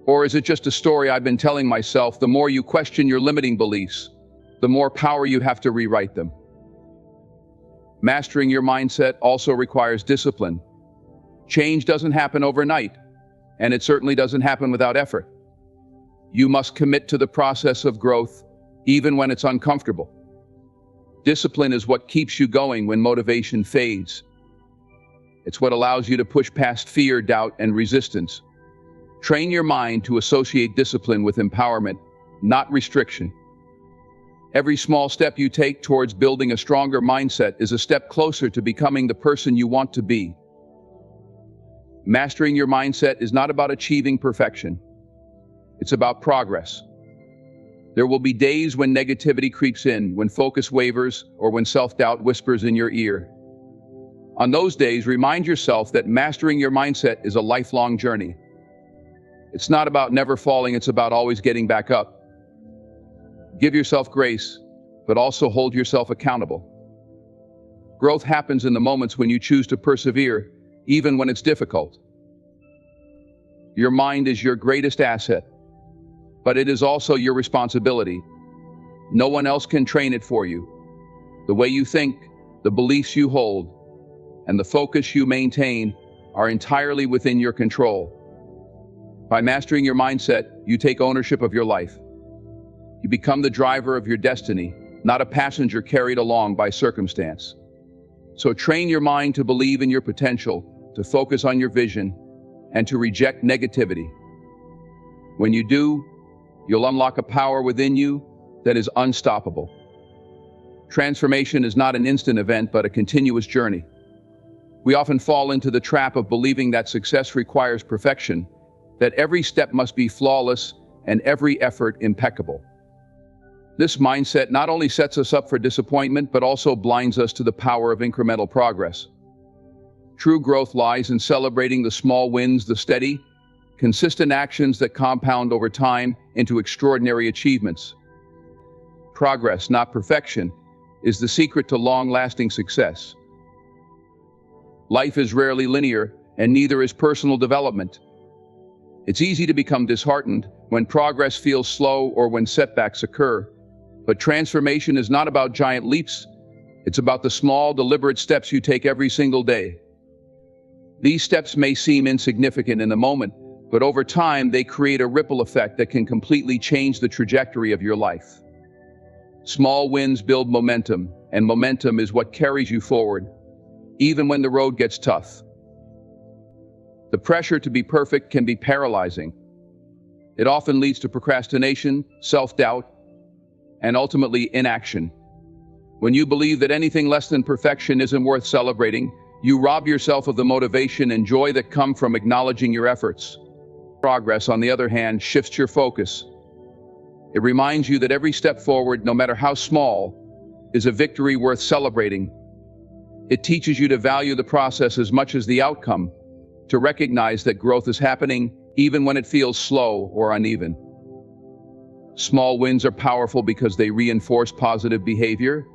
Or is it just a story I've been telling myself? The more you question your limiting beliefs, the more power you have to rewrite them. Mastering your mindset also requires discipline. Change doesn't happen overnight, and it certainly doesn't happen without effort. You must commit to the process of growth, even when it's uncomfortable. Discipline is what keeps you going when motivation fades. It's what allows you to push past fear, doubt, and resistance. Train your mind to associate discipline with empowerment, not restriction. Every small step you take towards building a stronger mindset is a step closer to becoming the person you want to be. Mastering your mindset is not about achieving perfection. It's about progress. There will be days when negativity creeps in, when focus wavers, or when self-doubt whispers in your ear. On those days, remind yourself that mastering your mindset is a lifelong journey. It's not about never falling, it's about always getting back up. Give yourself grace, but also hold yourself accountable. Growth happens in the moments when you choose to persevere, even when it's difficult. Your mind is your greatest asset, but it is also your responsibility. No one else can train it for you. The way you think, the beliefs you hold, and the focus you maintain are entirely within your control. By mastering your mindset, you take ownership of your life. You become the driver of your destiny, not a passenger carried along by circumstance. So train your mind to believe in your potential, to focus on your vision, and to reject negativity. When you do, you'll unlock a power within you that is unstoppable. Transformation is not an instant event, but a continuous journey. We often fall into the trap of believing that success requires perfection, that every step must be flawless and every effort impeccable. This mindset not only sets us up for disappointment, but also blinds us to the power of incremental progress. True growth lies in celebrating the small wins, the steady, consistent actions that compound over time into extraordinary achievements. Progress, not perfection, is the secret to long-lasting success. Life is rarely linear, and neither is personal development. It's easy to become disheartened when progress feels slow or when setbacks occur. But transformation is not about giant leaps. It's about the small, deliberate steps you take every single day. These steps may seem insignificant in the moment, but over time they create a ripple effect that can completely change the trajectory of your life. Small wins build momentum, and momentum is what carries you forward, even when the road gets tough. The pressure to be perfect can be paralyzing. It often leads to procrastination, self-doubt, and ultimately inaction. When you believe that anything less than perfection isn't worth celebrating, you rob yourself of the motivation and joy that come from acknowledging your efforts. Progress, on the other hand, shifts your focus. It reminds you that every step forward, no matter how small, is a victory worth celebrating. It teaches you to value the process as much as the outcome, to recognize that growth is happening even when it feels slow or uneven. Small wins are powerful because they reinforce positive behavior.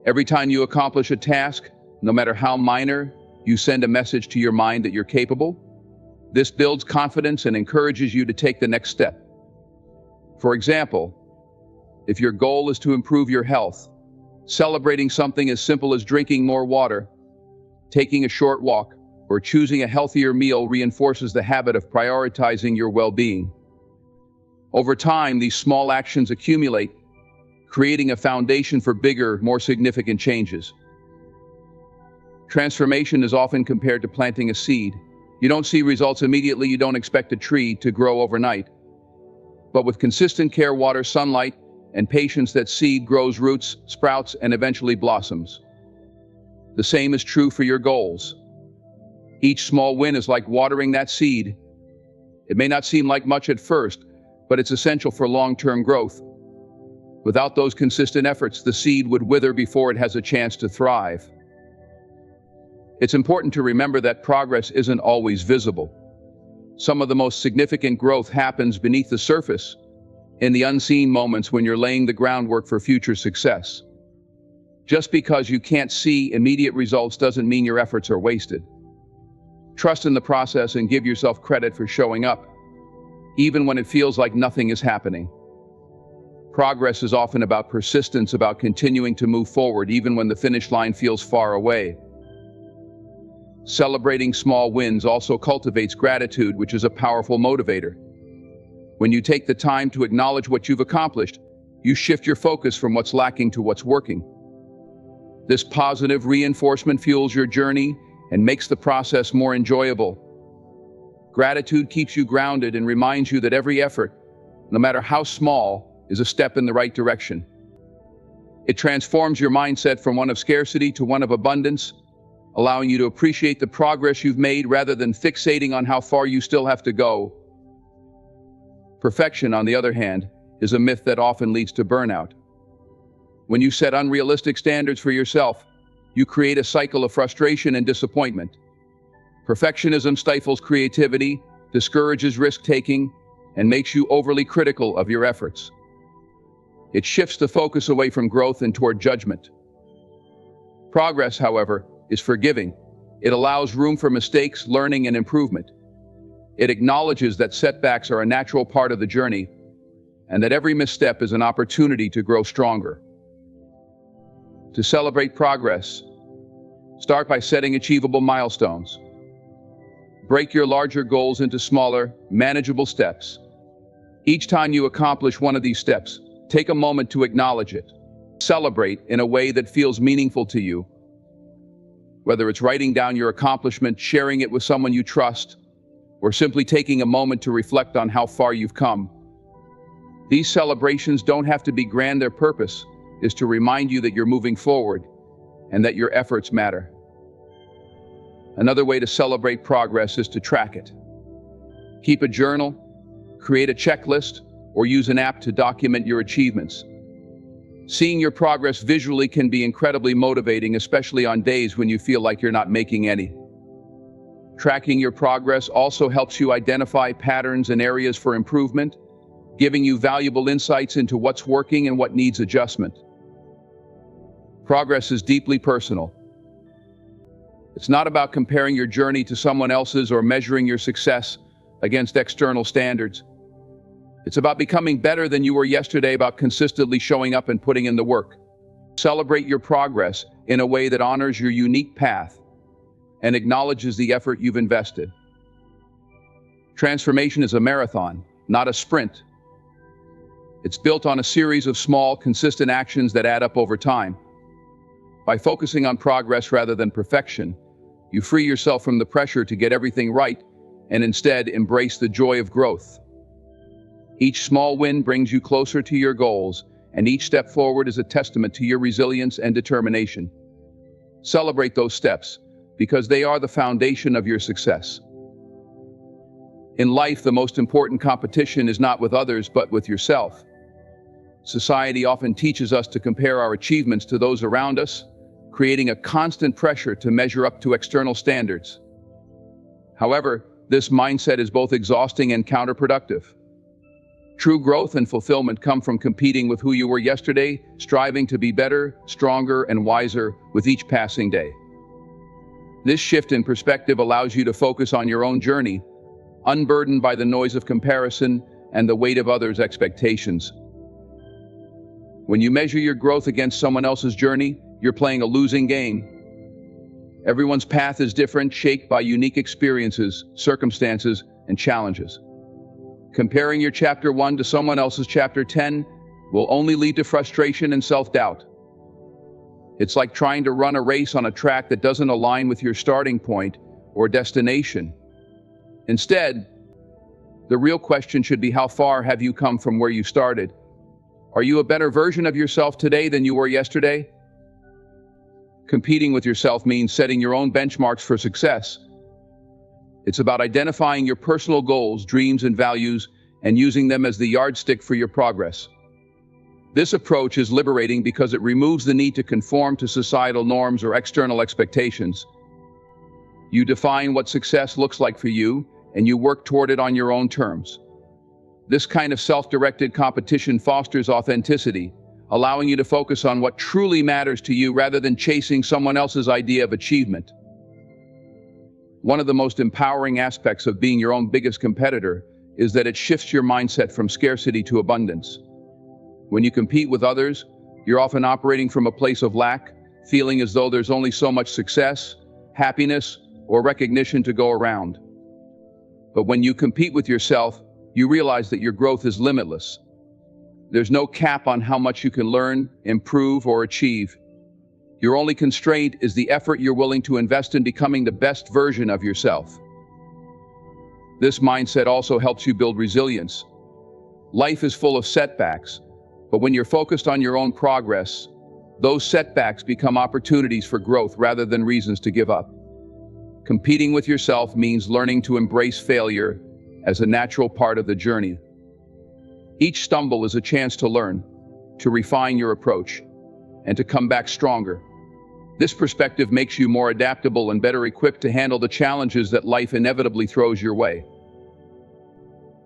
Every time you accomplish a task, no matter how minor, you send a message to your mind that you're capable. This builds confidence and encourages you to take the next step. For example, if your goal is to improve your health, celebrating something as simple as drinking more water, taking a short walk, or choosing a healthier meal reinforces the habit of prioritizing your well-being. Over time, these small actions accumulate, creating a foundation for bigger, more significant changes. Transformation is often compared to planting a seed. You don't see results immediately, you don't expect a tree to grow overnight. But with consistent care, water, sunlight, and patience, that seed grows roots, sprouts, and eventually blossoms. The same is true for your goals. Each small win is like watering that seed. It may not seem like much at first, but it's essential for long-term growth. Without those consistent efforts, the seed would wither before it has a chance to thrive. It's important to remember that progress isn't always visible. Some of the most significant growth happens beneath the surface, in the unseen moments when you're laying the groundwork for future success. Just because you can't see immediate results doesn't mean your efforts are wasted. Trust in the process and give yourself credit for showing up, even when it feels like nothing is happening. Progress is often about persistence, about continuing to move forward even when the finish line feels far away. Celebrating small wins also cultivates gratitude, which is a powerful motivator. When you take the time to acknowledge what you've accomplished, you shift your focus from what's lacking to what's working. This positive reinforcement fuels your journey and makes the process more enjoyable. Gratitude keeps you grounded and reminds you that every effort, no matter how small, is a step in the right direction. It transforms your mindset from one of scarcity to one of abundance, allowing you to appreciate the progress you've made rather than fixating on how far you still have to go. Perfection, on the other hand, is a myth that often leads to burnout. When you set unrealistic standards for yourself, you create a cycle of frustration and disappointment. Perfectionism stifles creativity, discourages risk-taking, and makes you overly critical of your efforts. It shifts the focus away from growth and toward judgment. Progress, however, is forgiving. It allows room for mistakes, learning, and improvement. It acknowledges that setbacks are a natural part of the journey, and that every misstep is an opportunity to grow stronger. To celebrate progress, start by setting achievable milestones. Break your larger goals into smaller, manageable steps. Each time you accomplish one of these steps, take a moment to acknowledge it. Celebrate in a way that feels meaningful to you. Whether it's writing down your accomplishment, sharing it with someone you trust, or simply taking a moment to reflect on how far you've come. These celebrations don't have to be grand. Their purpose is to remind you that you're moving forward and that your efforts matter. Another way to celebrate progress is to track it. Keep a journal, create a checklist, or use an app to document your achievements. Seeing your progress visually can be incredibly motivating, especially on days when you feel like you're not making any. Tracking your progress also helps you identify patterns and areas for improvement, giving you valuable insights into what's working and what needs adjustment. Progress is deeply personal. It's not about comparing your journey to someone else's or measuring your success against external standards. It's about becoming better than you were yesterday, about consistently showing up and putting in the work. Celebrate your progress in a way that honors your unique path and acknowledges the effort you've invested. Transformation is a marathon, not a sprint. It's built on a series of small, consistent actions that add up over time. By focusing on progress rather than perfection, you free yourself from the pressure to get everything right and instead embrace the joy of growth. Each small win brings you closer to your goals, and each step forward is a testament to your resilience and determination. Celebrate those steps, because they are the foundation of your success. In life, the most important competition is not with others, but with yourself. Society often teaches us to compare our achievements to those around us, creating a constant pressure to measure up to external standards. However, this mindset is both exhausting and counterproductive. True growth and fulfillment come from competing with who you were yesterday, striving to be better, stronger, and wiser with each passing day. This shift in perspective allows you to focus on your own journey, unburdened by the noise of comparison and the weight of others' expectations. When you measure your growth against someone else's journey, you're playing a losing game. Everyone's path is different, shaped by unique experiences, circumstances, and challenges. Comparing your chapter 1 to someone else's chapter 10 will only lead to frustration and self-doubt. It's like trying to run a race on a track that doesn't align with your starting point or destination. Instead, the real question should be, how far have you come from where you started? Are you a better version of yourself today than you were yesterday? Competing with yourself means setting your own benchmarks for success. It's about identifying your personal goals, dreams, and values, and using them as the yardstick for your progress. This approach is liberating because it removes the need to conform to societal norms or external expectations. You define what success looks like for you, and you work toward it on your own terms. This kind of self-directed competition fosters authenticity, allowing you to focus on what truly matters to you rather than chasing someone else's idea of achievement. One of the most empowering aspects of being your own biggest competitor is that it shifts your mindset from scarcity to abundance. When you compete with others, you're often operating from a place of lack, feeling as though there's only so much success, happiness, or recognition to go around. But when you compete with yourself, you realize that your growth is limitless. There's no cap on how much you can learn, improve, or achieve. Your only constraint is the effort you're willing to invest in becoming the best version of yourself. This mindset also helps you build resilience. Life is full of setbacks, but when you're focused on your own progress, those setbacks become opportunities for growth rather than reasons to give up. Competing with yourself means learning to embrace failure as a natural part of the journey. Each stumble is a chance to learn, to refine your approach, and to come back stronger. This perspective makes you more adaptable and better equipped to handle the challenges that life inevitably throws your way.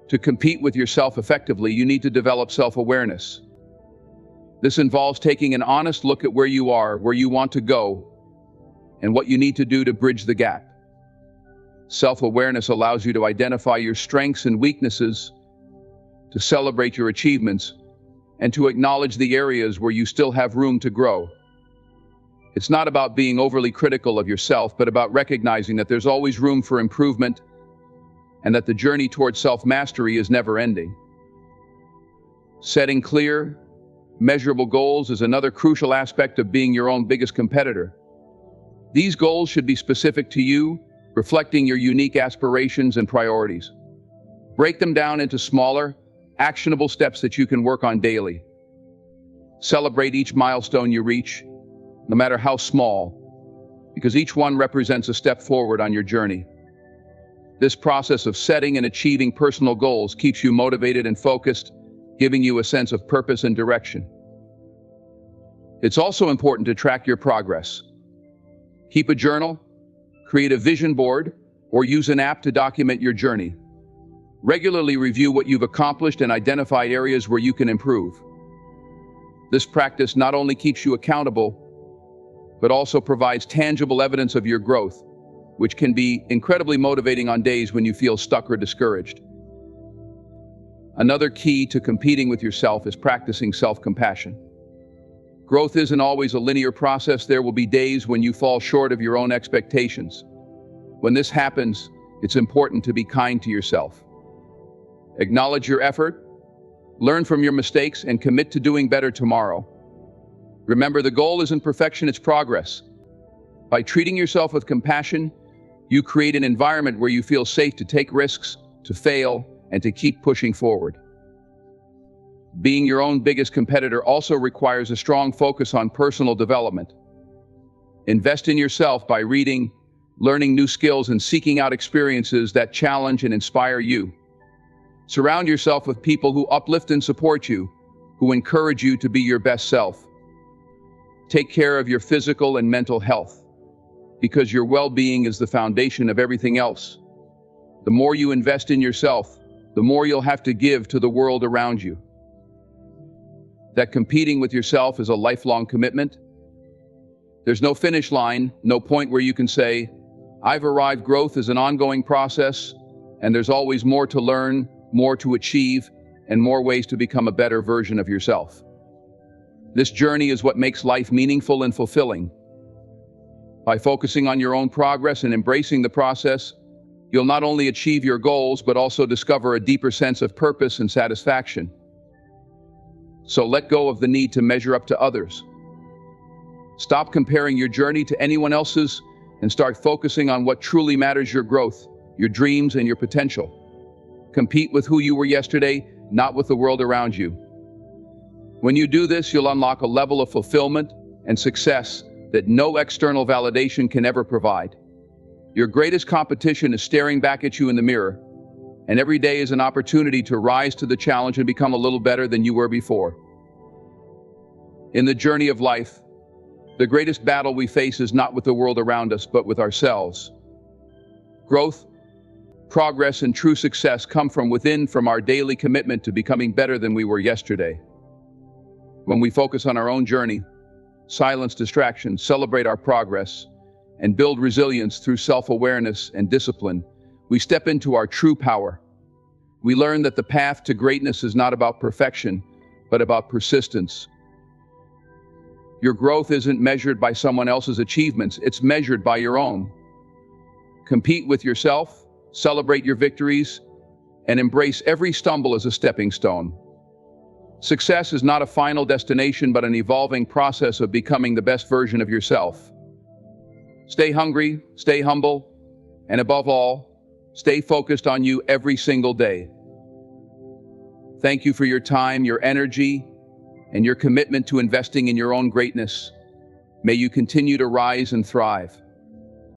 To compete with yourself effectively, you need to develop self-awareness. This involves taking an honest look at where you are, where you want to go, and what you need to do to bridge the gap. Self-awareness allows you to identify your strengths and weaknesses, to celebrate your achievements, and to acknowledge the areas where you still have room to grow. It's not about being overly critical of yourself, but about recognizing that there's always room for improvement and that the journey towards self-mastery is never-ending. Setting clear, measurable goals is another crucial aspect of being your own biggest competitor. These goals should be specific to you, reflecting your unique aspirations and priorities. Break them down into smaller, actionable steps that you can work on daily. Celebrate each milestone you reach, no matter how small, because each one represents a step forward on your journey. This process of setting and achieving personal goals keeps you motivated and focused, giving you a sense of purpose and direction. It's also important to track your progress. Keep a journal, create a vision board, or use an app to document your journey. Regularly review what you've accomplished and identify areas where you can improve. This practice not only keeps you accountable, but also provides tangible evidence of your growth, which can be incredibly motivating on days when you feel stuck or discouraged. Another key to competing with yourself is practicing self-compassion. Growth isn't always a linear process. There will be days when you fall short of your own expectations. When this happens, it's important to be kind to yourself. Acknowledge your effort, learn from your mistakes, and commit to doing better tomorrow. Remember, the goal isn't perfection, it's progress. By treating yourself with compassion, you create an environment where you feel safe to take risks, to fail, and to keep pushing forward. Being your own biggest competitor also requires a strong focus on personal development. Invest in yourself by reading, learning new skills, and seeking out experiences that challenge and inspire you. Surround yourself with people who uplift and support you, who encourage you to be your best self. Take care of your physical and mental health, because your well-being is the foundation of everything else. The more you invest in yourself, the more you'll have to give to the world around you. That competing with yourself is a lifelong commitment. There's no finish line, no point where you can say, I've arrived. Growth is an ongoing process, and there's always more to learn, more to achieve, and more ways to become a better version of yourself. This journey is what makes life meaningful and fulfilling. By focusing on your own progress and embracing the process, you'll not only achieve your goals, but also discover a deeper sense of purpose and satisfaction. So let go of the need to measure up to others. Stop comparing your journey to anyone else's and start focusing on what truly matters: your growth, your dreams, and your potential. Compete with who you were yesterday, not with the world around you. When you do this, you'll unlock a level of fulfillment and success that no external validation can ever provide. Your greatest competition is staring back at you in the mirror, and every day is an opportunity to rise to the challenge and become a little better than you were before. In the journey of life, the greatest battle we face is not with the world around us, but with ourselves. Growth, progress, and true success come from within, from our daily commitment to becoming better than we were yesterday. When we focus on our own journey, silence distractions, celebrate our progress, and build resilience through self-awareness and discipline, we step into our true power. We learn that the path to greatness is not about perfection, but about persistence. Your growth isn't measured by someone else's achievements, it's measured by your own. Compete with yourself, celebrate your victories, and embrace every stumble as a stepping stone. Success is not a final destination, but an evolving process of becoming the best version of yourself. Stay hungry, stay humble, and above all, stay focused on you every single day. Thank you for your time, your energy, and your commitment to investing in your own greatness. May you continue to rise and thrive.